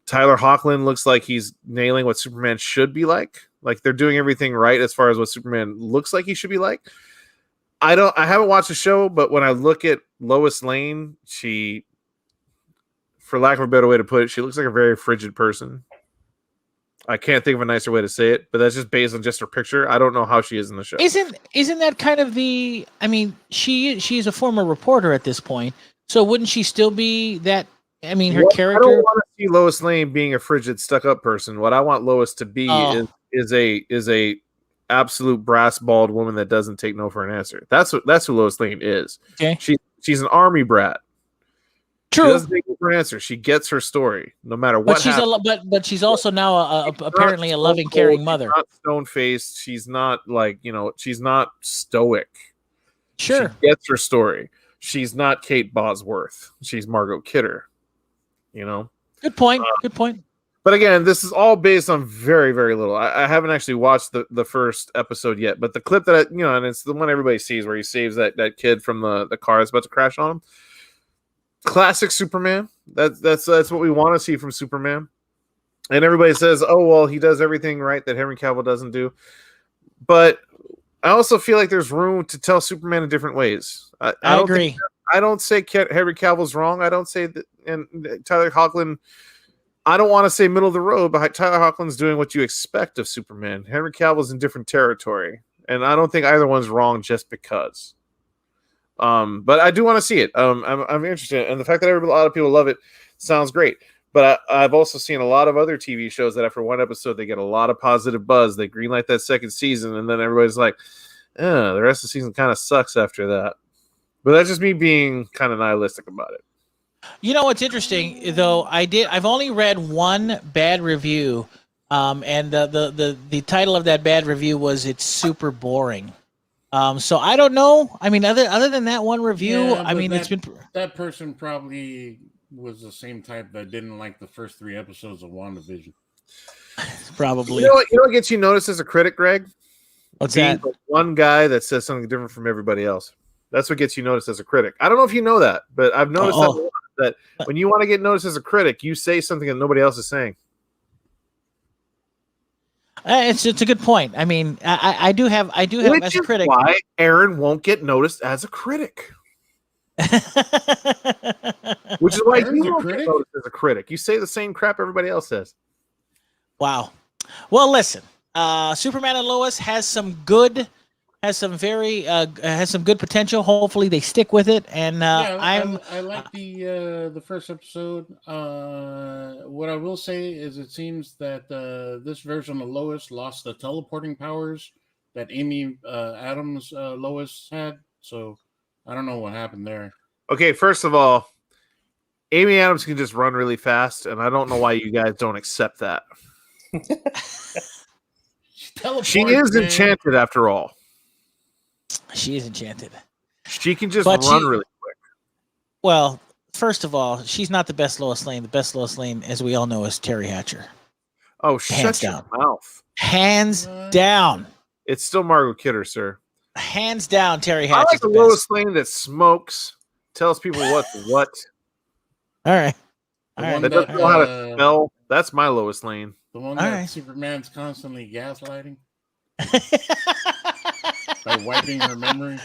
Speaker 2: Tyler Hoechlin looks like he's nailing what Superman should be like. Like they're doing everything right as far as what Superman looks like he should be like. I haven't watched the show, but when I look at Lois Lane, she, for lack of a better way to put it, she looks like a very frigid person. I can't think of a nicer way to say it, but that's just based on just her picture. I don't know how she is in the show.
Speaker 1: Isn't that kind of the? I mean, she's a former reporter at this point, so wouldn't she still be that? I mean, her character.
Speaker 2: I don't want to see Lois Lane being a frigid, stuck-up person. What I want Lois to be is a absolute brass balled woman that doesn't take no for an answer. That's who Lois Lane is.
Speaker 1: Okay.
Speaker 2: She's an army brat. She
Speaker 1: True.
Speaker 2: doesn't take no for an answer. She gets her story no matter what.
Speaker 1: But she's but she's also now apparently a loving, caring mother.
Speaker 2: She's not stone faced. She's not like, she's not stoic.
Speaker 1: Sure.
Speaker 2: She gets her story. She's not Kate Bosworth. She's Margot Kidder.
Speaker 1: Good point. Good point.
Speaker 2: But again, this is all based on very, very little. I haven't actually watched the first episode yet, but the clip that and it's the one everybody sees where he saves that kid from the car that's about to crash on him. Classic Superman. That's what we want to see from Superman. And everybody says, "Oh well, he does everything right that Henry Cavill doesn't do." But I also feel like there's room to tell Superman in different ways. I agree. I don't say Henry Cavill's wrong. I don't say that, and Tyler Hoechlin. I don't want to say middle of the road, but Tyler Hoechlin's doing what you expect of Superman. Henry Cavill's in different territory, and I don't think either one's wrong just because. But I do want to see it. I'm interested, and the fact that a lot of people love it sounds great. But I've also seen a lot of other TV shows that after one episode they get a lot of positive buzz. They greenlight that second season, and then everybody's like, the rest of the season kind of sucks after that. But that's just me being kind of nihilistic about it.
Speaker 1: You know what's interesting though? I've only read one bad review, and the title of that bad review was "It's super boring." So I don't know. I mean, other than that one review, it's been
Speaker 4: that person probably was the same type that didn't like the first 3 episodes of WandaVision.
Speaker 1: Probably.
Speaker 2: You know what gets you noticed as a critic, Greg?
Speaker 1: What's
Speaker 2: Being
Speaker 1: that?
Speaker 2: the one guy that says something different from everybody else. That's what gets you noticed as a critic. I don't know if you know that, but I've noticed that when you want to get noticed as a critic, you say something that nobody else is saying.
Speaker 1: It's a good point. I mean, I do have
Speaker 2: Which
Speaker 1: as a critic.
Speaker 2: Is why Aron won't get noticed as a critic. Which is why you won't get noticed as a critic. You say the same crap everybody else says.
Speaker 1: Wow. Well, listen. Superman and Lois has some good potential. Hopefully they stick with it. And I
Speaker 4: like the first episode. What I will say is it seems that this version of Lois lost the teleporting powers that Amy Adams Lois had. So I don't know what happened there.
Speaker 2: Okay, first of all, Amy Adams can just run really fast, and I don't know why you guys don't accept that. She is enchanted after all.
Speaker 1: She is enchanted.
Speaker 2: She can just run really quick.
Speaker 1: Well, first of all, she's not the best Lois Lane. The best Lois Lane, as we all know, is Terry Hatcher.
Speaker 2: Oh, shut your mouth.
Speaker 1: Hands down.
Speaker 2: It's still Margot Kidder, sir.
Speaker 1: Hands down, Terry Hatcher.
Speaker 2: I like the Lois Lane that smokes, tells people what's what.
Speaker 1: All right.
Speaker 2: That doesn't know how to spell. That's my Lois Lane.
Speaker 4: The one that Superman's constantly gaslighting. By wiping her memory.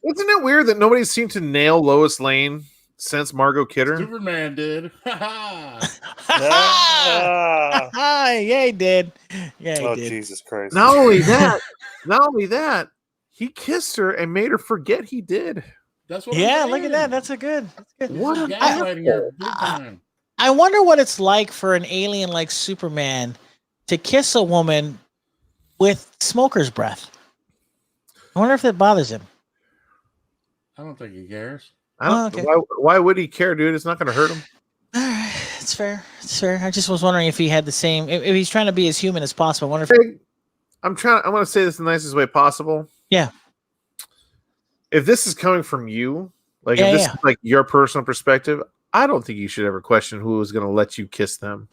Speaker 2: Isn't it weird that nobody seemed to nail Lois Lane since Margot Kidder?
Speaker 4: Superman did.
Speaker 1: Yeah, he did. Yeah, he did.
Speaker 3: Jesus Christ.
Speaker 2: Not only that, he kissed her and made her forget he did.
Speaker 4: That's what.
Speaker 1: Yeah, look at that. That's good.
Speaker 4: What? Gaslighting her big time.
Speaker 1: I wonder what it's like for an alien like Superman to kiss a woman with smoker's breath. I wonder if that bothers him.
Speaker 4: I don't think he cares.
Speaker 2: Why would he care, dude? It's not going to hurt him.
Speaker 1: It's fair. It's fair. I just was wondering if he had the same. If he's trying to be as human as possible. I wonder if.
Speaker 2: I'm going to say this the nicest way possible.
Speaker 1: Yeah.
Speaker 2: If this is coming from you, if this is like your personal perspective, I don't think you should ever question who is going to let you kiss them.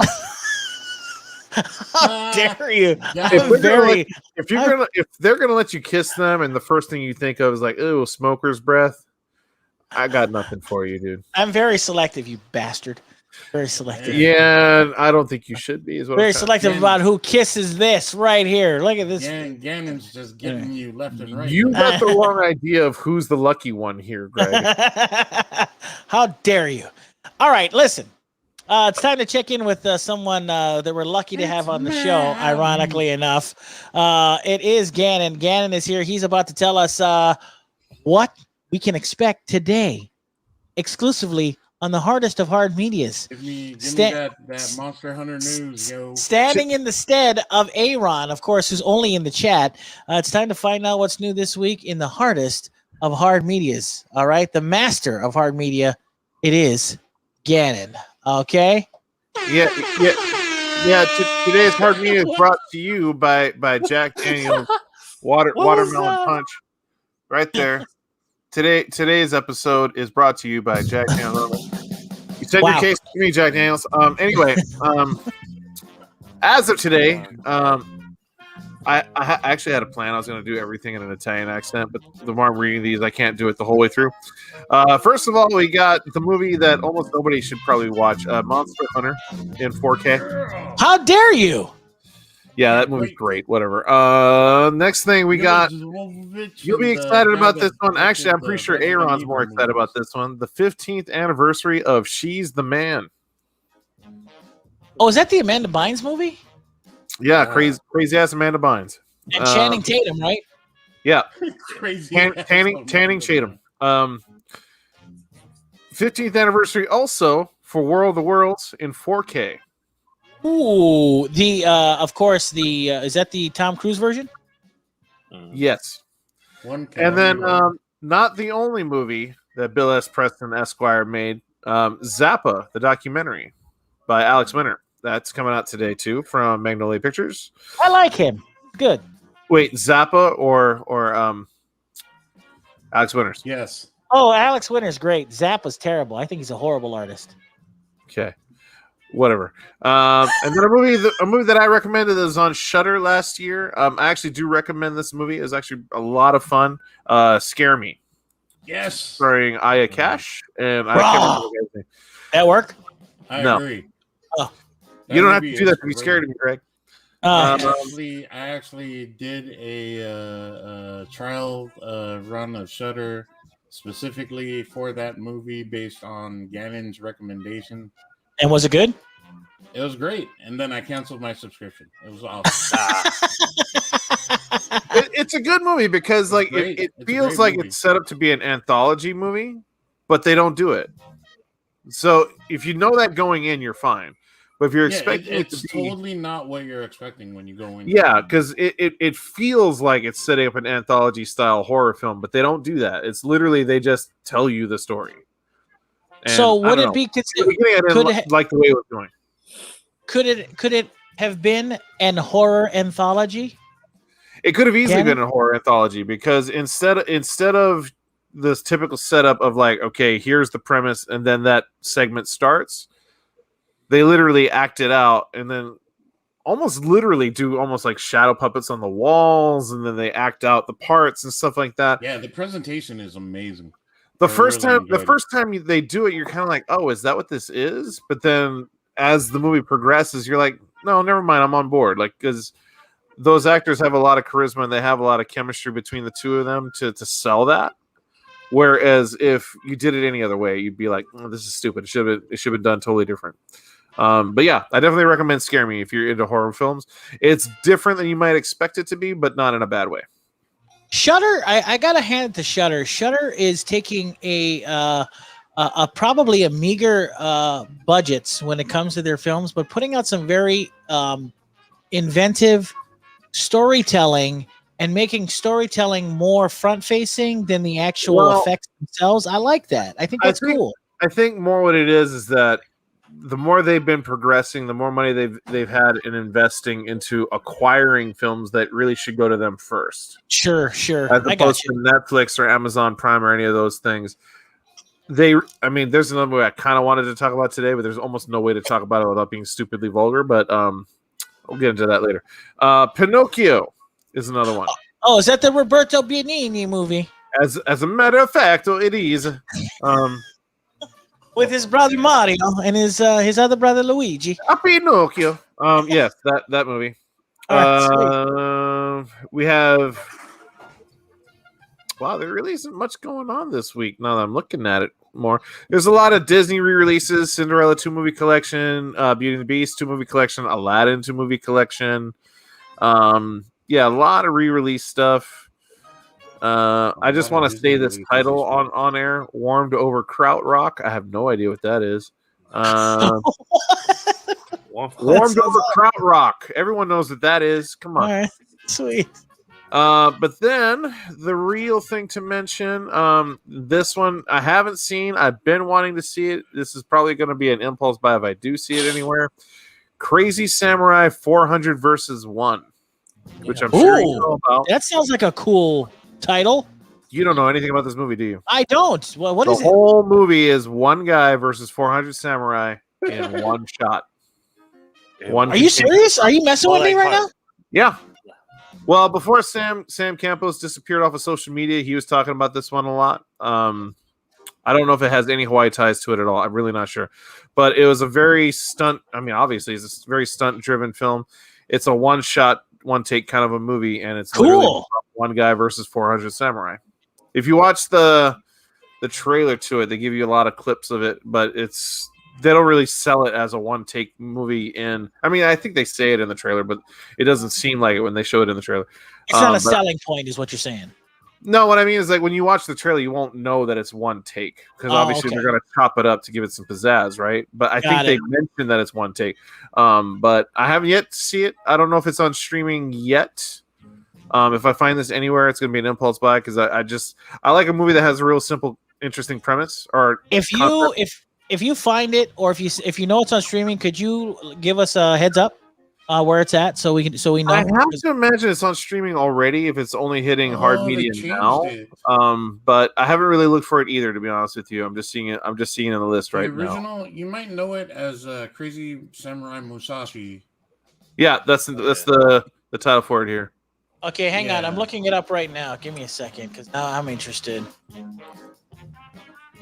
Speaker 1: How dare you?
Speaker 2: If they're gonna let you kiss them, and the first thing you think of is like, "Ooh, smoker's breath," I got nothing for you, dude.
Speaker 1: I'm very selective, you bastard. Very selective.
Speaker 2: Yeah, I don't think you should be.
Speaker 1: Very selective about who kisses this right here. Look at this.
Speaker 4: Gannon's just getting you left and right.
Speaker 2: You got the wrong idea of who's the lucky one here, Greg.
Speaker 1: How dare you? All right, listen. It's time to check in with someone that we're lucky to have on the show, ironically enough. It is Gannon. Gannon is here. He's about to tell us what we can expect today, exclusively on the hardest of hard medias.
Speaker 4: Give me that Monster Hunter news, yo.
Speaker 1: Standing in the stead of Aron, of course, who's only in the chat. It's time to find out what's new this week in the hardest of hard medias. All right, the master of hard media. It is Gannon. Okay.
Speaker 2: Yeah. Today's hard media is brought to you by Jack Daniel's Watermelon Punch. Right there. Today's episode is brought to you by Jack Daniels. You said your case to me, Jack Daniels. Anyway, as of today, I actually had a plan. I was going to do everything in an Italian accent, but the more I'm reading these, I can't do it the whole way through. First of all, we got the movie that almost nobody should probably watch, Monster Hunter in 4K.
Speaker 1: How dare you?
Speaker 2: Yeah, that movie's great. Whatever. Next thing we got. You'll be excited about this one. Actually, I'm pretty sure Aaron's more excited about this one. The 15th anniversary of She's the Man.
Speaker 1: Oh, is that the Amanda Bynes movie?
Speaker 2: Yeah, crazy ass Amanda Bynes.
Speaker 1: And Channing Tatum, right?
Speaker 2: Yeah.
Speaker 4: Crazy.
Speaker 2: Channing Tatum. 15th anniversary also for War of the Worlds in 4K.
Speaker 1: Ooh, of course, is that the Tom Cruise version?
Speaker 2: Yes. And then not the only movie that Bill S. Preston Esquire made, Zappa, the documentary by Alex Winter. That's coming out today too from Magnolia Pictures.
Speaker 1: I like him. Good.
Speaker 2: Wait, Zappa or Alex Winters?
Speaker 4: Yes.
Speaker 1: Oh, Alex Winter's great. Zappa's terrible. I think he's a horrible artist.
Speaker 2: Okay. Whatever. And then a movie that I recommended that was on Shudder last year. I actually do recommend this movie. It's actually a lot of fun. Scare Me.
Speaker 4: Yes.
Speaker 2: Starring Aya Cash and I can't remember the guy's name.
Speaker 1: That work?
Speaker 4: I agree.
Speaker 1: Oh.
Speaker 2: You don't have to do that to be scared of me, Greg.
Speaker 4: I actually did a trial run of Shudder specifically for that movie based on Gannon's recommendation.
Speaker 1: And was it good?
Speaker 4: It was great. And then I canceled my subscription. It was awesome.
Speaker 2: It's a good movie because like it feels like it's set up to be an anthology movie, but they don't do it. So if you know that going in, you're fine. But if you're expecting it to be
Speaker 4: totally not what you're expecting when you go in.
Speaker 2: Yeah, because it feels like it's setting up an anthology style horror film, but they don't do that. It's literally they just tell you the story. And
Speaker 1: so would it be considered?
Speaker 2: Like the way it was going.
Speaker 1: Could it have been an horror anthology?
Speaker 2: It could have easily been a horror anthology because instead of this typical setup of like, okay, here's the premise, and then that segment starts. They literally act it out and then almost literally do almost like shadow puppets on the walls, and then they act out the parts and stuff like that.
Speaker 4: Yeah, the presentation is amazing.
Speaker 2: The first time they do it, you're kind of like, oh, is that what this is? But then as the movie progresses, you're like, no, never mind, I'm on board. Like, because those actors have a lot of charisma and they have a lot of chemistry between the two of them to sell that. Whereas if you did it any other way, you'd be like, oh, this is stupid. It should have been done totally different. But yeah, I definitely recommend Scare Me if you're into horror films. It's different than you might expect it to be, but not in a bad way.
Speaker 1: Shudder, I gotta hand it to Shudder. Shudder is taking a probably a meager budgets when it comes to their films, but putting out some very inventive storytelling and making storytelling more front-facing than the actual effects themselves. I like that. I think that's cool.
Speaker 2: I think more what it is that the more they've been progressing, the more money they've had in investing into acquiring films that really should go to them first.
Speaker 1: Sure.
Speaker 2: As opposed to Netflix or Amazon Prime or any of those things. There's another movie I kind of wanted to talk about today, but there's almost no way to talk about it without being stupidly vulgar. But we'll get into that later. Pinocchio is another one.
Speaker 1: Oh, is that the Roberto Benigni movie?
Speaker 2: As a matter of fact, it is.
Speaker 1: With his brother Mario and his other brother Luigi.
Speaker 2: Pinocchio. Yes, that movie. We have. Wow, there really isn't much going on this week. Now that I'm looking at it more, there's a lot of Disney re-releases: Cinderella 2 movie collection, Beauty and the Beast 2 movie collection, Aladdin 2 movie collection. Yeah, a lot of re-release stuff. I just
Speaker 4: lot
Speaker 2: want
Speaker 4: of
Speaker 2: to say
Speaker 4: Disney
Speaker 2: this
Speaker 4: releases
Speaker 2: title
Speaker 4: this week.
Speaker 2: on air: "Warmed Over Krautrock." I have no idea what that is. Warmed Over Krautrock. Everyone knows what that is. Come
Speaker 1: All
Speaker 2: on.
Speaker 1: right, sweet.
Speaker 2: But then the real thing to mention, this one I haven't seen. I've been wanting to see it. This is probably going to be an impulse buy if I do see it anywhere. Crazy Samurai 400 versus 1, which I'm sure you know about.
Speaker 1: That sounds like a cool title.
Speaker 2: You don't know anything about this movie, do you?
Speaker 1: I don't. Well, what is
Speaker 2: The
Speaker 1: it?
Speaker 2: whole movie is one guy versus 400 samurai in one shot.
Speaker 1: Are you serious? Are you messing with me right now?
Speaker 2: Yeah. Well, before Sam Campos disappeared off of social media, he was talking about this one a lot. I don't know if it has any Hawaii ties to it at all. I'm really not sure. But it was a very stunt. I mean, obviously, it's a very stunt-driven film. It's a one-shot, one-take kind of a movie, and it's literally one guy versus 400 samurai. If you watch the trailer to it, they give you a lot of clips of it, but they don't really sell it as a one-take movie. I mean, I think they say it in the trailer, but it doesn't seem like it when they show it in the trailer.
Speaker 1: It's not a selling point, is what you're saying.
Speaker 2: No, what I mean is like when you watch the trailer, you won't know that it's one take because obviously they're going to chop it up to give it some pizzazz, right? But I think they mentioned that it's one take. But I haven't yet to see it. I don't know if it's on streaming yet. If I find this anywhere, it's going to be an impulse buy because I like a movie that has a real simple, interesting premise. Or
Speaker 1: if you find it, or if you know it's on streaming, could you give us a heads up where it's at so we know?
Speaker 2: I have to imagine it's on streaming already if it's only hitting hard media now. But I haven't really looked for it either, to be honest with you. I'm just seeing it on the list right now. The
Speaker 4: original, you might know it as Crazy Samurai Musashi.
Speaker 2: Yeah, that's the title for it here.
Speaker 1: Okay, hang on. I'm looking it up right now. Give me a second, because now I'm interested.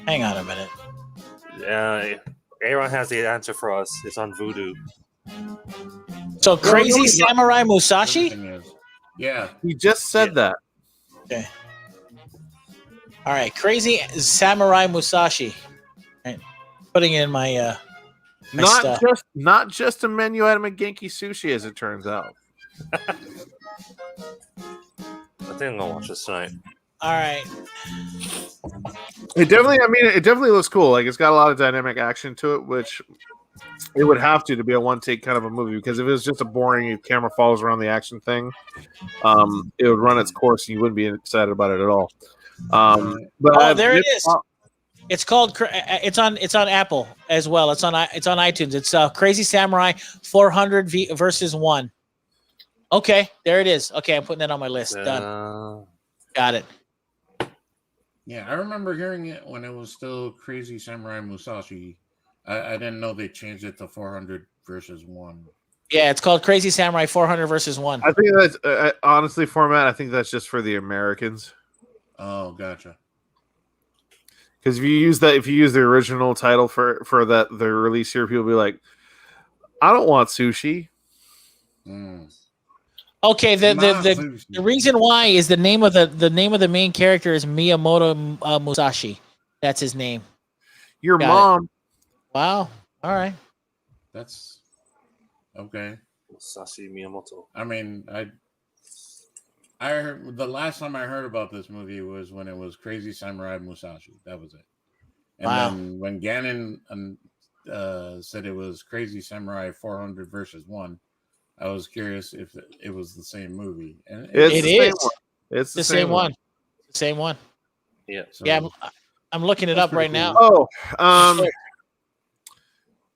Speaker 1: Hang on a minute.
Speaker 3: Aron has the answer for us. It's on Vudu.
Speaker 1: So, Crazy Samurai Musashi?
Speaker 4: Yeah.
Speaker 2: He just said that.
Speaker 1: Okay. All right, Crazy Samurai Musashi. Right. Putting it in my
Speaker 2: not just a menu item at Genki Sushi, as it turns out.
Speaker 3: I think I'm gonna watch this tonight.
Speaker 1: All right.
Speaker 2: It definitely looks cool. Like it's got a lot of dynamic action to it, which it would have to be a one take kind of a movie. Because if it was just a boring camera follows around the action thing, it would run its course and you wouldn't be excited about it at all.
Speaker 1: There it is. It's called. It's on Apple as well. It's on iTunes. It's Crazy Samurai 400 versus 1. Okay, there it is. Okay, I'm putting that on my list. Done. Got it.
Speaker 4: Yeah, I remember hearing it when it was still Crazy Samurai Musashi. I didn't know they changed it to 400 versus 1.
Speaker 1: Yeah, it's called Crazy Samurai 400 versus 1.
Speaker 2: I think that's honestly, Phormat. I think that's just for the Americans.
Speaker 4: Oh, gotcha.
Speaker 2: Because if you use the original title for the release here, people will be like, "I don't want sushi."
Speaker 1: Okay, the reason why is the name of the main character is Miyamoto Musashi. That's his name.
Speaker 2: Your mom.
Speaker 1: Wow. All right.
Speaker 4: That's okay.
Speaker 3: Musashi Miyamoto.
Speaker 4: I mean, I heard the last time I heard about this movie was when it was Crazy Samurai Musashi. That was it. And then when Gannon said it was Crazy Samurai 400 versus 1, I was curious if it was the same movie. And
Speaker 1: it is.
Speaker 2: It's
Speaker 1: the same one. Same one.
Speaker 3: Yeah.
Speaker 4: So,
Speaker 1: yeah. I'm looking it up right now.
Speaker 2: Oh,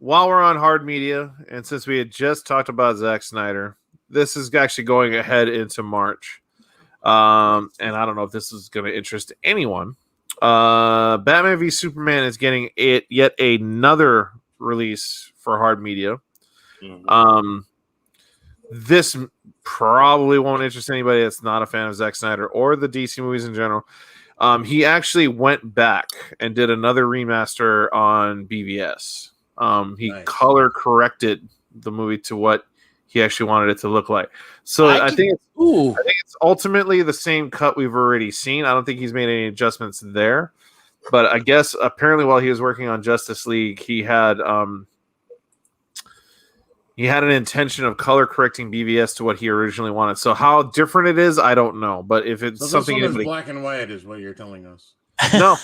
Speaker 2: while we're on hard media, and since we had just talked about Zack Snyder, this is actually going ahead into March. And I don't know if this is going to interest anyone. Batman v Superman is getting yet another release for hard media.
Speaker 3: Mm-hmm.
Speaker 2: This probably won't interest anybody that's not a fan of Zack Snyder or the DC movies in general. He actually went back and did another remaster on BVS. He color corrected the movie to what he actually wanted it to look like. So I think it's ultimately the same cut we've already seen. I don't think he's made any adjustments there. But I guess apparently while he was working on Justice League, he had he had an intention of color correcting BVS to what he originally wanted. So how different it is, I don't know. But if it's
Speaker 4: So
Speaker 2: something
Speaker 4: this one
Speaker 2: anybody,
Speaker 4: is black and white, is what you're telling us.
Speaker 2: no,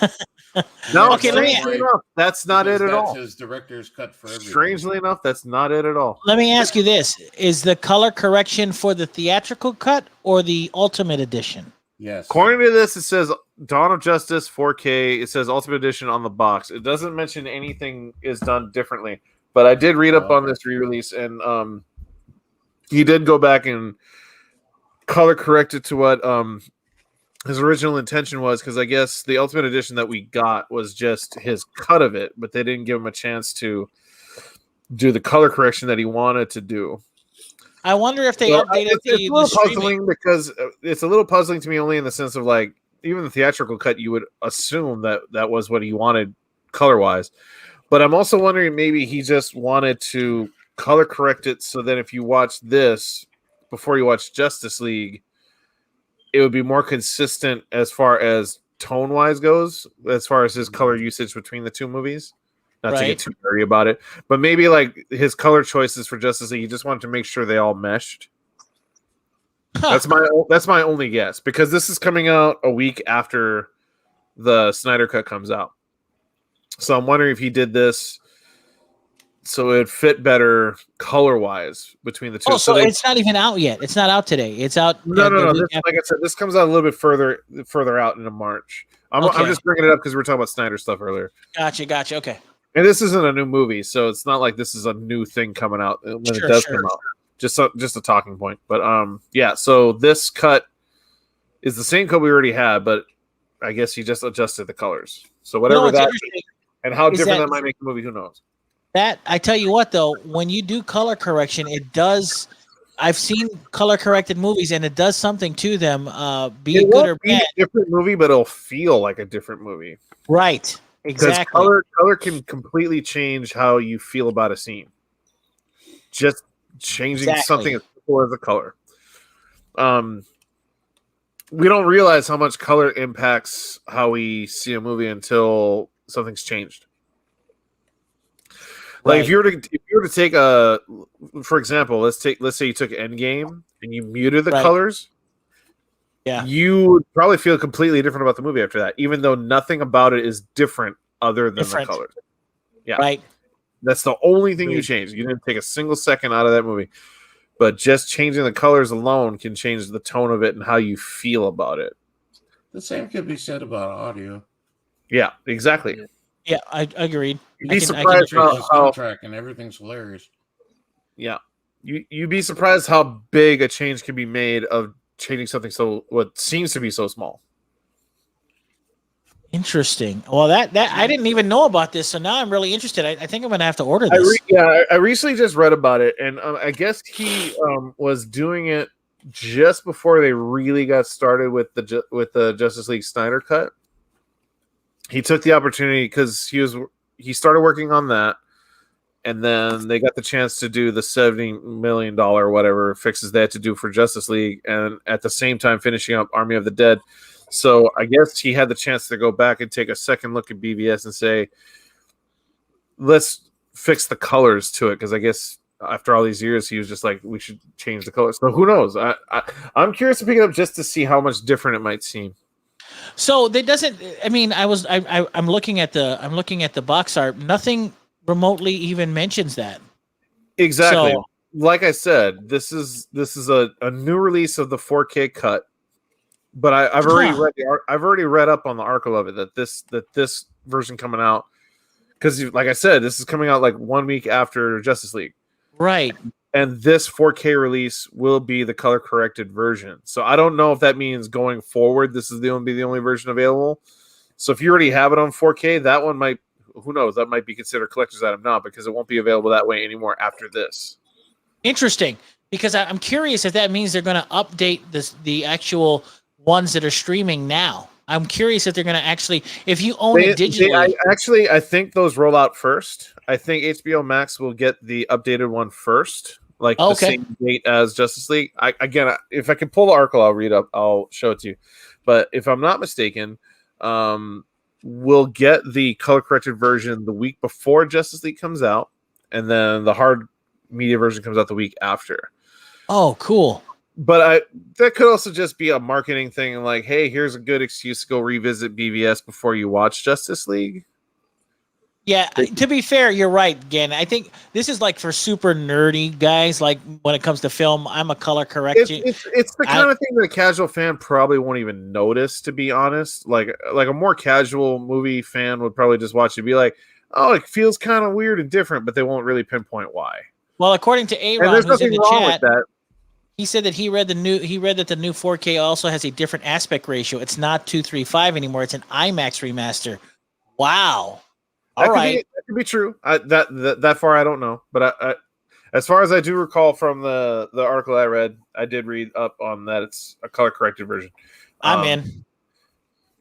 Speaker 2: no.
Speaker 1: Okay, let me-
Speaker 2: Strangely enough, that's not it at all.
Speaker 4: That's his director's cut for everything.
Speaker 2: Strangely enough, that's not it at all.
Speaker 1: Let me ask you this: is the color correction for the theatrical cut or the Ultimate Edition?
Speaker 4: Yes.
Speaker 2: According to this, it says Dawn of Justice 4K. It says Ultimate Edition on the box. It doesn't mention anything is done differently. But I did read up on this re-release, and he did go back and color correct it to what his original intention was, because I guess the Ultimate Edition that we got was just his cut of it, but they didn't give him a chance to do the color correction that he wanted to do.
Speaker 1: I wonder if they updated
Speaker 2: it's a little
Speaker 1: the streaming.
Speaker 2: puzzling, because it's a little puzzling to me only in the sense of, like, even the theatrical cut, you would assume that that was what he wanted color-wise. But I'm also wondering, maybe he just wanted to color correct it so that if you watch this before you watch Justice League, it would be more consistent as far as tone-wise goes, as far as his color usage between the two movies. Not to get too worried about it, but maybe like his color choices for Justice League, he just wanted to make sure they all meshed. Huh. That's my only guess, because this is coming out a week after the Snyder Cut comes out. So I'm wondering if he did this so it fit better color-wise between the two.
Speaker 1: Oh, so it's not even out yet. It's not out today. It's out.
Speaker 2: No. Like I said, this comes out a little bit further out into March. I'm just bringing it up because we were talking about Snyder stuff earlier. Gotcha. Okay. And this isn't a new movie, so it's not like this is a new thing coming out when it does come out. Just a talking point. But yeah. So this cut is the same cut we already had, but I guess he just adjusted the colors. So whatever that is, and how different that might make the movie, who knows? That,
Speaker 1: I tell you what, though, when you do color correction, it does. I've seen color corrected movies, and it does something to them. Be it good or bad,
Speaker 2: a different movie, but it'll feel like a different movie.
Speaker 1: Right. Exactly.
Speaker 2: Color can completely change how you feel about a scene. Just changing something as simple as a color. We don't realize how much color impacts how we see a movie until something's changed. Like if you were to take for example, let's say you took Endgame and you muted the colors.
Speaker 1: Yeah,
Speaker 2: you would probably feel completely different about the movie after that, even though nothing about it is different other than the colors. Yeah,
Speaker 1: right.
Speaker 2: That's the only thing you changed. You didn't take a single second out of that movie, but just changing the colors alone can change the tone of it and how you feel about it.
Speaker 4: The same could be said about audio.
Speaker 2: Yeah, exactly.
Speaker 1: Yeah, I agreed.
Speaker 2: You'd be surprised how
Speaker 4: soundtrack and everything's hilarious.
Speaker 2: Yeah, you'd be surprised how big a change can be made of changing something what seems to be so small.
Speaker 1: Interesting. Well, that I didn't even know about this, so now I'm really interested. I think I'm going to have to order this.
Speaker 2: I recently just read about it, and I guess he was doing it just before they really got started with the Justice League Snyder Cut. He took the opportunity because he started working on that, and then they got the chance to do the $70 million whatever fixes they had to do for Justice League, and at the same time finishing up Army of the Dead. So I guess he had the chance to go back and take a second look at BVS and say, let's fix the colors to it, because I guess after all these years he was just like, we should change the colors. So who knows? I'm curious to pick it up just to see how much different it might seem.
Speaker 1: So that doesn't. I mean, I'm looking at the box art. Nothing remotely even mentions that.
Speaker 2: Exactly.
Speaker 1: So,
Speaker 2: like I said, this is a new release of the 4K cut. But I've already read up on the article of it that this version coming out, because like I said, this is coming out like 1 week after Justice League,
Speaker 1: right?
Speaker 2: And this 4K release will be the color corrected version. So I don't know if that means going forward this is the only version available. So if you already have it on 4K, that one might, who knows, that might be considered collector's item now, because it won't be available that way anymore after this.
Speaker 1: Interesting, because I'm curious if that means they're going to update the actual ones that are streaming now. I'm curious if they're going to actually, if you own it digitally.
Speaker 2: I think those roll out first. I think HBO Max will get the updated one first, like the same date as Justice League. If I can pull the article, I'll show it to you. But if I'm not mistaken, we'll get the color corrected version the week before Justice League comes out, and then the hard media version comes out the week after.
Speaker 1: Oh, cool.
Speaker 2: But that could also just be a marketing thing, like, hey, here's a good excuse to go revisit BVS before you watch Justice League.
Speaker 1: Yeah, to be fair, you're right, Gannon. I think this is like for super nerdy guys. Like when it comes to film, I'm a color correction.
Speaker 2: It's the kind of thing that a casual fan probably won't even notice, to be honest. Like a more casual movie fan would probably just watch it and be like, oh, it feels kind of weird and different, but they won't really pinpoint why.
Speaker 1: Well, according to Aron,
Speaker 2: there's
Speaker 1: who's in
Speaker 2: nothing
Speaker 1: the
Speaker 2: wrong
Speaker 1: chat,
Speaker 2: with that.
Speaker 1: he said that he read that the new 4K also has a different aspect ratio. It's not 235 anymore. It's an IMAX remaster. Wow. All right.
Speaker 2: That could be true. That far I don't know, but I as far as I do recall from the article I read, I did read up on that. It's a color corrected version.
Speaker 1: I'm in.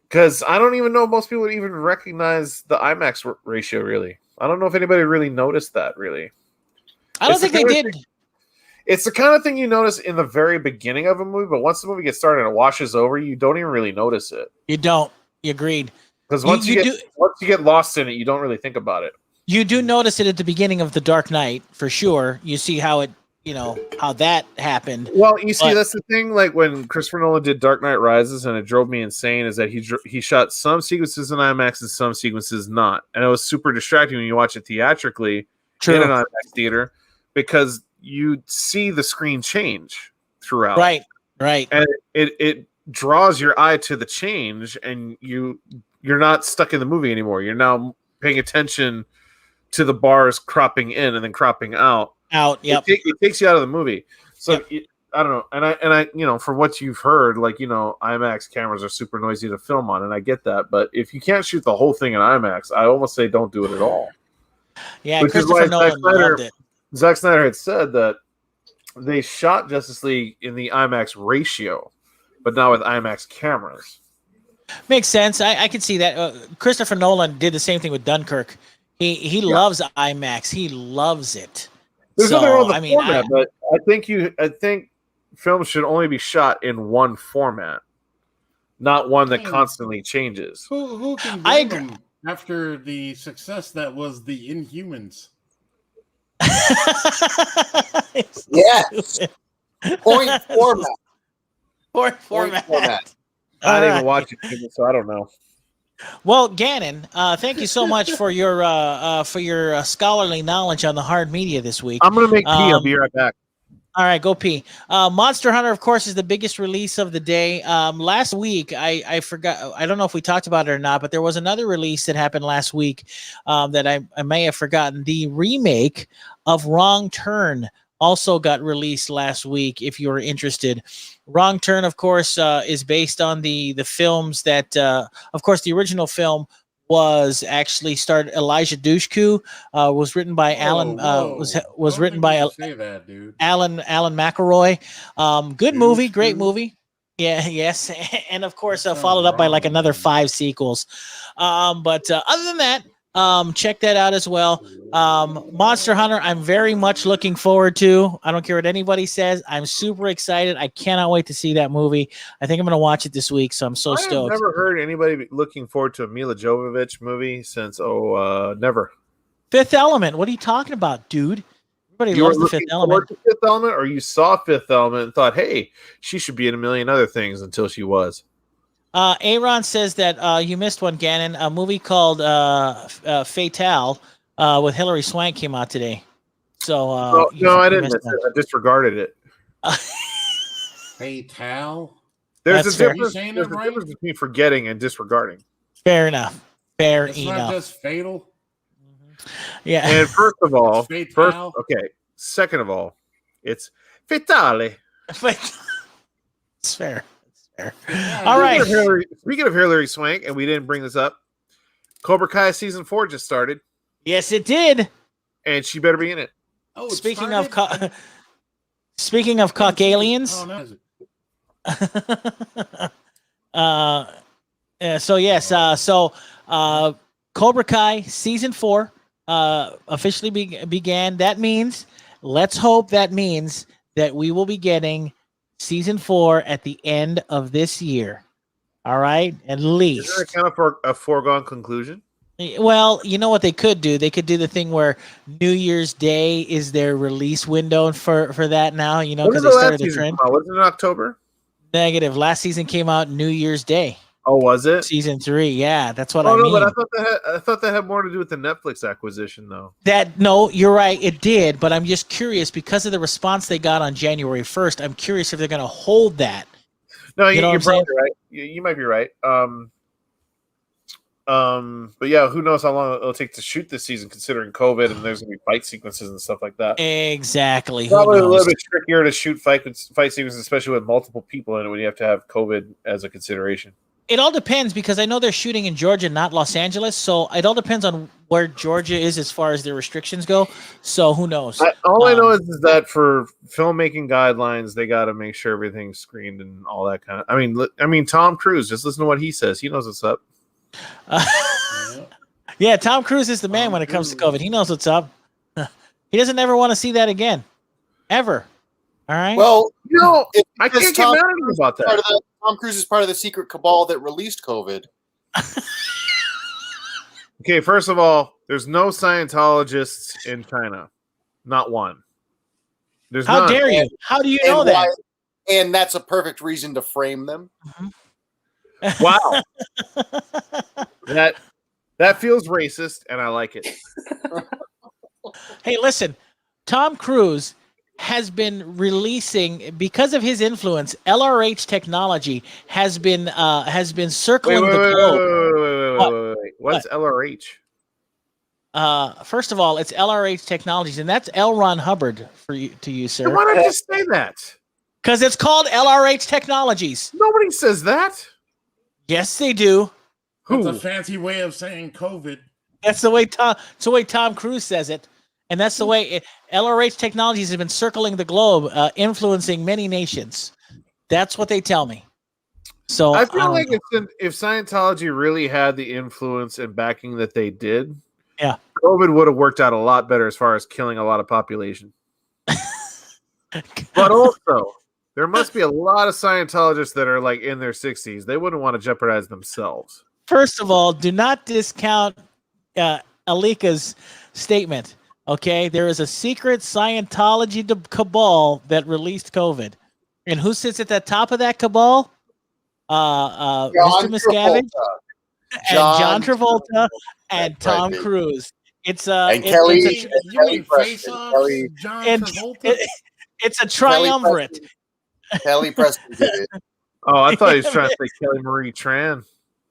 Speaker 2: Because I don't even know if most people would even recognize the IMAX ratio. Really, I don't know if anybody really noticed that. Really,
Speaker 1: I don't think they did.
Speaker 2: It's the kind of thing you notice in the very beginning of a movie, but once the movie gets started and it washes over, you don't even really notice it.
Speaker 1: You don't. You agreed.
Speaker 2: Because once you get lost in it, you don't really think about it.
Speaker 1: You do notice it at the beginning of The Dark Knight, for sure. You see how it, how that happened.
Speaker 2: Well, you see, that's the thing. Like when Christopher Nolan did Dark Knight Rises, and it drove me insane, is that he shot some sequences in IMAX and some sequences not, and it was super distracting when you watch it theatrically in an IMAX theater because you see the screen change throughout.
Speaker 1: Right.
Speaker 2: And it draws your eye to the change, and you're not stuck in the movie anymore. You're now paying attention to the bars cropping in and then cropping out.
Speaker 1: Yep.
Speaker 2: It takes you out of the movie. So I don't know. And I from what you've heard, like, IMAX cameras are super noisy to film on, and I get that. But if you can't shoot the whole thing in IMAX, I almost say don't do it at all.
Speaker 1: Yeah, Christopher Nolan loved it.
Speaker 2: Zack Snyder had said that they shot Justice League in the IMAX ratio, but not with IMAX cameras.
Speaker 1: Makes sense. I can see that. Christopher Nolan did the same thing with Dunkirk. He loves IMAX. He loves it.
Speaker 2: There's nothing wrong with the format, but I think films should only be shot in one format, not one that constantly changes.
Speaker 4: Who can blame them after the success that was the Inhumans?
Speaker 5: Yes. Point format.
Speaker 1: Point format.
Speaker 2: I didn't even watch it, so I don't know.
Speaker 1: Well, Gannon, thank you so much for your scholarly knowledge on the hard media this week.
Speaker 2: I'm gonna make pee. I'll be right back.
Speaker 1: All right, go pee. Monster Hunter, of course, is the biggest release of the day. Last week, I forgot. I don't know if we talked about it or not, but there was another release that happened last week that I may have forgotten. The remake of Wrong Turn also got released last week. If you're interested, Wrong Turn, of course, is based on the films that, of course, the original film was actually starred Elijah Dushku, was written by Alan was written by Alan McElroy. Good movie, great movie. Yeah, yes, and of course followed up by like another 5 sequels. But other than that, check that out as well. Monster Hunter, I'm very much looking forward to. I don't care what anybody says. I'm super excited. I cannot wait to see that movie. I think I'm going to watch it this week, so I'm so stoked.
Speaker 2: I've never heard anybody looking forward to a Mila Jovovich movie since, never.
Speaker 1: Fifth Element. What are you talking about, dude? Everybody loves the Fifth Element.
Speaker 2: Fifth Element, or you saw Fifth Element and thought, hey, she should be in a million other things until she was.
Speaker 1: Aron says that you missed one, Gannon. A movie called Fatale with Hilary Swank came out today. So
Speaker 2: no, I didn't miss it. I disregarded it.
Speaker 4: Fatale?
Speaker 2: There's a difference between forgetting and disregarding.
Speaker 1: Fair enough.
Speaker 4: It's not just fatal.
Speaker 1: Yeah.
Speaker 2: And first of all, second of all, it's Fatale.
Speaker 1: It's fair.
Speaker 2: All right. Speaking of Hilary Swank, and we didn't bring this up, Cobra Kai season 4 just started.
Speaker 1: Yes, it did.
Speaker 2: And she better be in it.
Speaker 1: Oh, speaking of cock aliens. So yes. Cobra Kai season 4 officially began. That means, let's hope that means that we will be getting season 4 at the end of this year. All right, at least.
Speaker 2: Is that kind of a foregone conclusion?
Speaker 1: Well, you know what they could do? They could do the thing where New Year's Day is their release window for that now. You know,
Speaker 2: When
Speaker 1: because
Speaker 2: did
Speaker 1: they
Speaker 2: the last
Speaker 1: started the
Speaker 2: season
Speaker 1: trend.
Speaker 2: come out? Was it in October?
Speaker 1: Negative. Last season came out New Year's Day,
Speaker 2: Oh, was it?
Speaker 1: season 3. Yeah, that's what
Speaker 2: Oh
Speaker 1: I
Speaker 2: no,
Speaker 1: mean.
Speaker 2: but I thought that had more to do with the Netflix acquisition, though.
Speaker 1: No, you're right. It did, but I'm just curious because of the response they got on January 1st. I'm curious if they're going to hold that.
Speaker 2: No,
Speaker 1: You know what
Speaker 2: you're
Speaker 1: I'm saying?
Speaker 2: probably right. You might be right. But yeah, who knows how long it'll take to shoot this season, considering COVID and there's gonna be fight sequences and stuff like that.
Speaker 1: Exactly.
Speaker 2: Probably
Speaker 1: Who
Speaker 2: a
Speaker 1: knows?
Speaker 2: little bit trickier to shoot fight sequences, especially with multiple people in it when you have to have COVID as a consideration.
Speaker 1: It all depends because I know they're shooting in Georgia, not Los Angeles. So it all depends on where Georgia is as far as their restrictions go. So who knows?
Speaker 2: All I know is that for filmmaking guidelines, they got to make sure everything's screened and all that kind of. I mean, Tom Cruise. Just listen to what he says. He knows what's up.
Speaker 1: Yeah, Tom Cruise is the man when it comes to COVID. He knows what's up. He doesn't ever want to see that again, ever. All right.
Speaker 5: Well,
Speaker 2: I can't get mad at him about that.
Speaker 5: Tom Cruise is part of the secret cabal that released COVID.
Speaker 2: Okay, first of all, there's no Scientologists in China. Not one. There's
Speaker 1: How
Speaker 2: none.
Speaker 1: dare you? How do you know that?
Speaker 5: And that's a perfect reason to frame them.
Speaker 2: Wow. That feels racist, and I like it.
Speaker 1: Hey, listen, Tom Cruise has been releasing because of his influence. LRH technology has been circling the globe.
Speaker 2: Wait. What's LRH?
Speaker 1: First of all, it's LRH Technologies, and that's L. Ron Hubbard for you to use, sir.
Speaker 2: Why did you say that?
Speaker 1: Because it's called LRH Technologies.
Speaker 2: Nobody says that.
Speaker 1: Yes, they do.
Speaker 4: That's a fancy way of saying COVID.
Speaker 1: That's the way Tom Cruise says it, and that's the way LRH Technologies has been circling the globe, influencing many nations. That's what they tell me. So
Speaker 2: I feel like if Scientology really had the influence and backing that they did,
Speaker 1: yeah,
Speaker 2: COVID would have worked out a lot better as far as killing a lot of population. But also, there must be a lot of Scientologists that are like in their 60s. They wouldn't want to jeopardize themselves.
Speaker 1: First of all, do not discount Alika's statement. Okay, there is a secret Scientology cabal that released COVID, and who sits at the top of that cabal? Mr. Miscavige, John Travolta, and Tom Cruise. It's
Speaker 5: Kelly Preston.
Speaker 1: It's a triumvirate.
Speaker 5: Kelly Preston did it.
Speaker 2: Oh, I thought he was trying to say Kelly Marie Tran.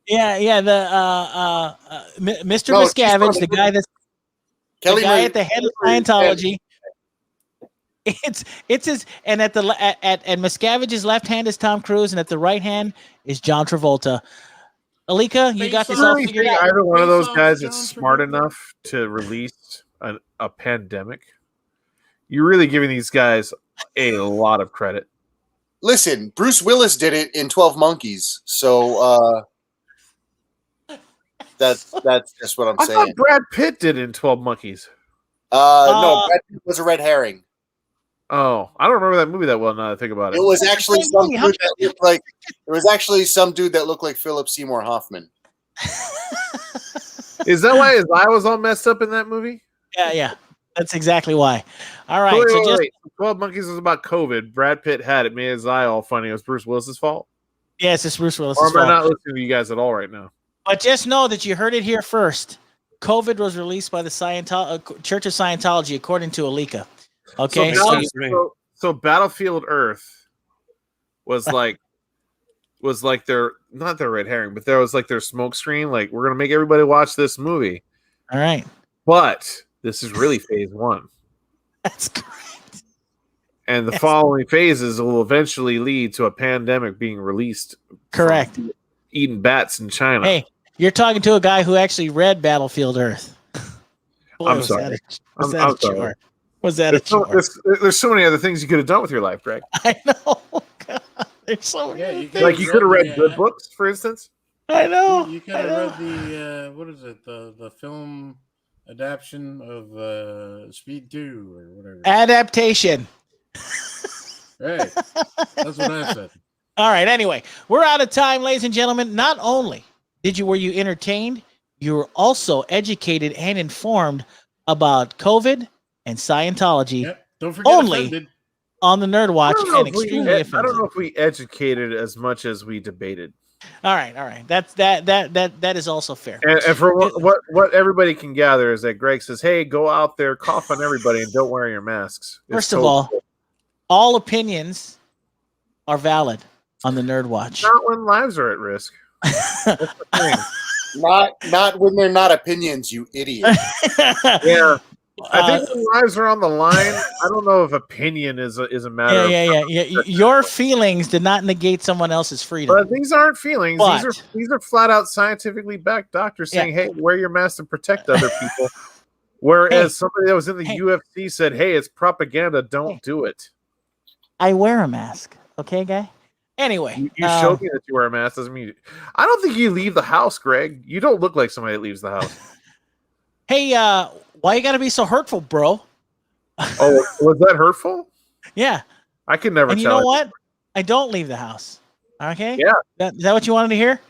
Speaker 1: Yeah. The Mr. Miscavige, the guy that's
Speaker 5: Kelly
Speaker 1: the guy at the head of Scientology. It's his, and at Miscavige's left hand is Tom Cruise, and at the right hand is John Travolta. Alika, you got this all figured out.
Speaker 2: Either one of those guys is smart enough to release a pandemic. You're really giving these guys a lot of credit.
Speaker 5: Listen, Bruce Willis did it in 12 Monkeys, so that's just what I'm saying.
Speaker 2: I thought Brad Pitt did it in 12 Monkeys.
Speaker 5: No, Brad Pitt was a red herring.
Speaker 2: Oh, I don't remember that movie that well now that I think about it.
Speaker 5: It was actually some dude that looked like Philip Seymour Hoffman.
Speaker 2: Is that why his eye was all messed up in that movie?
Speaker 1: Yeah. That's exactly why. All right.
Speaker 2: Wait. 12 Monkeys was about COVID. Brad Pitt had it, made his eye all funny. It was Bruce Willis's fault?
Speaker 1: Yes, it's Bruce Willis's
Speaker 2: fault. Or am I
Speaker 1: fault.
Speaker 2: not listening to you guys at all right now?
Speaker 1: But just know that you heard it here first. COVID was released by the Church of Scientology, according to Alika. Okay.
Speaker 2: So Battlefield Earth was like their, not their red herring, but there was like their smoke screen. Like, we're going to make everybody watch this movie.
Speaker 1: All right.
Speaker 2: But this is really phase 1.
Speaker 1: That's correct.
Speaker 2: And the following phases will eventually lead to a pandemic being released.
Speaker 1: Correct.
Speaker 2: Eating bats in China.
Speaker 1: Hey, you're talking to a guy who actually read Battlefield Earth. Boy,
Speaker 2: I'm sorry.
Speaker 1: Was that a chore? Was that a chore?
Speaker 2: There's so many other things you could have done with your life, Greg.
Speaker 1: I know. God, there's so many things.
Speaker 2: Like you could have read good books, for instance.
Speaker 1: I know.
Speaker 4: You could have read the what is it? The film adaptation of Speed 2 or whatever.
Speaker 1: Adaptation.
Speaker 4: Right. That's what I said.
Speaker 1: All right. Anyway, we're out of time, ladies and gentlemen. Not only were you entertained, you're also educated and informed about COVID and Scientology.
Speaker 4: Yep. Don't forget
Speaker 1: Only
Speaker 4: offended.
Speaker 1: on the Nerd Watch and extremely
Speaker 2: I
Speaker 1: offended.
Speaker 2: don't know if we educated as much as we debated.
Speaker 1: All right. That is also fair.
Speaker 2: And for what everybody can gather is that Greg says, "Hey, go out there, cough on everybody, and don't wear your masks."
Speaker 1: First of all opinions are valid on the Nerd Watch.
Speaker 2: Not when lives are at risk. That's the thing.
Speaker 5: Not when they're not opinions, you idiot.
Speaker 2: Yeah. I think when lives are on the line, I don't know if opinion is a matter.
Speaker 1: Yeah. Your feelings did not negate someone else's freedom.
Speaker 2: But these aren't feelings. These are flat out scientifically backed doctors saying, "Hey, wear your mask to protect other people." Whereas somebody that was in the UFC said, "Hey, it's propaganda. Don't do it."
Speaker 1: I wear a mask, okay, guy. Anyway,
Speaker 2: you showed me that you wear a mask. Doesn't mean I don't think you leave the house, Greg. You don't look like somebody that leaves the house.
Speaker 1: Hey, why you gotta be so hurtful, bro?
Speaker 2: Oh, was that hurtful?
Speaker 1: Yeah.
Speaker 2: I can never
Speaker 1: and
Speaker 2: tell.
Speaker 1: You know what? I don't leave the house. Okay?
Speaker 2: Yeah.
Speaker 1: Is that what you wanted to hear?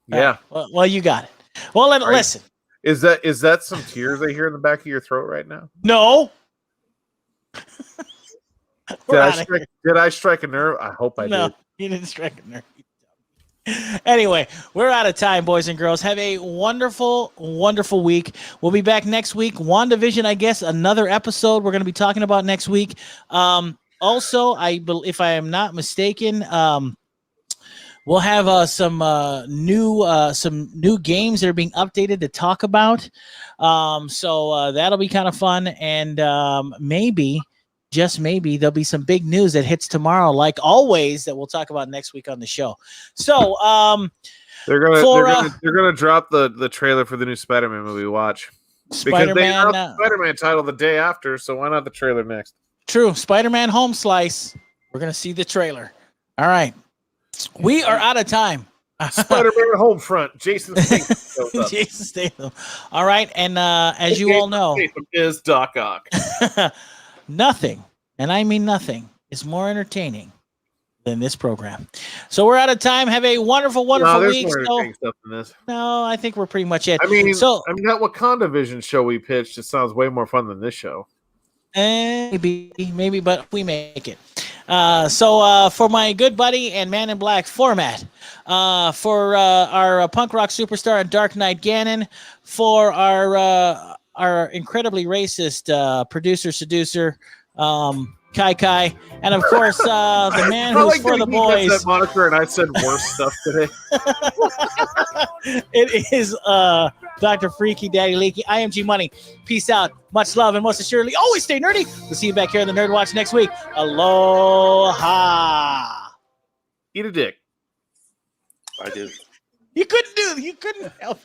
Speaker 2: Yeah.
Speaker 1: Right. Well, you got it. Well, listen.
Speaker 2: Is that some tears I hear in the back of your throat right now?
Speaker 1: No.
Speaker 2: Did I strike a nerve? I hope I did.
Speaker 1: No, you didn't strike a nerve. Anyway, we're out of time, boys and girls. Have a wonderful, wonderful week. We'll be back next week. WandaVision, I guess, another episode we're going to be talking about next week. Also, if I am not mistaken, we'll have some new games that are being updated to talk about. So that'll be kind of fun, and maybe. Just maybe there'll be some big news that hits tomorrow, like always, that we'll talk about next week on the show. So
Speaker 2: they're gonna drop the trailer for the new Spider-Man movie. Watch, because they announced the Spider-Man title the day after, so why not the trailer next?
Speaker 1: True, Spider-Man Home Slice. We're gonna see the trailer. All right, we are out of time.
Speaker 2: Spider-Man Homefront. Jason Statham.
Speaker 1: Jason Statham. All right, and as you all know,
Speaker 2: Statham is Doc Ock.
Speaker 1: Nothing, and I mean nothing, is more entertaining than this program. So we're out of time. Have a wonderful, wonderful week. No, I think we're pretty much it.
Speaker 2: I mean, that Wakanda Vision show we pitched, it sounds way more fun than this show.
Speaker 1: Maybe, but we make it. So for my good buddy and Man in Black Phormat, for our punk rock superstar and Dark Knight Gannon, for our incredibly racist producer seducer Kai, and of course the man who's for the boys.
Speaker 2: That moniker, and I said worse stuff today.
Speaker 1: It is Dr. Freaky Daddy Leaky. I am G Money. Peace out. Much love, and most assuredly, always stay nerdy. We'll see you back here in the Nerd Watch next week. Aloha.
Speaker 2: Eat a dick.
Speaker 3: I did.
Speaker 1: You couldn't help yourself.